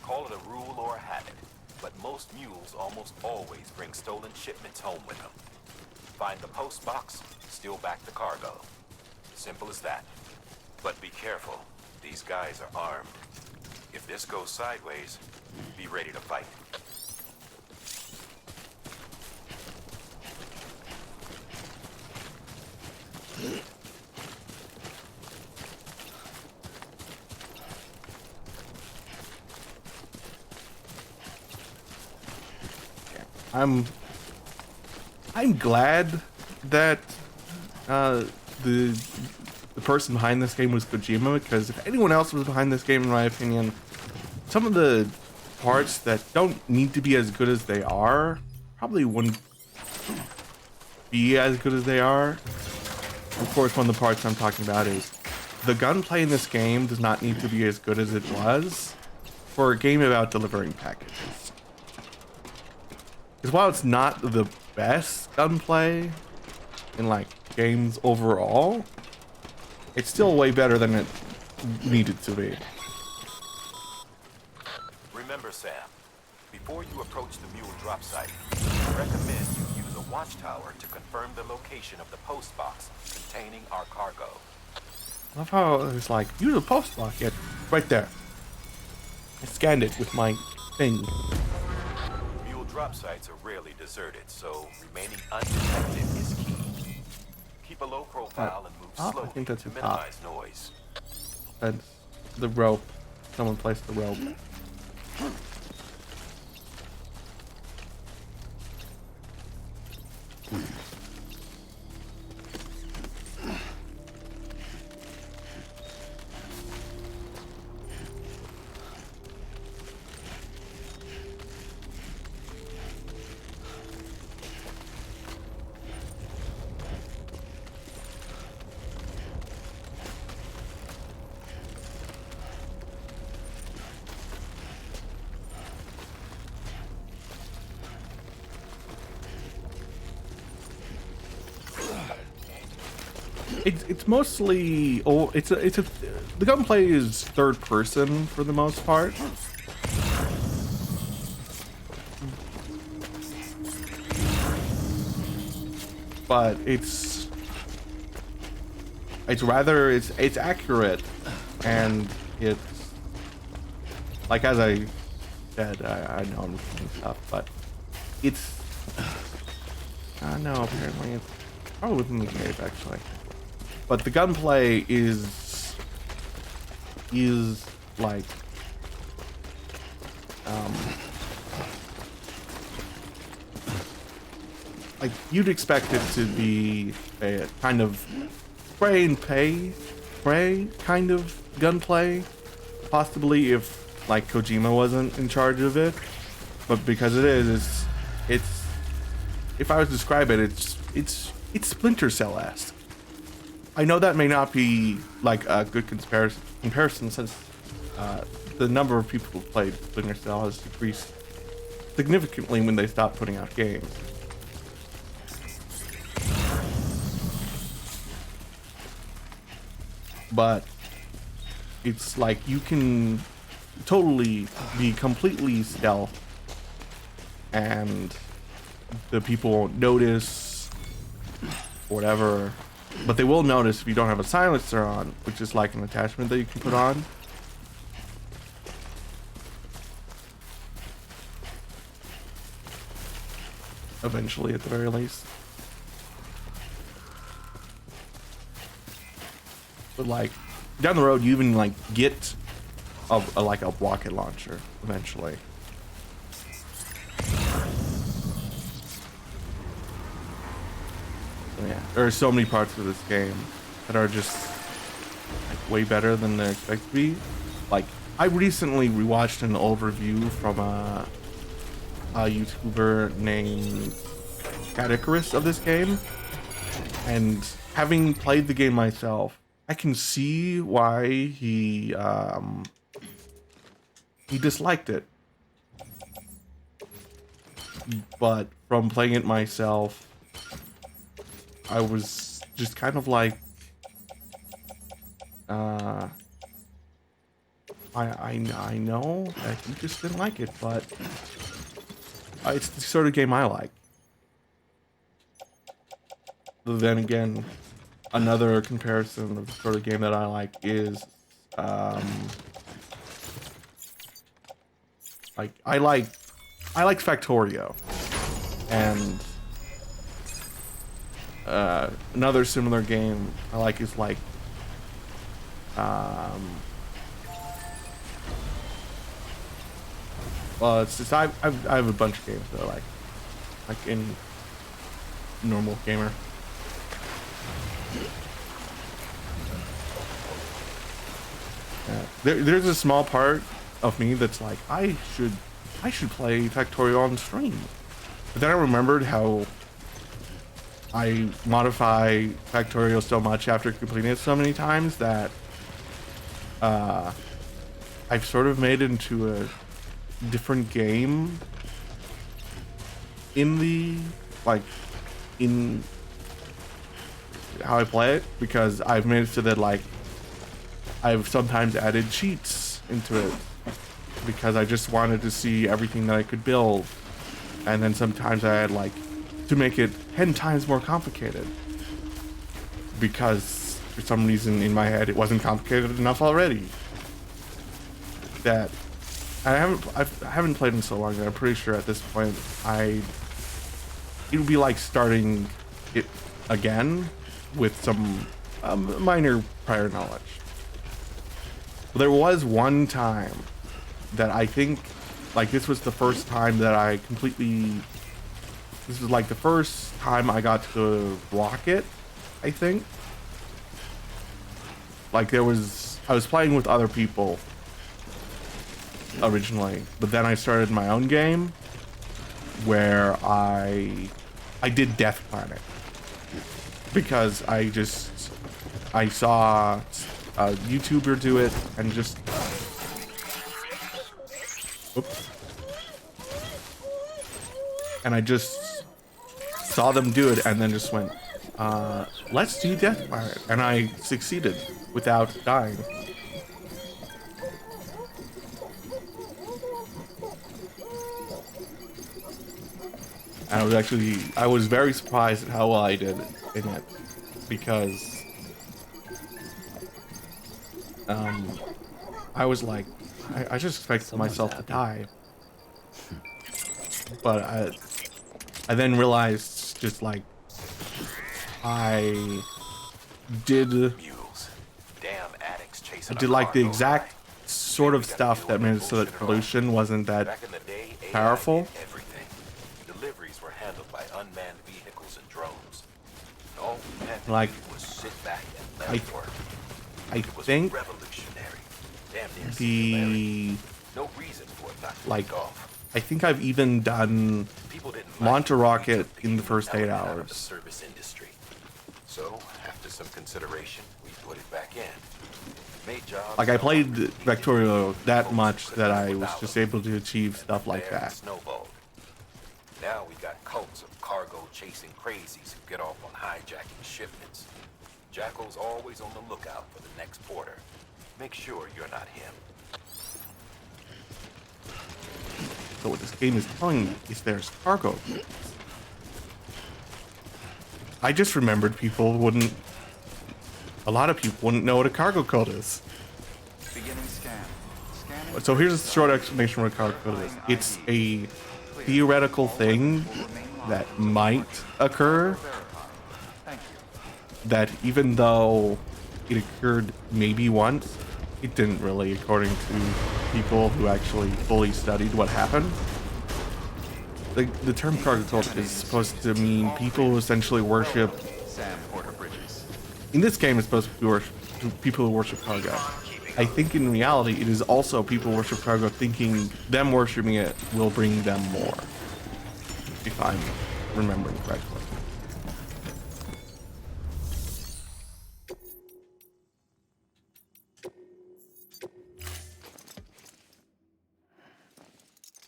Call it a rule or a habit, but most mules almost always bring stolen shipments home with them. Find the post box, steal back the cargo. Simple as that. But be careful, these guys are armed. If this goes sideways, be ready to fight. I'm glad that the person behind this game was Kojima, because if anyone else was behind this game, in my opinion, some of the parts that don't need to be as good as they are probably wouldn't be as good as they are. Of course, one of the parts I'm talking about is the gunplay in this game does not need to be as good as it was for a game about delivering packages. Because while it's not the best gunplay in like games overall, it's still way better than it needed to be. Remember, Sam, before you approach the mule drop site, I recommend you use a watchtower to confirm the location of the post box containing our cargo. I love how it's like, use a post box. Yeah, right there. I scanned it with my thing. Mule drop sites are rarely deserted, so remaining undetected is key. Keep a low profile and move slowly I think that's to the top. minimize noise. That's the rope. Someone placed the rope. It's mostly the gunplay is third person for the most part. But it's accurate, and it's like, as I said, I know I'm repeating stuff, but it's no, apparently it's probably within the cave actually. But the gunplay is like like you'd expect it to be a kind of spray and pray kind of gunplay, possibly if like Kojima wasn't in charge of it. But because it is, it's if I was to describe it, it's Splinter Cell-esque. I know that may not be like a good comparison since the number of people who played Splinter Cell has decreased significantly when they stopped putting out games. But it's like you can totally be completely stealth and the people won't notice or whatever, but they will notice if you don't have a silencer on, which is like an attachment that you can put on. Eventually, at the very least. But like down the road, you even like get a rocket launcher eventually. So yeah, there are so many parts of this game that are just like way better than they're expected to be. Like I recently rewatched an old review from a YouTuber named Cadicarus of this game, and having played the game myself, I can see why he disliked it. But from playing it myself, I was just kind of like, I know that he just didn't like it, but it's the sort of game I like. But then again, another comparison of the sort of game that I like is like I like Factorio, and another similar game I like is like well, it's just I have a bunch of games that I like in normal gamer. There's a small part of me that's like, I should play Factorio on stream. But then I remembered how I modify Factorio so much after completing it so many times that I've sort of made it into a different game in the in how I play it, because I've made it so that like I've sometimes added cheats into it because I just wanted to see everything that I could build, and then sometimes I had like to make it 10 times more complicated because for some reason in my head it wasn't complicated enough already. That I haven't played in so long that I'm pretty sure at this point it would be like starting it again with some minor prior knowledge. But there was one time that I think, like, this was the first time that this was like the first time I got to rock it, I think. Like I was playing with other people originally, but then I started my own game where I did Death Planet because I saw a YouTuber do it and just and I just saw them do it and then just went, let's do Deathfire. And I succeeded without dying. And I was very surprised at how well I did in it, because I was like, I just expected myself to die. But I then realized, just like, I did like the exact sort of stuff that made it so that pollution wasn't that powerful. Deliveries were handled by unmanned vehicles and drones. All we had to Like, do was sit back and let it work. I think Revolutionary. Damn near the no reason for it not to like take off. I think I've even done launch a rocket in the first 8 Out of the hours. service industry. So, after some consideration, we put it back in. Made jobs. Like, I played Vectorio that much that I was just able to achieve stuff like that. Snowballed. Now we got cults of cargo chasing crazies who get off on hijacking shipments. Jackal's always on the lookout for the next porter. Make sure you're not him. So what this game is telling me is there's cargo. I just remembered a lot of people wouldn't know what a cargo code is. Beginning scan. So here's a short explanation of what a cargo code is. It's a theoretical thing that might occur, that even though it occurred maybe once, it didn't really, according to people who actually fully studied what happened. The term cargo cult is supposed to mean people who essentially worship. In this game, it's supposed to be people who worship cargo. I think in reality, it is also people who worship cargo thinking them worshiping it will bring them more. If I'm remembering correctly.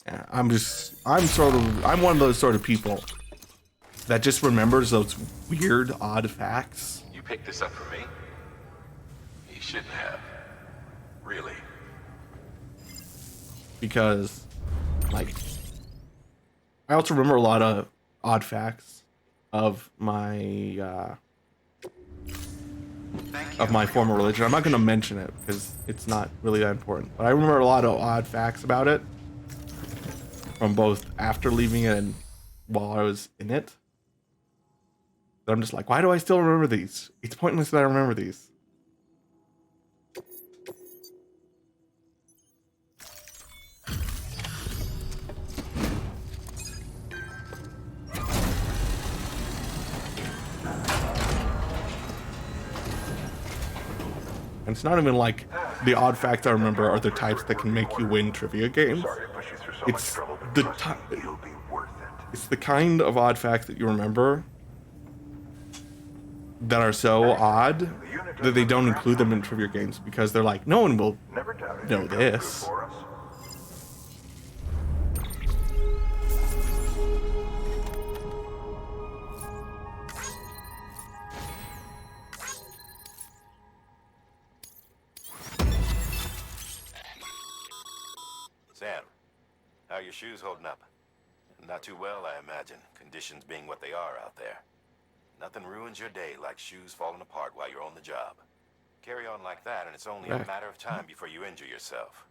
Yeah, I'm one of those sort of people that just remembers those weird, odd facts. You picked this up for me? You shouldn't have. Really. Because, like, I also remember a lot of odd facts of my former religion. I'm not going to mention it because it's not really that important. But I remember a lot of odd facts about it, from both after leaving it and while I was in it. But I'm just like, why do I still remember these? It's pointless that I remember these. And it's not even like the odd facts I remember are the types that can make you win trivia games. It's the kind of odd facts that you remember that are so odd that they don't include them in trivia games because they're like, no one will know this. Sam, how are your shoes holding up? Not too well, I imagine, conditions being what they are out there. Nothing ruins your day like shoes falling apart while you're on the job. Carry on like that, and it's only a matter of time before you injure yourself.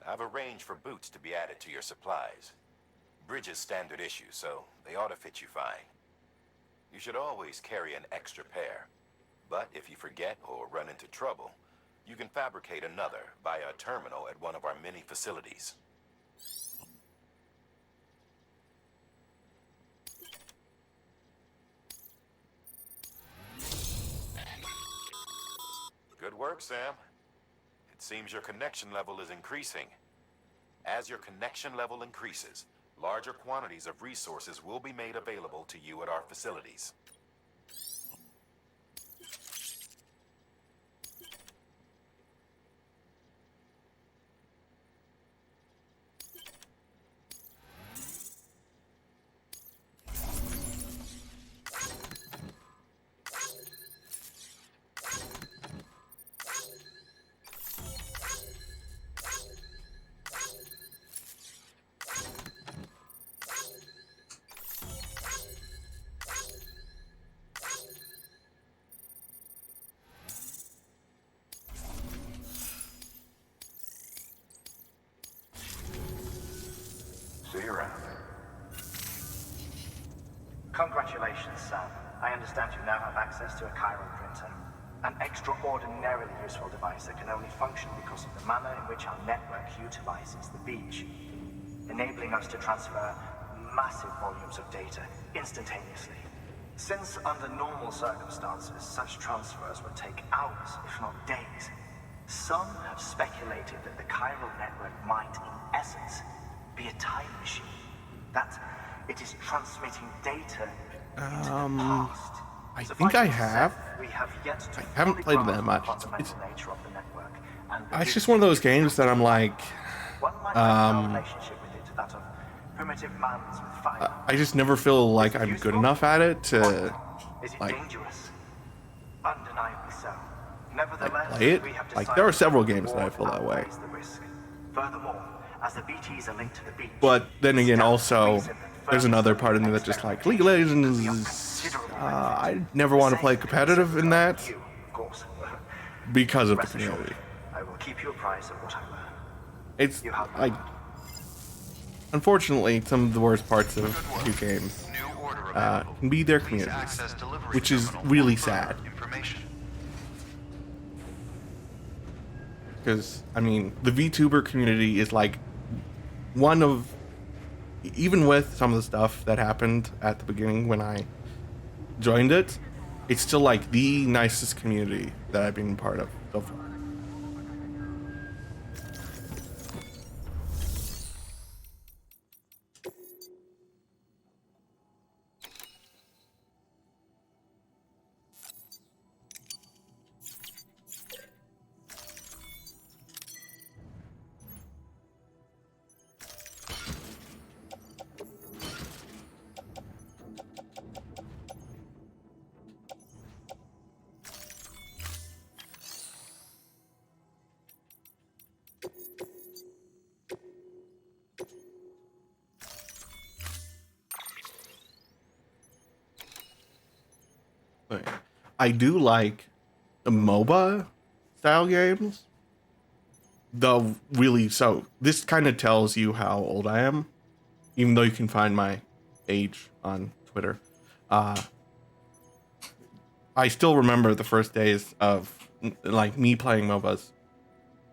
I've arranged for boots to be added to your supplies. Bridges standard issue, so they ought to fit you fine. You should always carry an extra pair. But if you forget or run into trouble, you can fabricate another via a terminal at one of our many facilities. Good work, Sam. It seems your connection level is increasing. As your connection level increases, larger quantities of resources will be made available to you at our facilities. Congratulations, Sam. I understand you now have access to a chiral printer. An extraordinarily useful device that can only function because of the manner in which our network utilizes the beach, enabling us to transfer massive volumes of data instantaneously. Since under normal circumstances, such transfers would take hours, if not days, some have speculated that the chiral network might, in essence, be a time machine. That it is transmitting data into the past. I think I have. We have yet to I haven't played it that much. the fundamental nature of the network, and It's just one of those games that I'm like, one might have no relationship with it, that of primitive man's with fire. I just never feel like I'm good enough at it to Is it like dangerous? Undeniably so. Nevertheless, play it. we have Like decided there are several to games that I feel that way. outweighs the risk. Furthermore, as the BTs are linked to the beach, But then again, also there's another part of me that's just like League of Legends. I never want to play competitive in that because of the community. I will keep you apprised of what I learn. It's like, unfortunately, some of the worst parts of new games can be their communities, which is really sad. Because, I mean, the VTuber community is like one of, even with some of the stuff that happened at the beginning when I joined it, it's still like the nicest community that I've been part of so far. I do like the MOBA style games, though. Really, so this kind of tells you how old I am, even though you can find my age on Twitter. I still remember the first days of like me playing MOBAs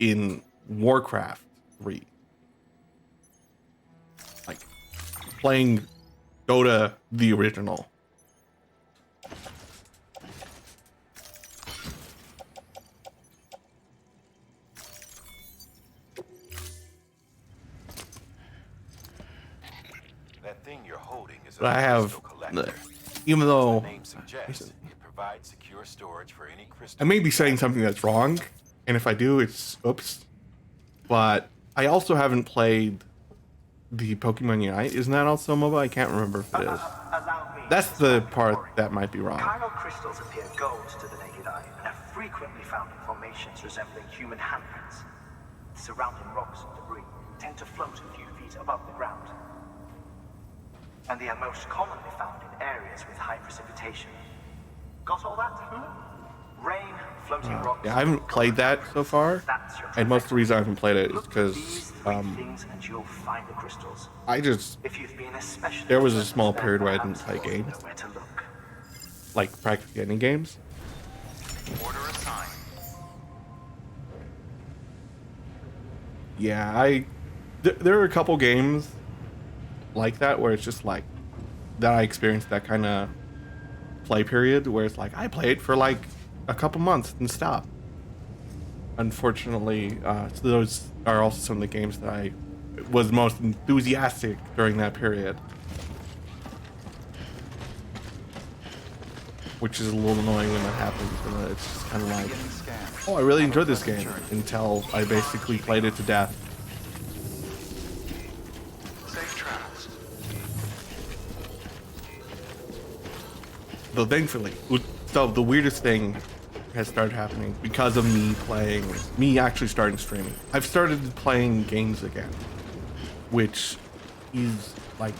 in Warcraft 3, like playing Dota the original. That thing you're holding is But I have, even though provide secure storage for any crystal. I may be saying something that's wrong, and if I do, it's oops. But I also haven't played the Pokemon Unite. Isn't that also MOBA? I can't remember if it is. That's the part that might be wrong. Chiral crystals appear gold to the naked eye and are frequently found in formations resembling human handprints. Surrounding rocks and debris tend to float a few feet above the ground. And they are most commonly found in areas with high precipitation. Got all that? Rain, floating rocks. Yeah, I haven't played that so far, and most of the reason I haven't played it is because things and you'll find the crystals. I just, If you've been especially there was a small period where I didn't play games, where to look. like practically any games. Order assigned. Yeah, there are a couple games like that where it's just like that I experienced that kind of play period where it's like I played for like a couple months and stopped. Unfortunately, so those are also some of the games that I was most enthusiastic during that period, which is a little annoying when that happens. And it's just kind of like, oh, I really enjoyed this game until I basically played it to death. Safe travels. Though thankfully, so the weirdest thing has started happening because of me actually starting streaming. I've started playing games again, which is like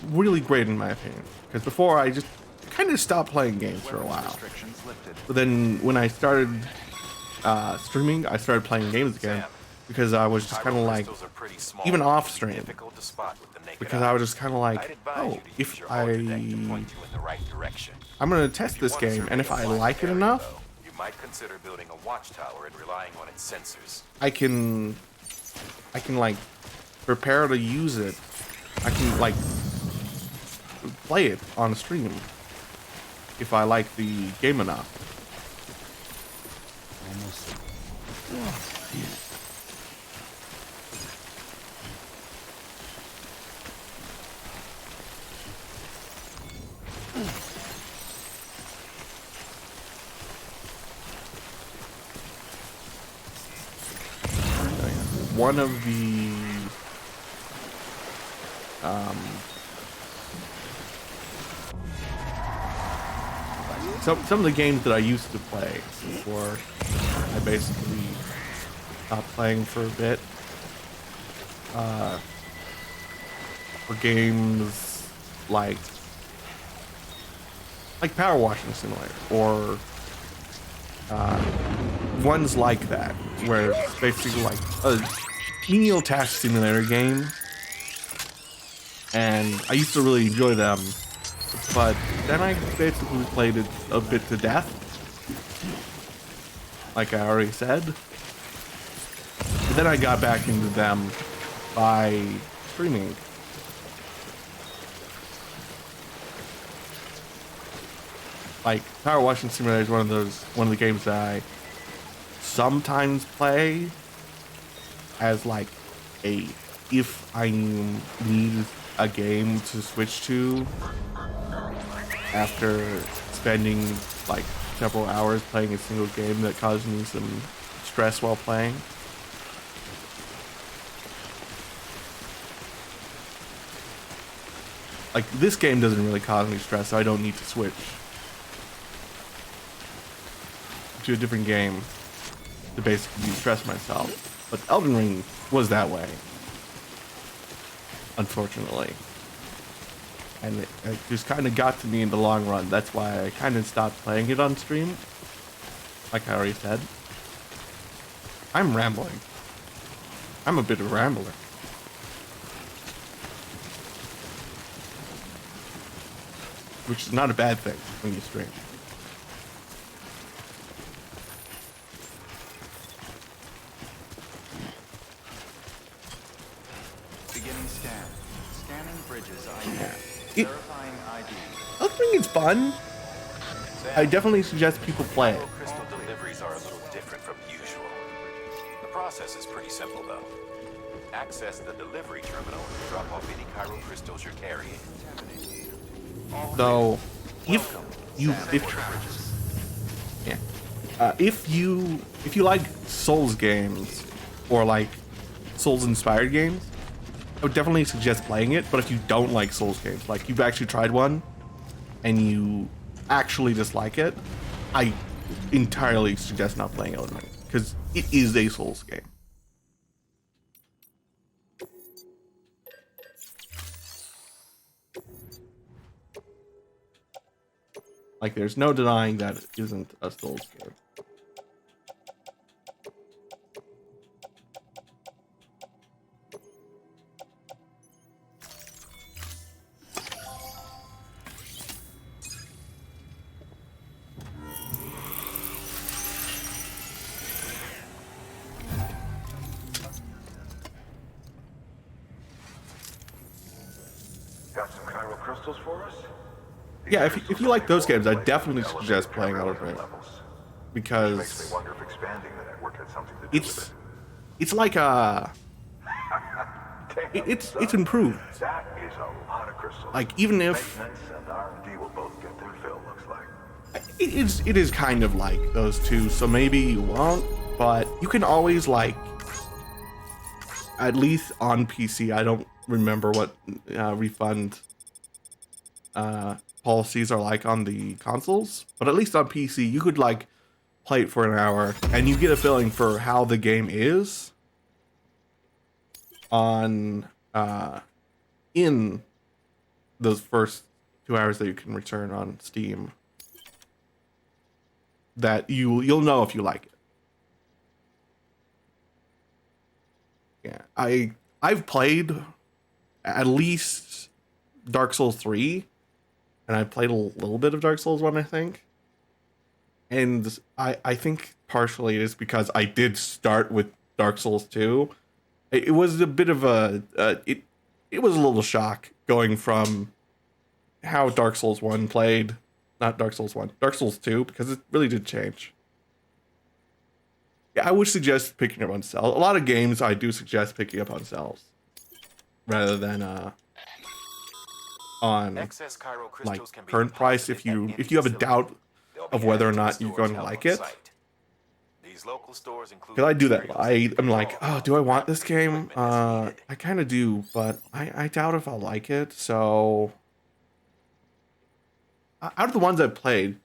really great in my opinion. Because before I just kind of stopped playing games for a while. But then when I started streaming, I started playing games again, because I was just kind of like, Crystals are pretty small, even off stream, difficult to spot with the naked because eye. I was just kind of I'd like, advise oh, you to use if your holodeck to point you in the right direction. I'm gonna test this game, and if I like it enough, You might consider building a watchtower and relying on its sensors. I can like prepare to use it. I can like play it on stream if I like the game enough. Almost. One of the some of the games that I used to play before I basically stopped playing for a bit were games like Power Washing Simulator or ones like that, where it's basically like a menial task simulator game, and I used to really enjoy them, but then I basically played it a bit to death, like I already said. But then I got back into them by streaming. Like Power Washing Simulator is one of the games that I sometimes play as like if I need a game to switch to after spending like several hours playing a single game that caused me some stress while playing. Like this game doesn't really cause me stress, so I don't need to switch to a different game to basically de-stress myself. But Elden Ring was that way, unfortunately. And it just kind of got to me in the long run. That's why I kind of stopped playing it on stream, like I already said. I'm rambling. I'm a bit of a rambler. Which is not a bad thing when you stream. Beginning scan. Scanning bridges ID. It- Verifying ID. I think it's fun. I definitely suggest people play it. Crystal deliveries are a little different from usual. The process is pretty simple, though. Access the delivery terminal and drop off any chiral crystals you're carrying. Though, if you like Souls games or like Souls inspired games, I would definitely suggest playing it. But if you don't like Souls games, like you've actually tried one and you actually dislike it, I entirely suggest not playing Elden Ring because it is a Souls game. Like, there's no denying that it isn't a Souls game. Got some chiral crystals for us? Yeah, if you like those games, I definitely suggest playing Elden Ring because Makes me wonder if expanding the network had something to do with it. it's like a it's improved. That is a lot of crystals. Like even if Maintenance and R&D will both get their fill, looks like. it is kind of like those two, so maybe you won't, but you can always like, at least on PC, I don't remember what refund policies are like on the consoles, but at least on PC you could like play it for an hour and you get a feeling for how the game is on in those first 2 hours that you can return on Steam, that you'll know if you like it. Yeah, I've played at least Dark Souls 3, and I played a little bit of Dark Souls 1, I think. And I think partially it is because I did start with Dark Souls 2. It was a bit of it was a little shock going from how Dark Souls 1 played, not Dark Souls 1, Dark Souls 2, because it really did change. Yeah, I would suggest picking up on cells. A lot of games I do suggest picking up on cells rather than on Excess Cairo like crystals can be current price deposited if you have a doubt They'll be of whether or added to the not you're stores going to held like on it. site. These local stores include Because I do that. materials I'm like, oh, do I want this game? I kind of do, but I doubt if I'll like it. So out of the ones I've played,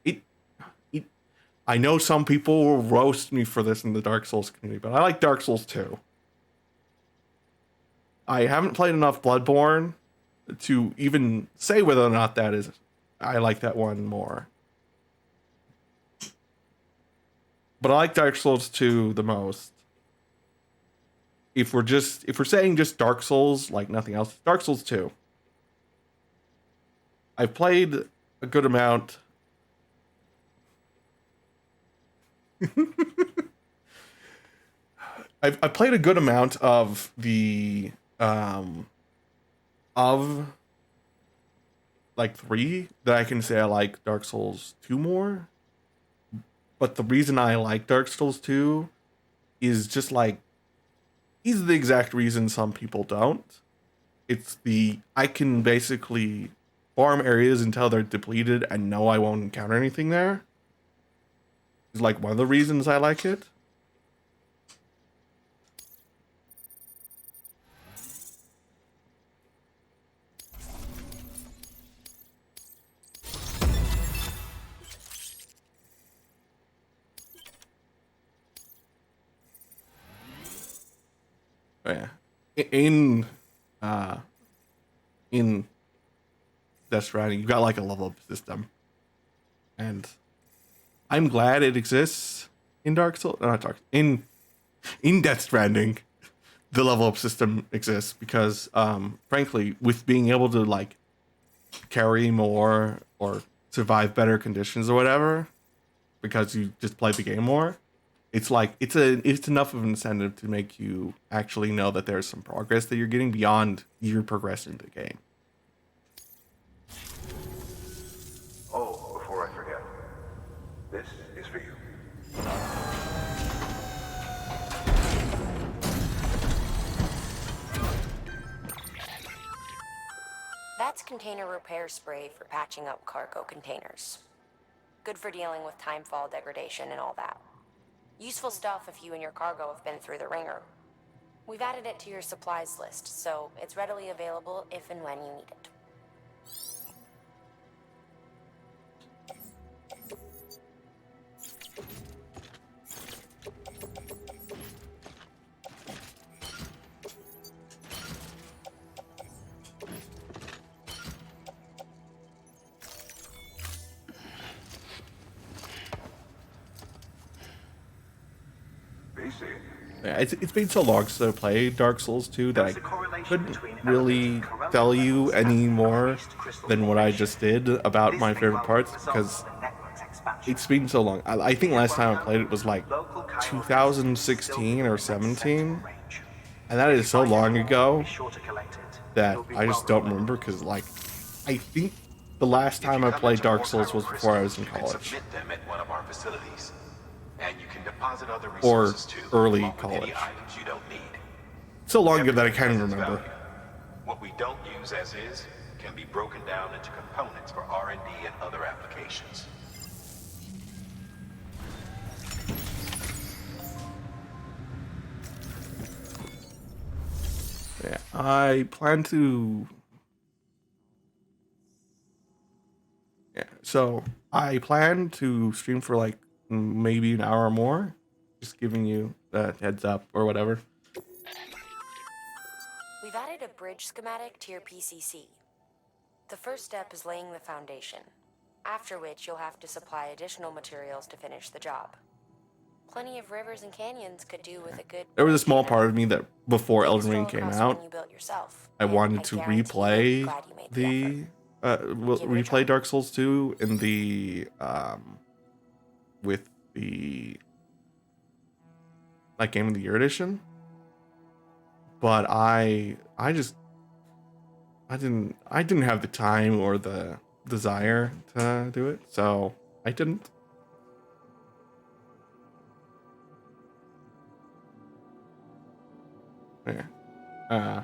I know some people will roast me for this in the Dark Souls community, but I like Dark Souls 2. I haven't played enough Bloodborne to even say whether or not that is. I like that one more. But I like Dark Souls 2 the most. If we're saying just Dark Souls, like nothing else, Dark Souls 2. I've played a good amount. I've played a good amount of the of like 3 that I can say I like Dark Souls 2 more. But the reason I like Dark Souls 2 is just like is the exact reason some people don't. It's I can basically farm areas until they're depleted and know I won't encounter anything there. Is like one of the reasons I like it. Oh, yeah. In Death Stranding, you've got like a level up system. And I'm glad it exists in Dark Souls. Not Dark in Death Stranding, the level up system exists because frankly, with being able to like carry more or survive better conditions or whatever, because you just play the game more, it's like it's enough of an incentive to make you actually know that there's some progress that you're getting beyond your progress in the game. Oh, before I forget, this is for you. That's container repair spray for patching up cargo containers. Good for dealing with timefall degradation and all that. Useful stuff if you and your cargo have been through the ringer. We've added it to your supplies list, so it's readily available if and when you need it. Yeah, it's been so long since I played Dark Souls 2 that I couldn't really tell you any more than what I just did about my favorite parts because it's been so long. I think last time I played it was like 2016 or 17, and that is so long ago that I just don't remember because like I think the last time I played Dark Souls was before I was in college. Submit them at one of our facilities. And you can deposit other Or resources too, early along with college. any items you don't need. So long ago that I can't even Everything has remember. its value. What we don't use as is can be broken down into components for R&D and other applications. Yeah, I plan to. Yeah, so I plan to stream for like maybe an hour or more. Just giving you a heads up or whatever. We've added a bridge schematic to your PCC. The first step is laying the foundation, after which you'll have to supply additional materials to finish the job. Plenty of rivers and canyons could do with a good. There was a small part of me that before Elden Ring came across out, one you built yourself, I and wanted I to guarantee replay glad you made the replay Dark Souls 2 in the with the like Game of the Year edition, but I didn't have the time or the desire to do it, so I didn't. Yeah.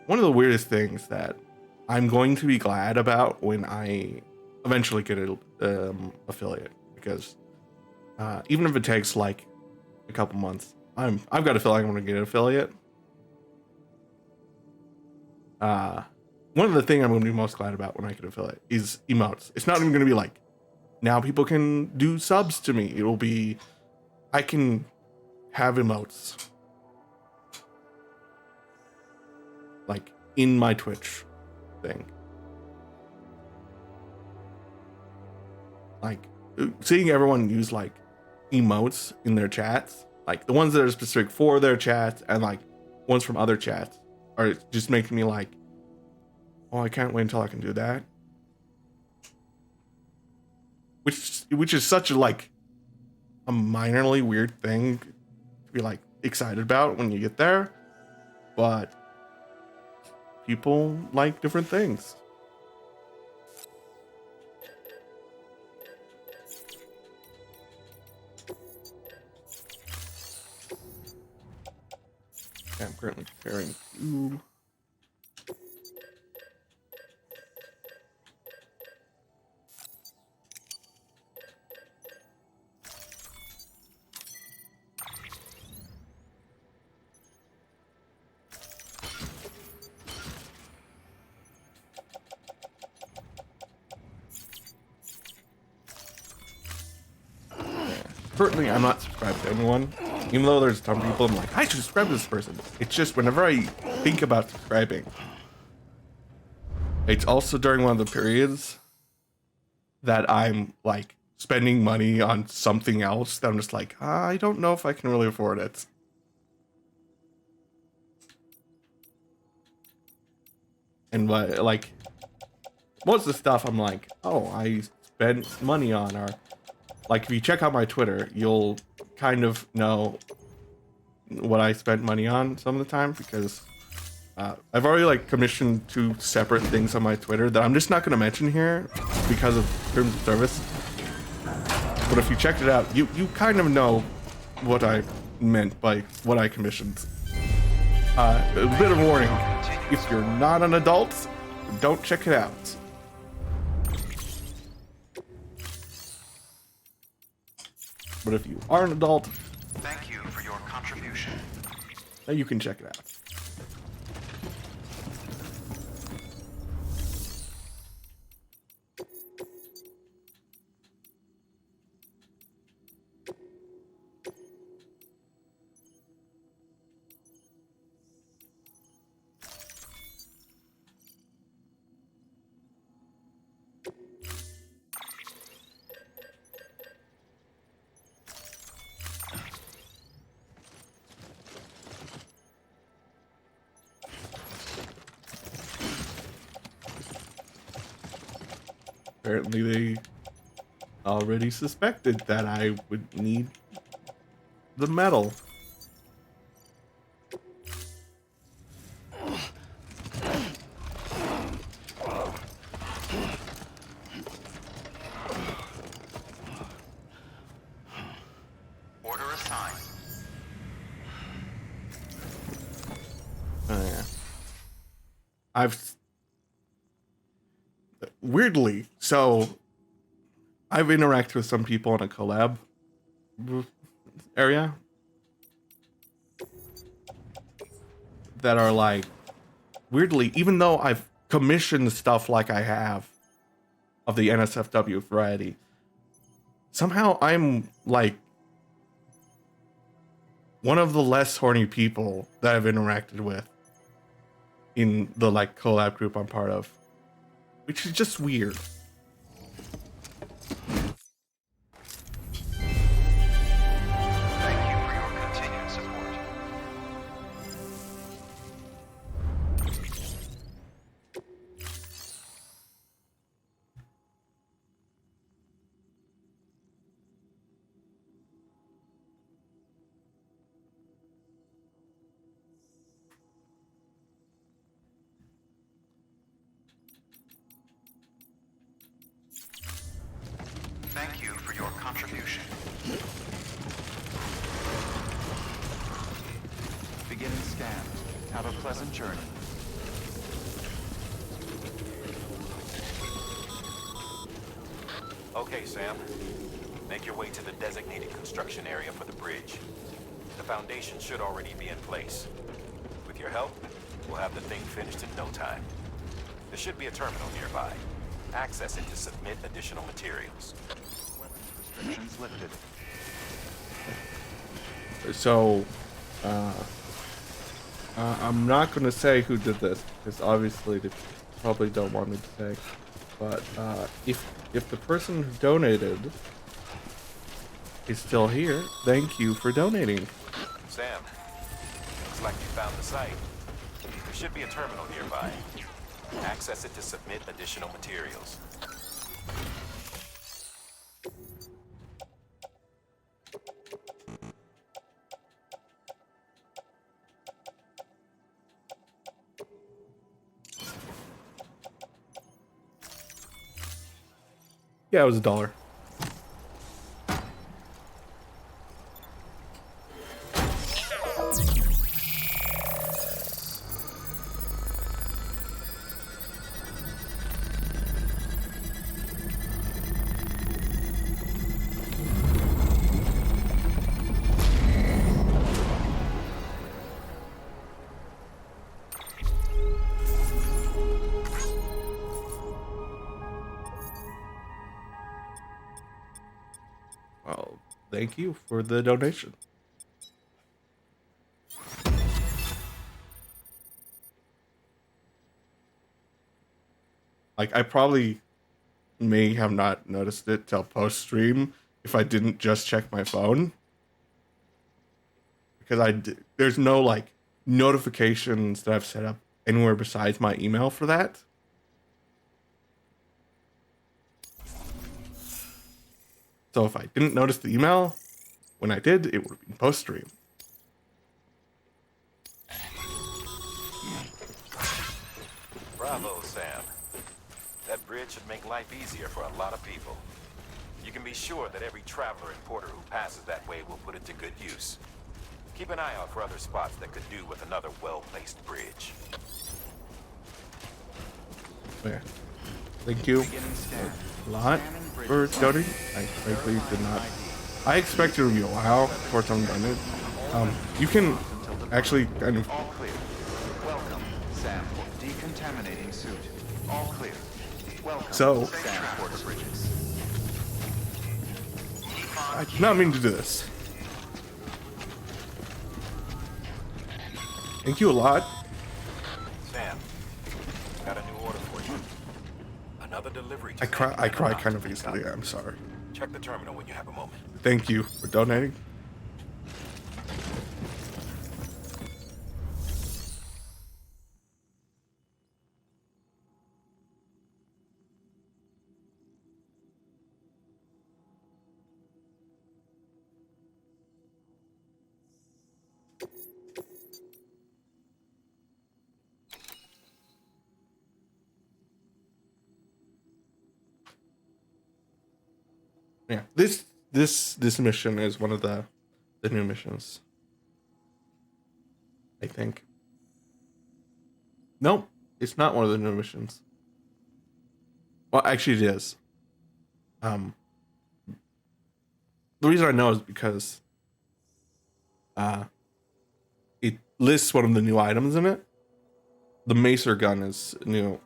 One of the weirdest things that I'm going to be glad about when I eventually get an affiliate, because even if it takes like a couple months, I've got a feeling I'm going to get an affiliate. One of the things I'm going to be most glad about when I get an affiliate is emotes. It's not even going to be like, now people can do subs to me. It'll be, I can have emotes like in my Twitch thing. Like seeing everyone use like emotes in their chats, like the ones that are specific for their chats and like ones from other chats, are just making me like, oh, I can't wait until I can do that. Which is such a like a minorly weird thing to be like excited about when you get there, but people like different things. I'm currently preparing food. Currently, I'm not subscribed to anyone, even though there's some people I'm like, I should subscribe to this person. It's just whenever I think about subscribing, it's also during one of the periods that I'm like spending money on something else that I'm just like, I don't know if I can really afford it. And like most of the stuff I'm like, oh, I spent money on, or like if you check out my Twitter, you'll kind of know what I spent money on some of the time, because I've already like commissioned 2 separate things on my Twitter that I'm just not going to mention here because of terms of service. But if you checked it out, you kind of know what I meant by what I commissioned. A bit of warning, if you're not an adult, don't check it out. But if you are an adult, thank you for your contribution. Then you can check it out. Apparently they already suspected that I would need the metal. Order assigned. Oh, yeah. Weirdly, so I've interacted with some people in a collab area that are like, weirdly, even though I've commissioned stuff like I have of the NSFW variety, somehow I'm like one of the less horny people that I've interacted with in the like collab group I'm part of, which is just weird. execution. Beginning scan. Have a pleasant journey. Okay, Sam. Make your way to the designated construction area for the bridge. The foundation should already be in place. With your help, we'll have the thing finished in no time. There should be a terminal nearby. Access it to submit additional materials. Restrictions lifted. So, I'm not going to say who did this, because obviously they probably don't want me to say. But if the person who donated is still here, thank you for donating. Sam, looks like you found the site. There should be a terminal nearby. Access it to submit additional materials. Yeah, it was $1. Well, thank you for the donation. Like, I probably may have not noticed it till post-stream if I didn't just check my phone. Because there's no, like, notifications that I've set up anywhere besides my email for that. So if I didn't notice the email, when I did, it would have been post-stream. Bravo, Sam. That bridge should make life easier for a lot of people. You can be sure that every traveler and porter who passes that way will put it to good use. Keep an eye out for other spots that could do with another well-placed bridge. Yeah. Thank you a lot for donating. I frankly did not. I expected it to be a while before someone done it. You can actually kind of. All clear. Welcome, Sam. Decontaminating suit. All clear. Welcome, So, Sam Porter Bridges. I did not mean to do this. Thank you a lot. Sam, got a new order for you. Another delivery. I cry kind of easily. I'm sorry. Check the terminal when you have a moment. Thank you for donating. Yeah, this mission is one of the new missions. I think. Nope, it's not one of the new missions. Well, actually, it is. The reason I know is because it lists one of the new items in it. The macer gun is new.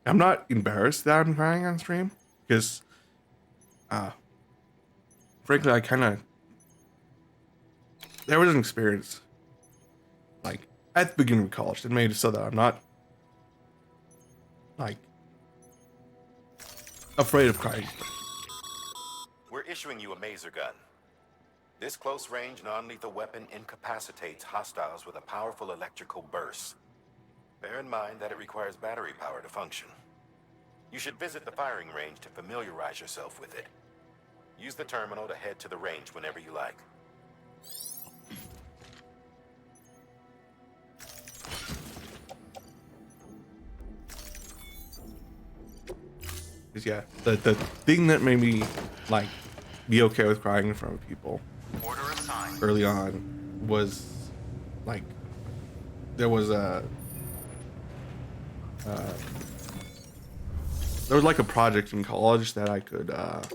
I'm not embarrassed that I'm crying on stream because, frankly, there was an experience, like, at the beginning of college that made it so that I'm not, like, afraid of crying. We're issuing you a maser gun. This close-range, non-lethal weapon incapacitates hostiles with a powerful electrical burst. Bear in mind that it requires battery power to function. You should visit the firing range to familiarize yourself with it. Use the terminal to head to the range whenever you like. Yeah, the thing that made me like be okay with crying in front of people early on was like there was like a project in college that I could that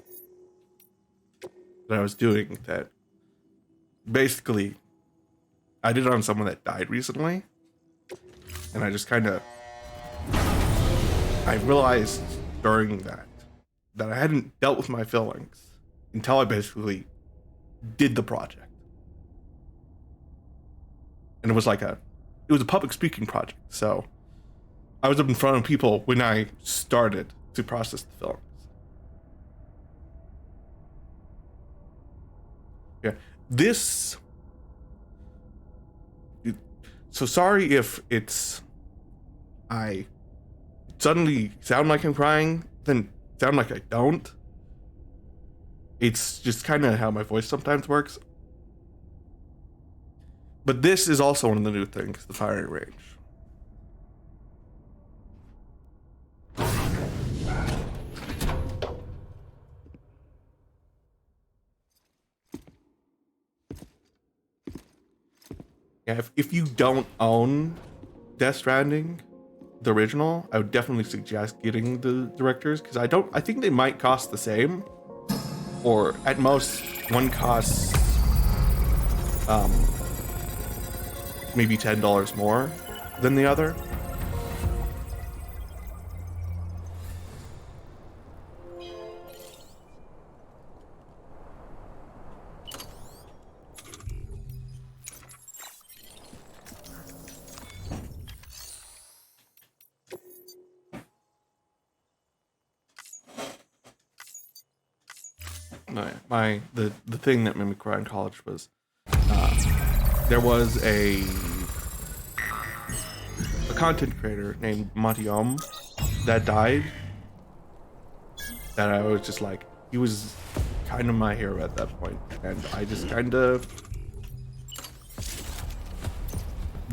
I was doing that basically I did it on someone that died recently, and I just kind of I realized during that I hadn't dealt with my feelings until I basically did the project. And it was a public speaking project. So I was up in front of people when I started to process the feelings. Yeah. So sorry if I suddenly sound like I'm crying, then sound like I don't. It's just kind of how my voice sometimes works. But this is also one of the new things, the firing range. Yeah, if you don't own Death Stranding, the original, I would definitely suggest getting the directors, because I think they might cost the same, or at most one costs maybe $10 more than the other. The thing that made me cry in college was there was a content creator named Matiom that died, that I was just like, he was kind of my hero at that point, and I just kind of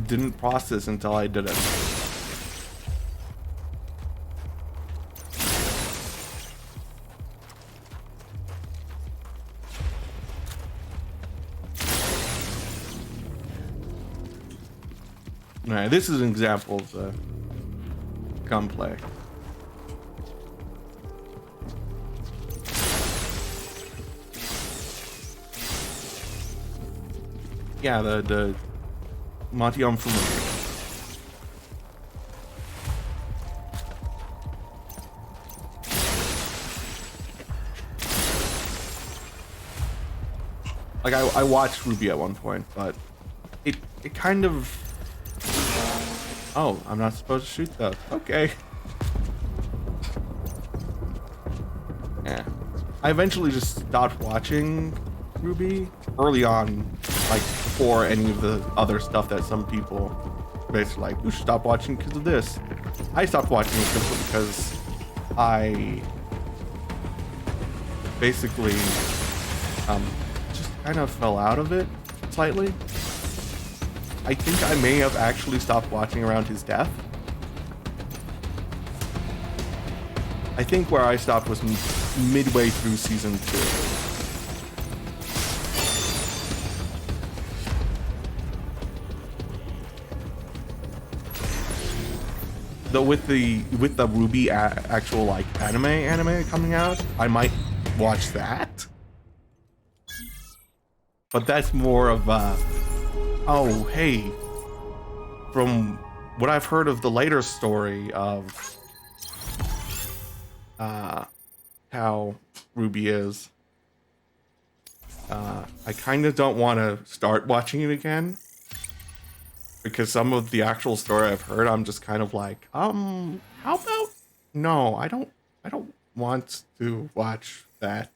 didn't process until I did it. Alright, this is an example of the gunplay. Yeah, the Matiom from like I watched Ruby at one point, but it kind of. Oh, I'm not supposed to shoot those. Okay. Yeah. I eventually just stopped watching Ruby early on, like before any of the other stuff that some people basically like, you should stop watching because of this. I stopped watching it simply because I basically just kind of fell out of it slightly. I think I may have actually stopped watching around his death. I think where I stopped was midway through season 2. Though with the Ruby actual like anime coming out, I might watch that. But that's more of oh, hey, from what I've heard of the later story of how Ruby is, I kind of don't want to start watching it again, because some of the actual story I've heard, I'm just kind of like, how about, no, I don't want to watch that.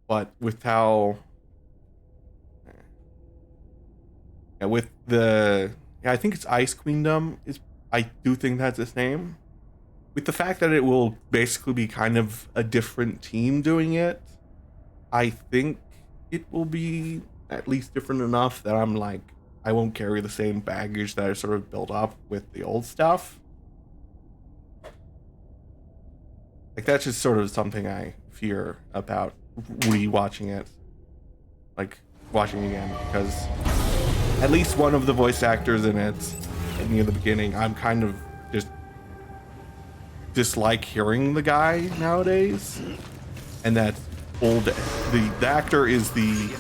but with how, yeah, with the, yeah, I think it's Ice Queendom is, I do think that's its name. With the fact that it will basically be kind of a different team doing it, I think it will be at least different enough that I'm like, I won't carry the same baggage that I sort of built up with the old stuff. Like, that's just sort of something I fear about rewatching it. Like, watching again, because at least one of the voice actors in it, near the beginning, I'm kind of just dislike hearing the guy nowadays. And that old, the actor is the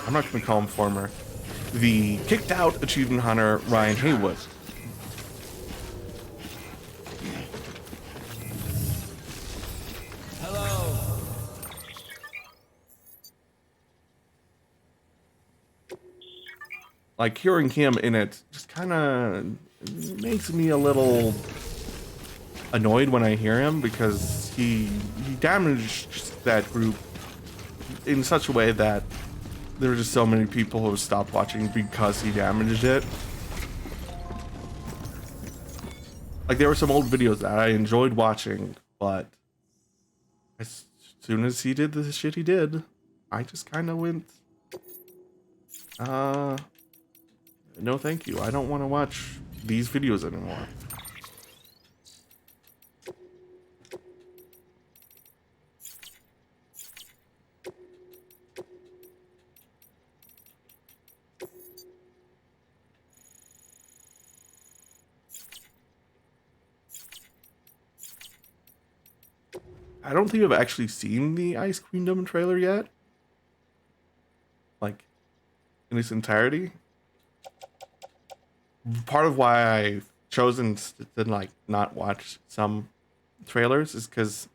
I'm not going to call him former, the kicked out achievement hunter Ryan Haywood. Hello. Like, hearing him in it just kind of makes me a little annoyed when I hear him, because he damaged that group in such a way that there were just so many people who stopped watching because he damaged it. Like, there were some old videos that I enjoyed watching, but as soon as he did the shit he did, I just kind of went, no thank you, I don't want to watch these videos anymore. I don't think I've actually seen the Ice Queendom trailer yet. Like, in its entirety. Part of why I've chosen to like not watch some trailers is because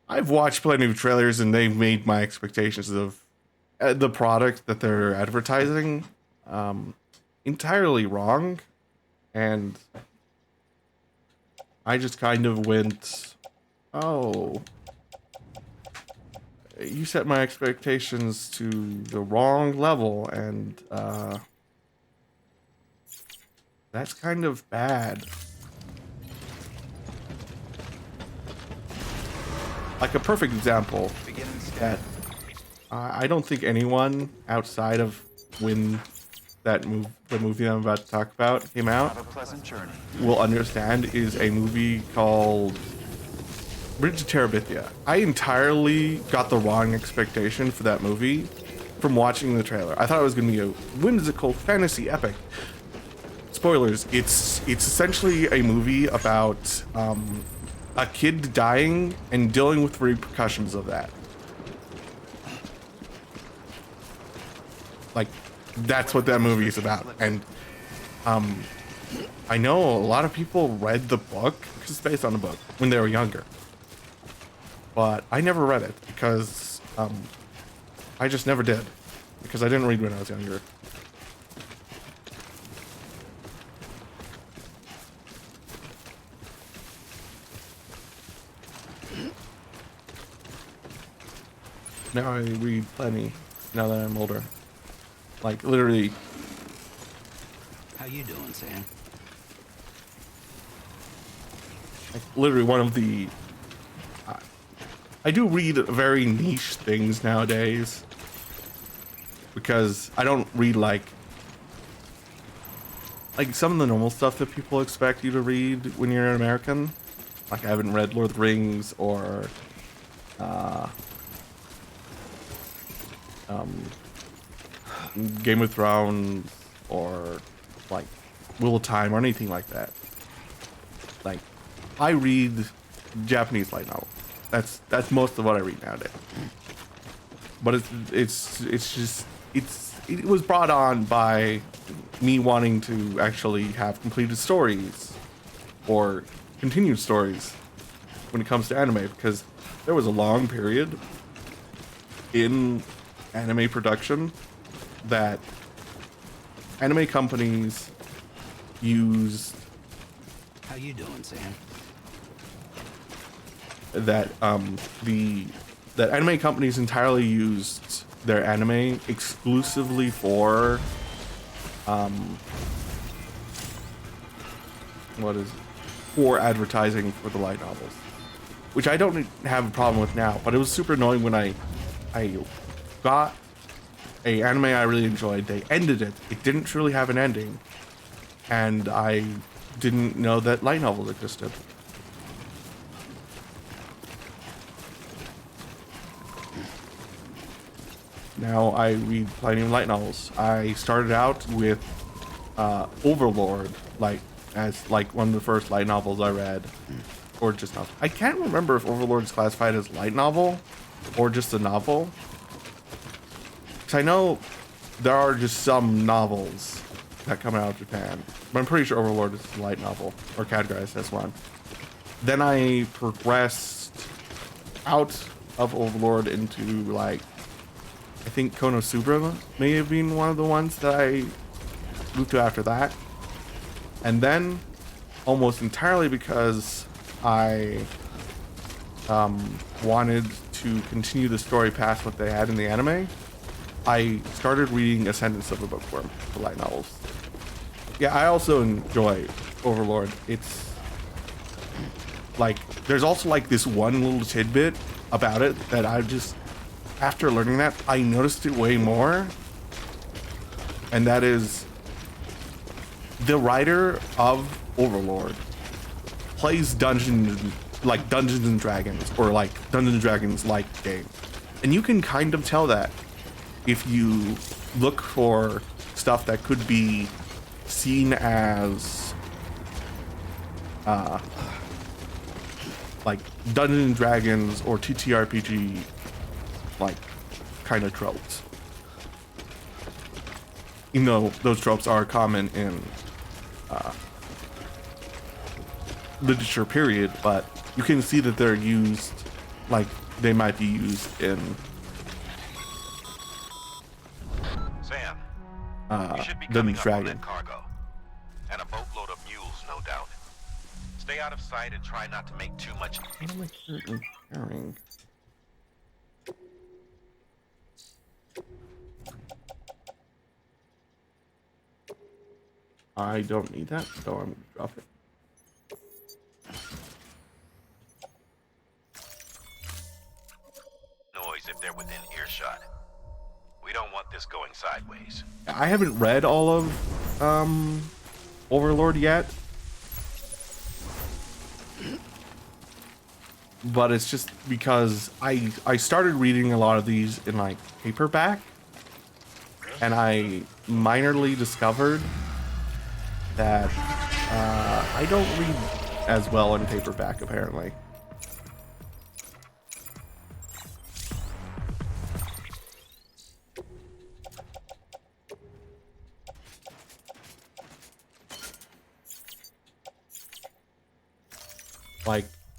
I've watched plenty of trailers and they've made my expectations of the product that they're advertising entirely wrong. And I just kind of went, oh, you set my expectations to the wrong level, and that's kind of bad. Like, a perfect example that I don't think anyone outside of when the movie I'm about to talk about came out will understand is a movie called Bridge to Terabithia. I entirely got the wrong expectation for that movie from watching the trailer. I thought it was going to be a whimsical fantasy epic. Spoilers, it's essentially a movie about a kid dying and dealing with the repercussions of that. Like, that's what that movie is about. And I know a lot of people read the book, because it's based on a book, when they were younger. But I never read it because I just never did, because I didn't read when I was younger. Now I read plenty now that I'm older. Like, literally. How you doing, Sam? Like, literally one of the... I do read very niche things nowadays. Because I don't read, like some of the normal stuff that people expect you to read when you're an American. Like, I haven't read Lord of the Rings or... Game of Thrones or like Wheel of Time or anything like that. Like, I read Japanese light novel. That's most of what I read nowadays. But it was brought on by me wanting to actually have completed stories or continued stories when it comes to anime, because there was a long period in anime production that anime companies used... How you doing, Sam? that that anime companies entirely used their anime exclusively for for advertising for the light novels, which I don't have a problem with now, but it was super annoying when I got a anime I really enjoyed, they ended it, it didn't truly have an ending, and I didn't know that light novels existed. Now I read plenty of light novels. I started out with Overlord, as one of the first light novels I read, or just novel. I can't remember if Overlord is classified as light novel or just a novel. Because I know there are just some novels that come out of Japan, but I'm pretty sure Overlord is a light novel, or categorized as one. Then I progressed out of Overlord into I think Konosuba may have been one of the ones that I moved to after that. And then, almost entirely because I wanted to continue the story past what they had in the anime, I started reading Ascendance of a Bookworm, the light novels. Yeah, I also enjoy Overlord. It's there's also this one little tidbit about it that I just, after learning that, I noticed it way more. And that is, the writer of Overlord plays Dungeons and Dragons, or Dungeons and Dragons game. And you can kind of tell that if you look for stuff that could be seen as Dungeons and Dragons or TTRPG kind of tropes. Even though those tropes are common in literature period, but you can see that they're used they might be used in Sam, you should be Dungeons coming up on Dragon. that cargo. And a boatload of mules, no doubt. Stay out of sight and try not to make too much. What am I currently carrying? I don't need that, so I'm gonna drop it. Noise if they're within earshot. We don't want this going sideways. I haven't read all of Overlord yet, but it's just because I started reading a lot of these in paperback, and I minorly discovered that I don't read as well in paperback, apparently.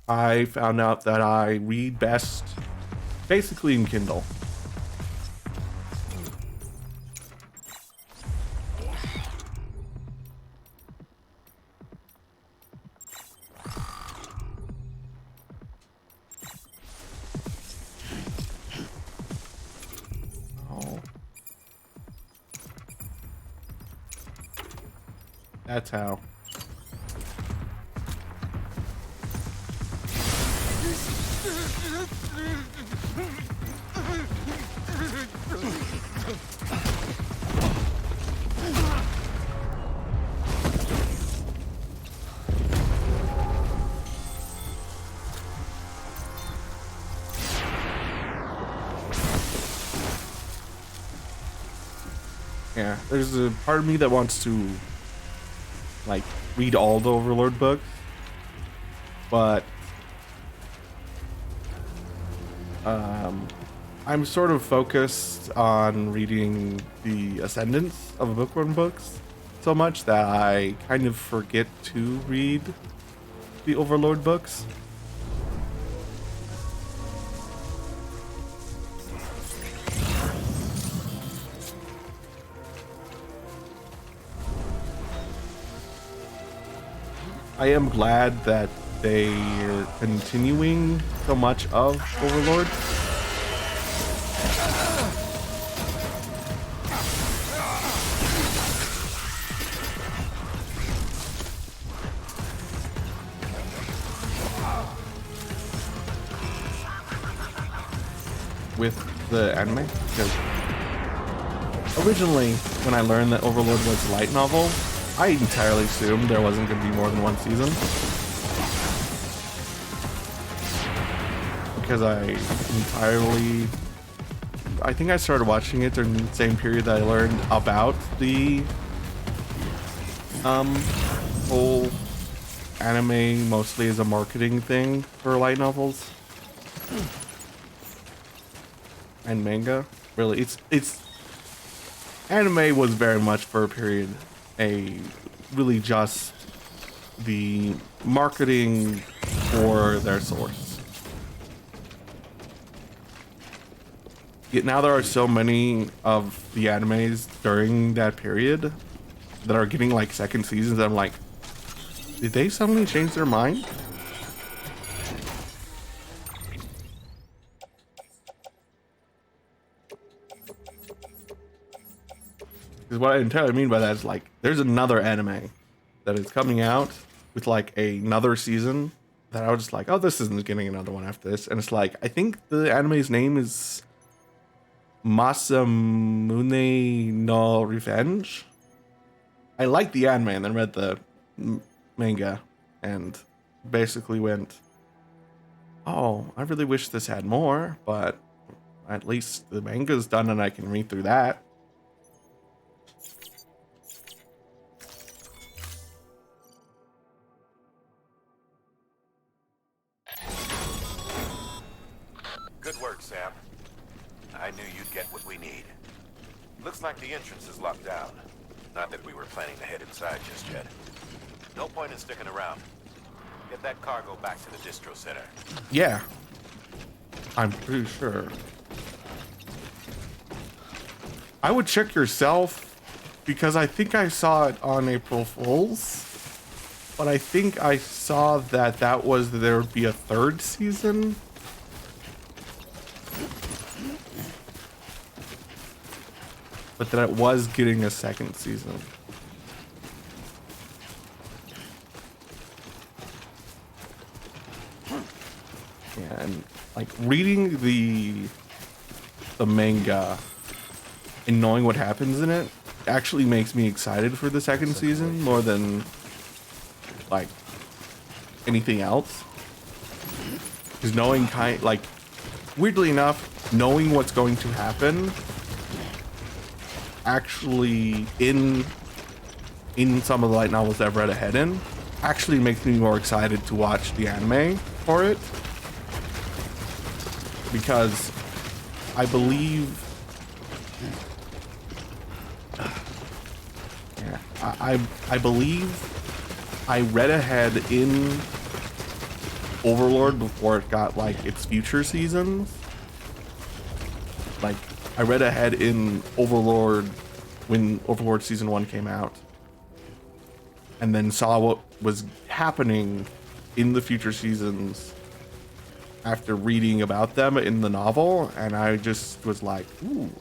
I found out that I read best basically in Kindle. Oh. That's how. Yeah, there's a part of me that wants to read all the Overlord books, but I'm sort of focused on reading the Ascendance of a Bookworm books so much that I kind of forget to read the Overlord books. I am glad that they're continuing so much of Overlord. With the anime, because originally when I learned that Overlord was a light novel, I entirely assumed there wasn't going to be more than one season, because I think I started watching it during the same period that I learned about the whole anime mostly as a marketing thing for light novels and manga. Really, it's anime was very much for a period really just the marketing for their source. Yet now there are so many of the animes during that period that are getting like second seasons that I'm like, did they suddenly change their mind? Because what I entirely mean by that is like, there's another anime that is coming out with like another season that I was just like, oh, this isn't getting another one after this. And it's like, I think the anime's name is Masamune no Revenge. I liked the anime and then read the manga and basically went, oh, I really wish this had more, but at least the manga's done and I can read through that. Good work, Sam. I knew you'd get what we need. Looks like the entrance is locked down. Not that we were planning to head inside just yet. No point in sticking around. Get that cargo back to the distro center. Yeah, I'm pretty sure. I would check yourself because I think I saw it on April Fool's, but I think I saw that there would be a third season. But that it was getting a second season. Yeah, and like reading the manga and knowing what happens in it actually makes me excited for the second season more than like anything else. Because knowing weirdly enough, knowing what's going to happen actually in some of the light novels I've read ahead in actually makes me more excited to watch the anime for it, because I believe I believe I read ahead in Overlord before it got like its future seasons. Like I read ahead in Overlord when Overlord Season 1 came out, and then saw what was happening in the future seasons after reading about them in the novel, and I just was like, ooh,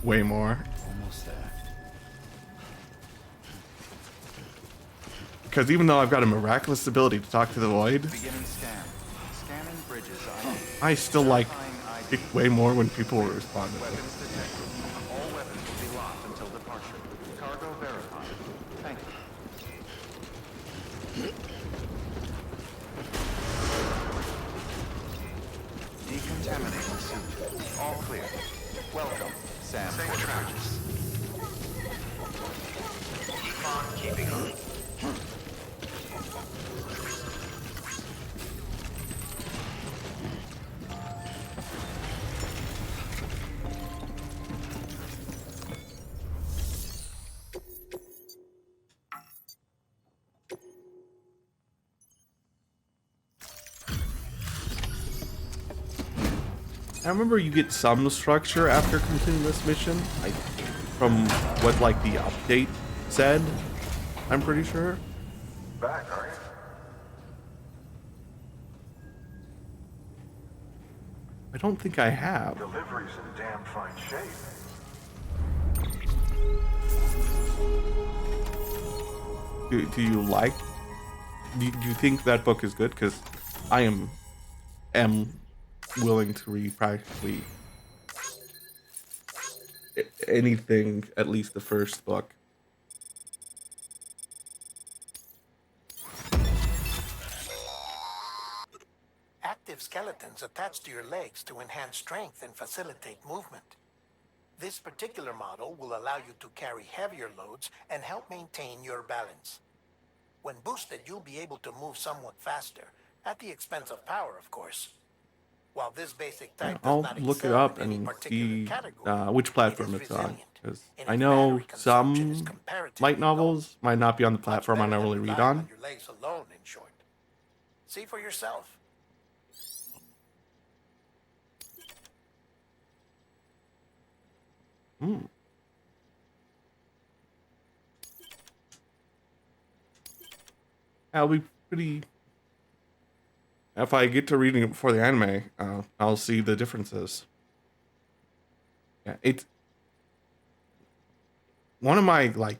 way more. Almost there. Because even though I've got a miraculous ability to talk to the void, Beginning scan. Scanning bridges ID. I still like Verifying it ID. way more when people respond to it. Weapons detected. All weapons will be locked until departure. Cargo verified. Thank you. Decontaminating suit. All clear. Welcome, Sam. Safe travels. Keep on keeping on. I remember you get some structure after completing this mission, like from what like the update said. I'm pretty sure. Back, are you? I don't think I have. Delivery's in damn fine shape. Do you like? Do you think that book is good? Because I am willing to read practically anything, at least the first book. Active skeletons attached to your legs to enhance strength and facilitate movement. This particular model will allow you to carry heavier loads and help maintain your balance. When boosted, you'll be able to move somewhat faster, at the expense of power, of course. While this basic type does I'll not look it excel up in any and particular see category, which platform it is it's on. resilient, Because and I its know battery consumption is some comparatively light novels might not be on the platform I normally read relying on. your legs alone, in short. See for yourself. I'll be pretty. If I get to reading it before the anime, I'll see the differences. Yeah, it's one of my one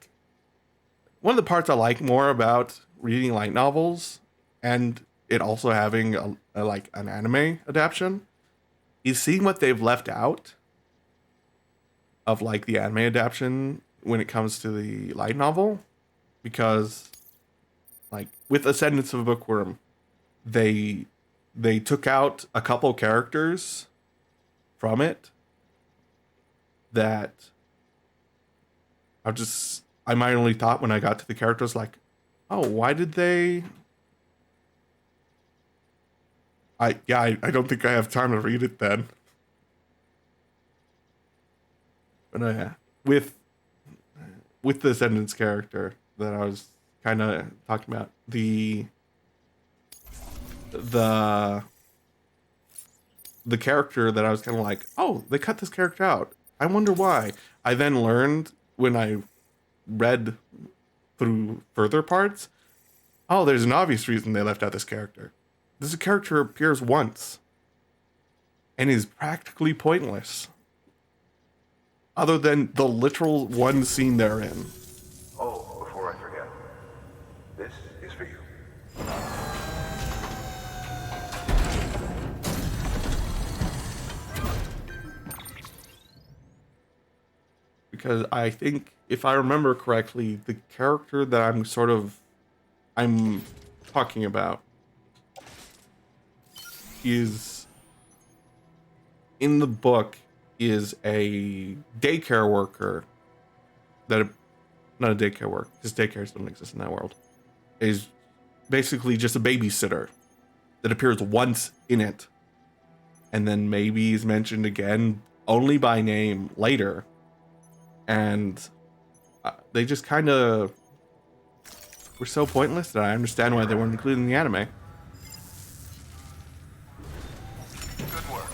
of the parts I like more about reading light novels, and it also having a like an anime adaptation, is seeing what they've left out of like the anime adaptation when it comes to the light novel, because like with Ascendance of a Bookworm, they took out a couple characters from it that I might only thought when I got to the characters like, oh, why did they? I don't think I have time to read it then. But with the Ascendance character that I was kind of talking about, the character that I was kind of like, oh, they cut this character out. I wonder why. I then learned when I read through further parts, oh, there's an obvious reason they left out this character. This character appears once and is practically pointless, other than the literal one scene they're in. Oh, before I forget, this is for you. Because I think, if I remember correctly, the character that I'm talking about is, in the book, is a daycare worker not a daycare worker, because daycares don't exist in that world, is basically just a babysitter that appears once in it and then maybe is mentioned again only by name later. And they just kind of were so pointless that I understand why they weren't included in the anime. Good work.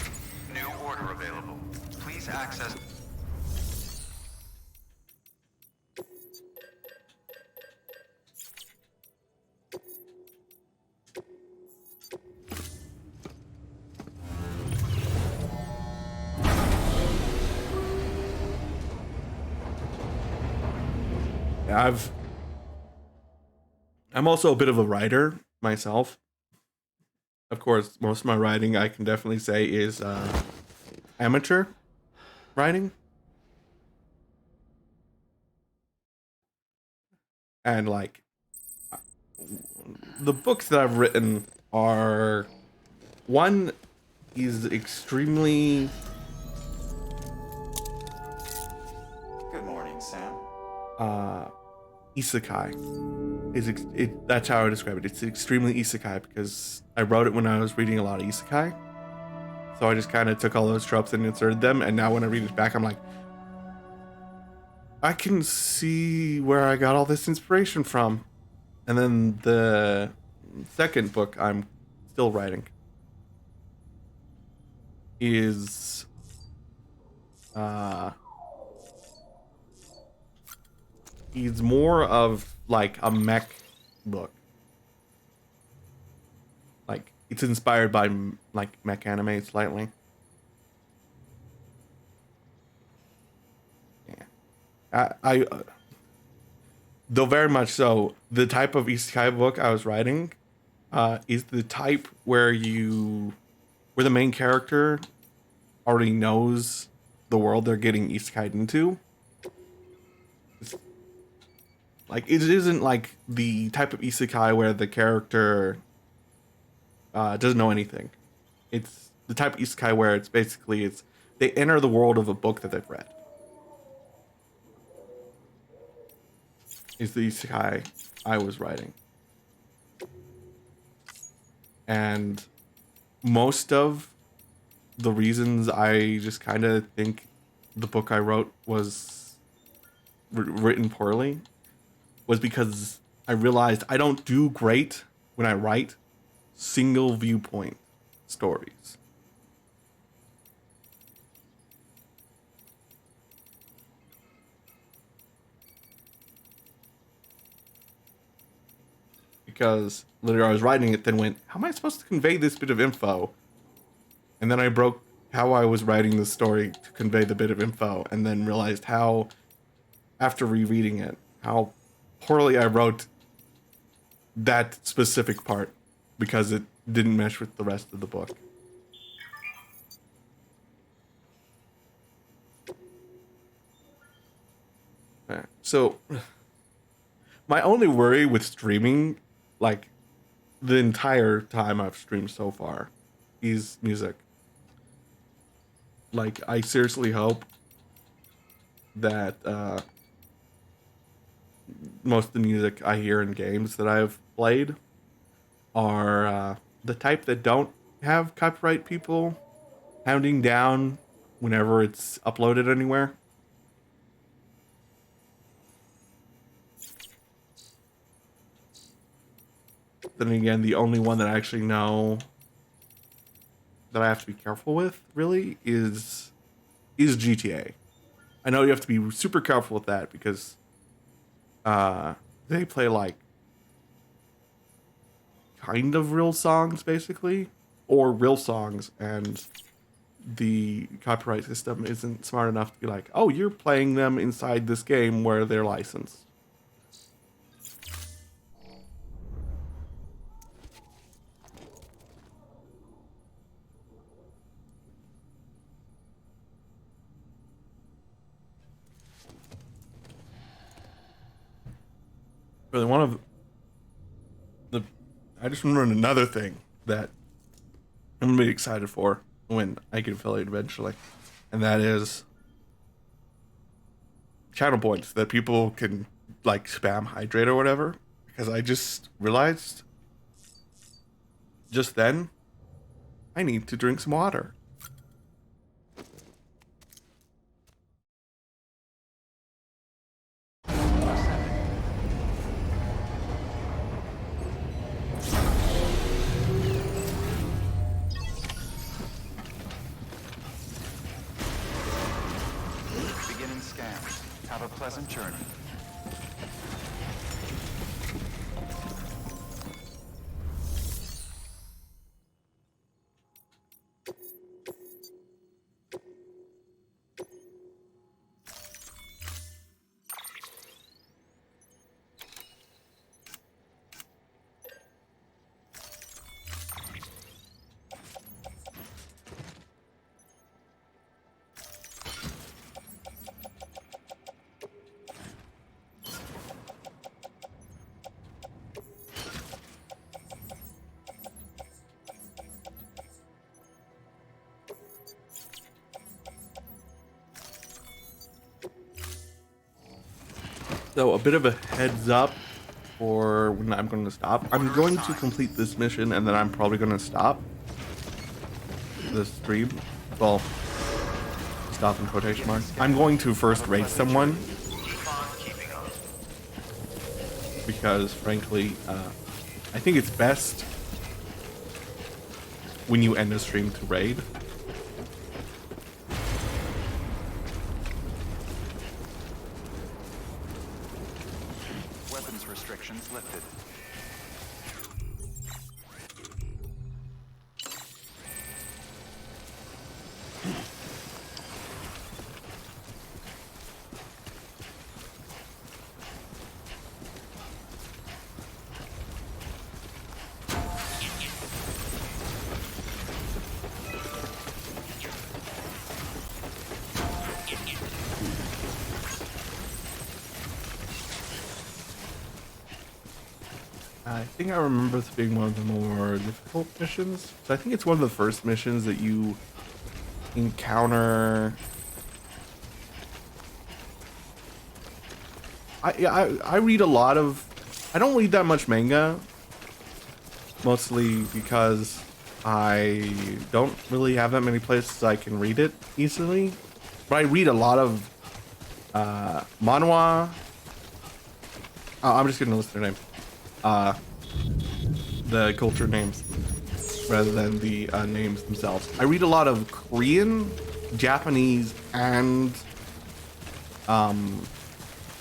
New order available. Please access. I'm also a bit of a writer myself. Of course, most of my writing I can definitely say is amateur writing. And like the books that I've written are, one is extremely Good morning, Sam. isekai. That's how I describe it. It's extremely isekai because I wrote it when I was reading a lot of isekai. So I just kind of took all those tropes and inserted them, and now when I read it back, I'm like, I can see where I got all this inspiration from. And then the second book I'm still writing is he's more of like a mech book. Like it's inspired by like mech anime slightly. Yeah, I though very much so. The type of isekai book I was writing is the type where the main character already knows the world they're getting isekai into. Like it isn't like the type of isekai where the character doesn't know anything. It's the type of isekai where it's they enter the world of a book that they've read. Is the isekai I was writing. And most of the reasons I just kind of think the book I wrote was written poorly was because I realized I don't do great when I write single viewpoint stories. Because literally I was writing it, then went, how am I supposed to convey this bit of info? And then I broke how I was writing the story to convey the bit of info, and then realized how, after rereading it, how poorly I wrote that specific part because it didn't mesh with the rest of the book. So, my only worry with streaming, like the entire time I've streamed so far, is music. Like, I seriously hope that most of the music I hear in games that I've played are the type that don't have copyright people hounding down whenever it's uploaded anywhere. Then again, the only one that I actually know that I have to be careful with, really, is GTA. I know you have to be super careful with that because they play like kind of real songs, basically, or real songs, and the copyright system isn't smart enough to be like, oh, you're playing them inside this game where they're licensed. But one of I just remembered another thing that I'm gonna be excited for when I get affiliated eventually, and that is channel points that people can like spam hydrate or whatever. Because I just realized just then I need to drink some water. Beginning scan. Have a pleasant journey. So a bit of a heads up for when I'm going to stop. I'm going to complete this mission and then I'm probably going to stop the stream. Well, stop in quotation marks. I'm going to first raid someone because frankly, I think it's best when you end the stream to raid. Weapons restrictions lifted. I think I remember this being one of the more difficult missions. So I think it's one of the first missions that you encounter. I read a lot of. I don't read that much manga, mostly because I don't really have that many places I can read it easily. But I read a lot of manhwa. I'm just gonna list their name. The culture names rather than the names themselves. I read a lot of Korean, Japanese, and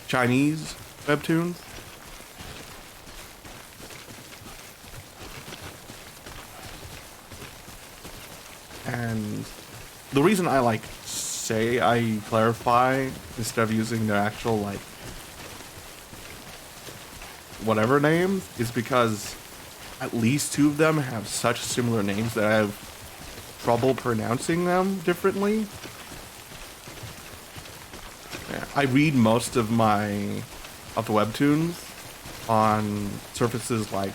Chinese webtoons. And the reason I I clarify instead of using their actual whatever names is because at least two of them have such similar names that I have trouble pronouncing them differently. Yeah, I read most of the webtoons on surfaces like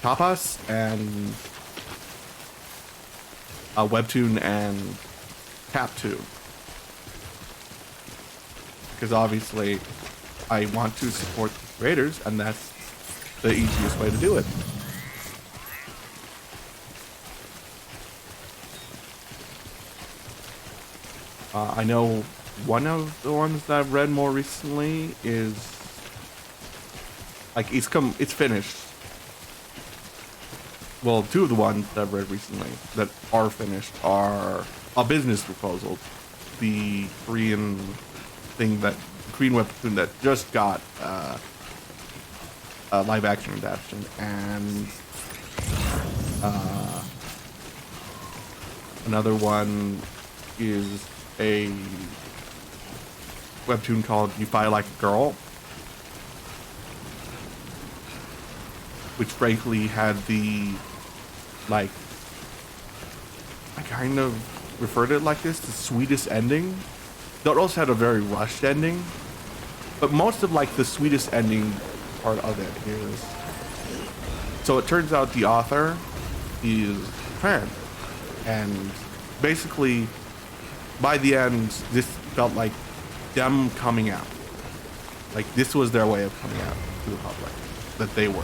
Tapas and Webtoon and Taptoon, because obviously I want to support the creators, and that's the easiest way to do it. I know one of the ones that I've read more recently is it's finished. Well, two of the ones that I've read recently that are finished are A Business Proposal, the Korean webtoon that just got a live action adaptation, and another one is a webtoon called You Fight Like a Girl, which frankly had the I kind of referred to it like this, the sweetest ending. That also had a very rushed ending, but most of the sweetest ending part of it is, so it turns out the author is trans, and basically by the end this felt like them coming out, this was their way of coming out to the public that they were.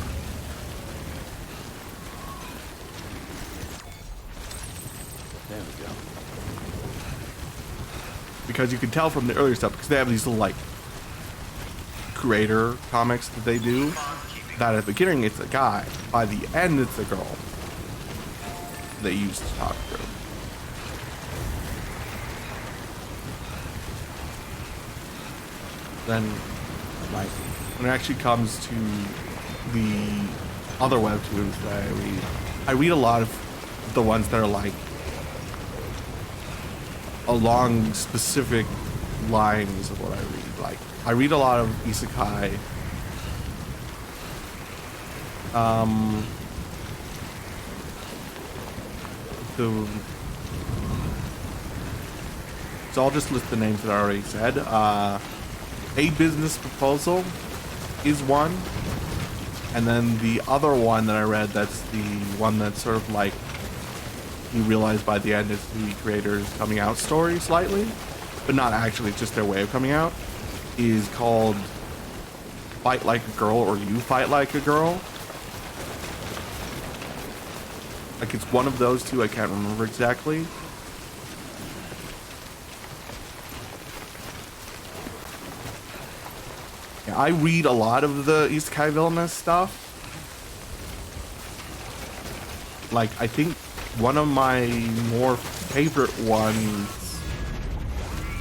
There we go. Because you can tell from the earlier stuff, because they have these little creator comics that they do, that at the beginning it's a guy, by the end it's a girl they used to talk to. Then when it actually comes to the other webtoons that I read a lot of the ones that are along specific lines of what I read. I read a lot of isekai. So I'll just list the names that I already said. A Business Proposal is one, and then the other one that I read, that's the one that's sort of you realize by the end it's the creators coming out story slightly, but not actually, it's just their way of coming out, is called Fight Like a Girl or You Fight Like a Girl. Like, it's one of those two, I can't remember exactly. Yeah, I read a lot of the Isekai Villainous stuff. Like, I think one of my more favorite ones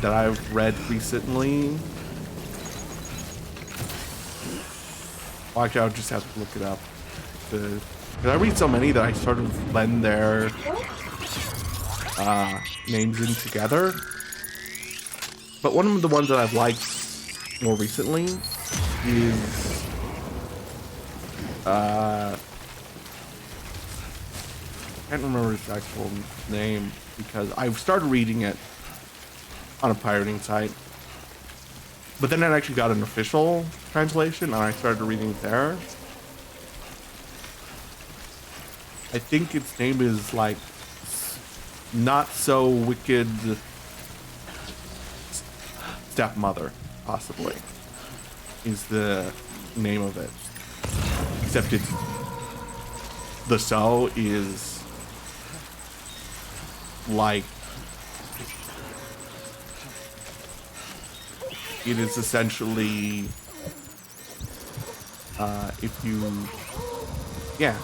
that I've read recently. Well, actually, I'll just have to look it up. Because I read so many that I sort of blend their names in together. But one of the ones that I've liked more recently is I can't remember its actual name because I've started reading it on a pirating site, but then I actually got an official translation and I started reading it there. I think its name is like Not So Wicked Stepmother, possibly, is the name of it. Except it's the so is like it is essentially if you yeah.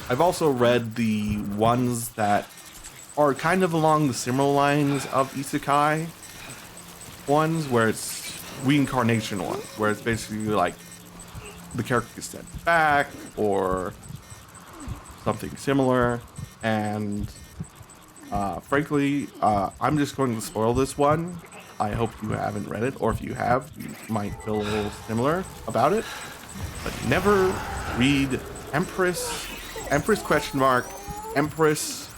I've also read the ones that are kind of along the similar lines of Isekai ones, where it's reincarnation ones, where it's basically like the character gets sent back or something similar. And frankly, I'm just going to spoil this one. I hope you haven't read it, or if you have, you might feel a little similar about it. But never read Empress question mark, Empress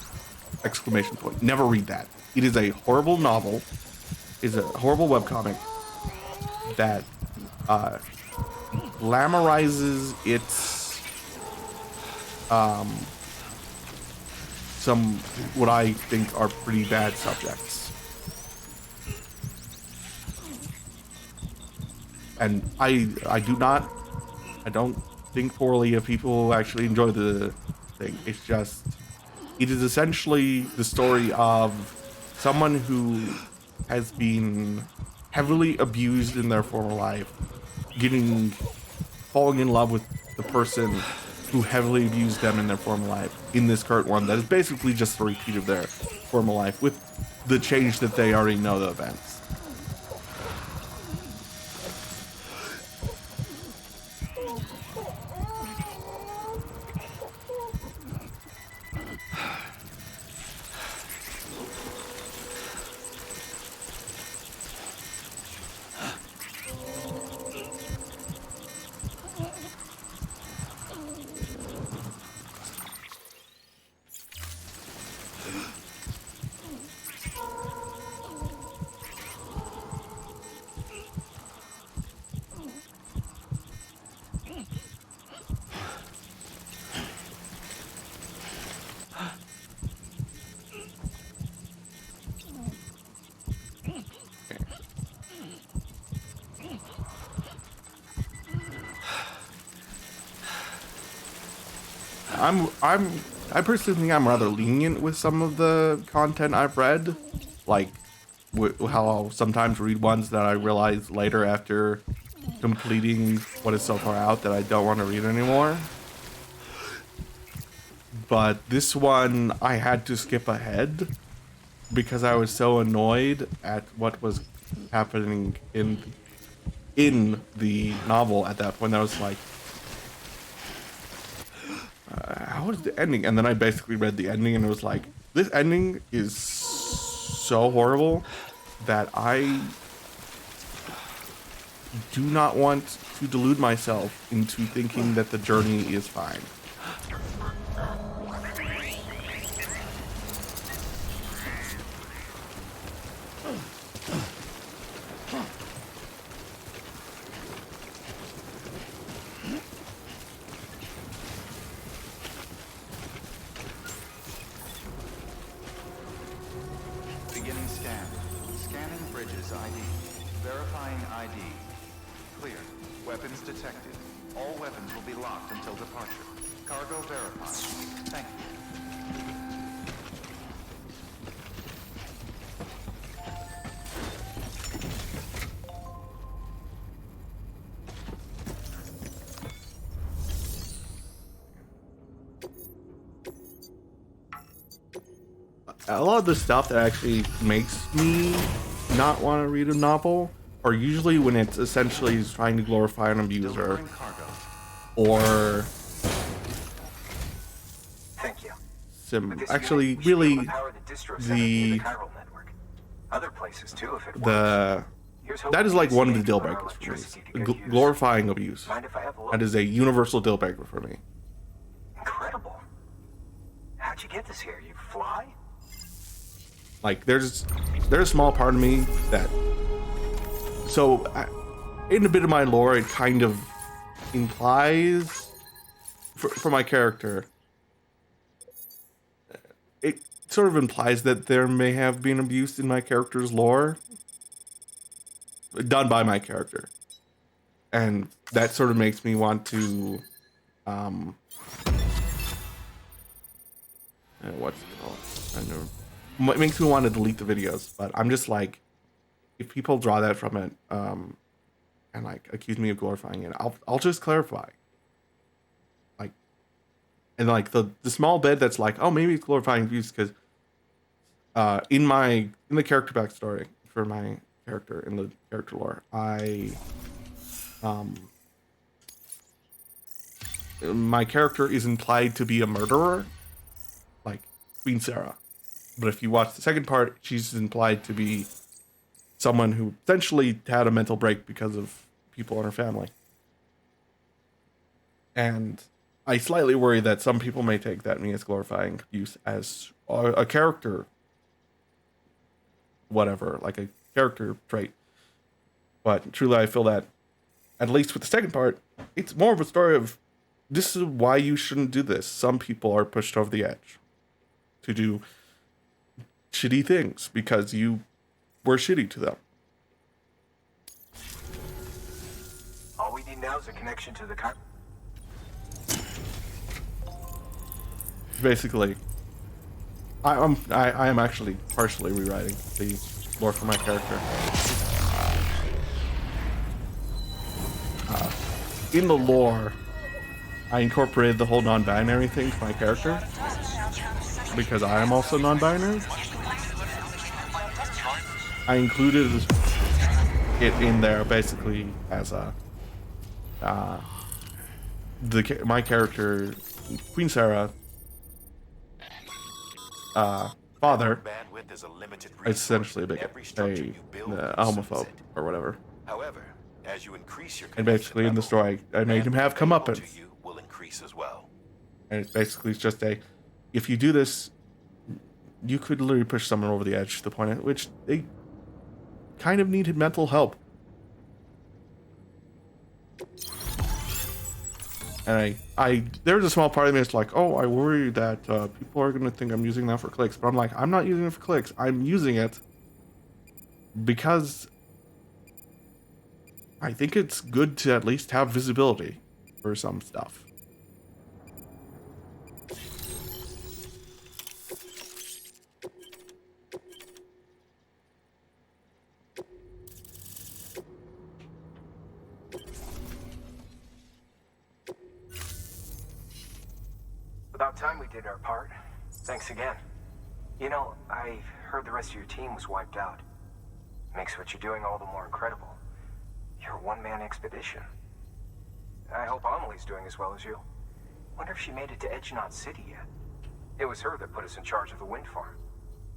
exclamation point. Never read that. It is a horrible novel. It's a horrible webcomic that glamorizes its some what I think are pretty bad subjects. And I don't think poorly of people who actually enjoy the thing. It's just, it is essentially the story of someone who has been heavily abused in their former life, falling in love with the person who heavily abused them in their former life in this current one that is basically just a repeat of their former life with the change that they already know the events. I personally think I'm rather lenient with some of the content I've read, like how I'll sometimes read ones that I realize later after completing what is so far out that I don't want to read anymore. But this one I had to skip ahead because I was so annoyed at what was happening in the novel at that point. I was like, how is the ending? And then I basically read the ending and it was like, this ending is so horrible that I do not want to delude myself into thinking that the journey is fine. bridges ID. Verifying ID. Clear. Weapons detected. All weapons will be locked until departure. Cargo verified. Thank you. A lot of the stuff that actually makes me not want to read a novel are usually when it's essentially trying to glorify an abuser or Thank you. actually really the Other places too, if it that is like one of the deal breakers for me. Glorifying abuse. That is a universal deal breaker for me. Incredible. How'd you get this here? You fly? Like there's a small part of me that, in a bit of my lore, it kind of implies for my character, it sort of implies that there may have been abuse in my character's lore done by my character, and that sort of makes me want to what's it called? It makes me want to delete the videos, but I'm just like, if people draw that from it and like accuse me of glorifying it, I'll just clarify. Like, and like the small bit that's like, oh, maybe it's glorifying abuse because in the character backstory for my character in the character lore, my character is implied to be a murderer, like Queen Serra. But if you watch the second part, she's implied to be someone who essentially had a mental break because of people in her family. And I slightly worry that some people may take that me as glorifying abuse as a character, whatever, like a character trait. But truly, I feel that, at least with the second part, it's more of a story of this is why you shouldn't do this. Some people are pushed over the edge to do shitty things because you were shitty to them. All we need now is a connection to the car. Basically, I am actually partially rewriting the lore for my character. In the lore, I incorporated the whole non-binary thing to my character because I am also non-binary. I included it in there basically as a my character, Queen Serra, father, is essentially a bigot, a homophobe or whatever. However, as you increase your and basically in the story, I made him have comeuppance. Will increase as well. And it's basically just if you do this, you could literally push someone over the edge to the point at which they kind of needed mental help. And there's a small part of me that's like, oh, I worry that people are going to think I'm using that for clicks. But I'm like, I'm not using it for clicks. I'm using it because I think it's good to at least have visibility for some stuff. About time we did our part. Thanks again. You know, I heard the rest of your team was wiped out. Makes what you're doing all the more incredible. You're a one-man expedition. I hope Amelie's doing as well as you. Wonder if she made it to Edgenot City yet. It was her that put us in charge of the wind farm.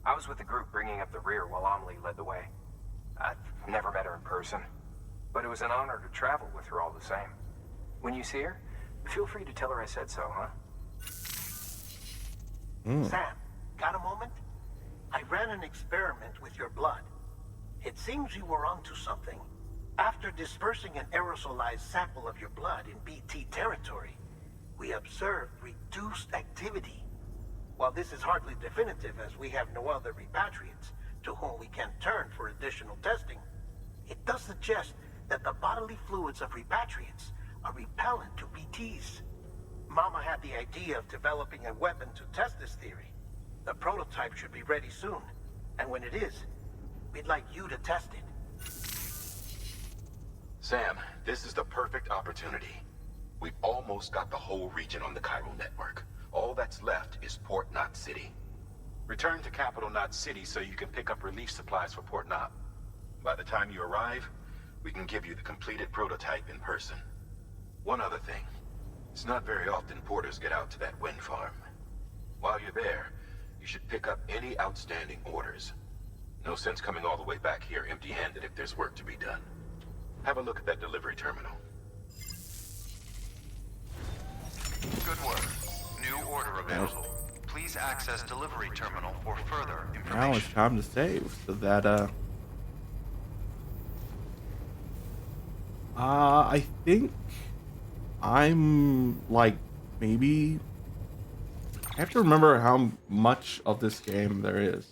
I was with the group bringing up the rear while Amelie led the way. I've never met her in person, but it was an honor to travel with her all the same. When you see her, feel free to tell her I said so, huh? Sam, got a moment? I ran an experiment with your blood. It seems you were onto something. After dispersing an aerosolized sample of your blood in BT territory, we observed reduced activity. While this is hardly definitive as we have no other repatriates, to whom we can turn for additional testing. It does suggest that the bodily fluids of repatriates are repellent to BTs. Mama had the idea of developing a weapon to test this theory. The prototype should be ready soon, and when it is, we'd like you to test it. Sam, this is the perfect opportunity. We've almost got the whole region on the Chiral network. All that's left is Port Knot City. Return to Capital Knot City so you can pick up relief supplies for Port Knot. By the time you arrive, we can give you the completed prototype in person. One other thing. It's not very often porters get out to that wind farm. While you're there, you should pick up any outstanding orders. No sense coming all the way back here empty-handed if there's work to be done. Have a look at that delivery terminal. Good work. New order available. Please access delivery terminal for further information. Now it's time to save so that I think I'm like maybe I have to remember how much of this game there is.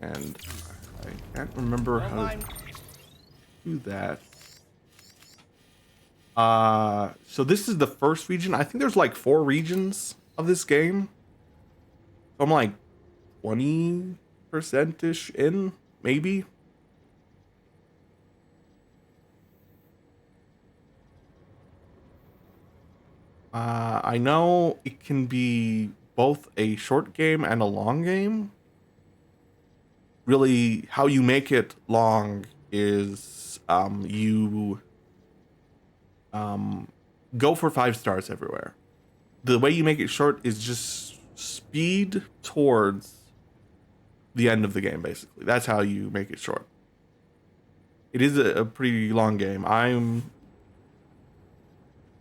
And I can't remember how to do that. So this is the first region. I think there's like 4 regions of this game. So I'm like 20%-ish in, maybe. I know it can be both a short game and a long game. Really, how you make it long is you go for 5 stars everywhere. The way you make it short is just speed towards the end of the game, basically. That's how you make it short. It is a pretty long game.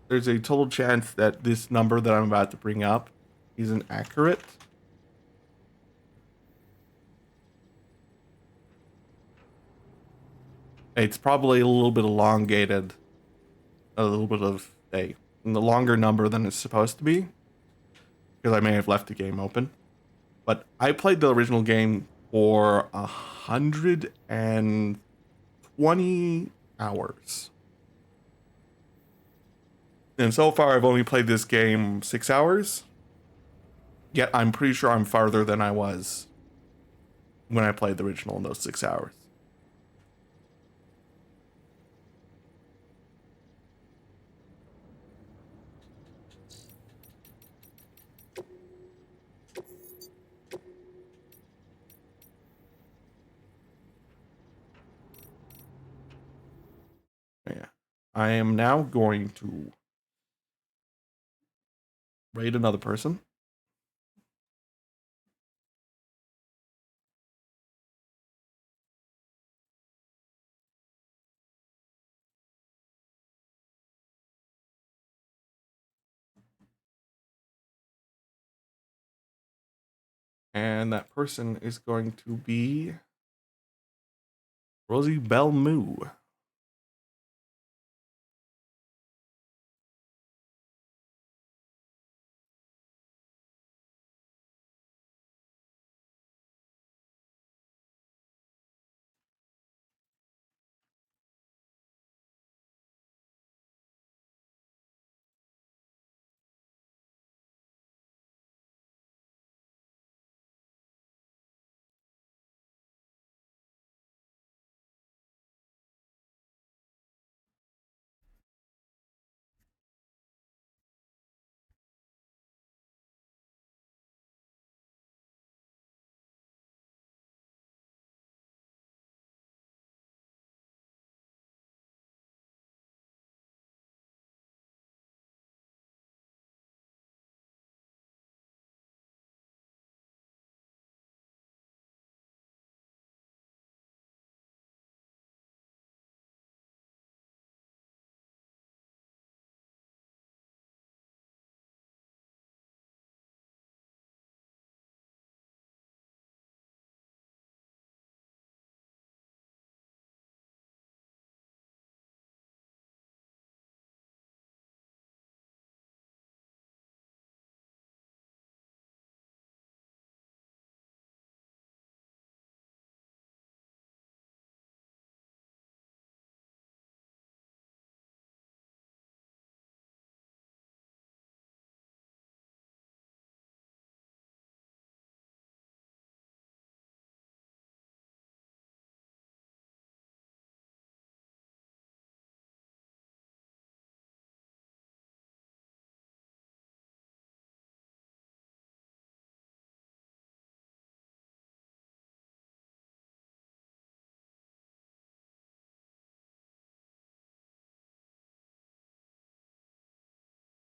There's a total chance that this number that I'm about to bring up isn't accurate. It's probably a little bit elongated, a little bit of a longer number than it's supposed to be, because I may have left the game open. But I played the original game for 120 hours. And so far, I've only played this game 6 hours. Yet I'm pretty sure I'm farther than I was when I played the original in those 6 hours. Yeah. I am now going to raid another person. And that person is going to be Rosie Belmu.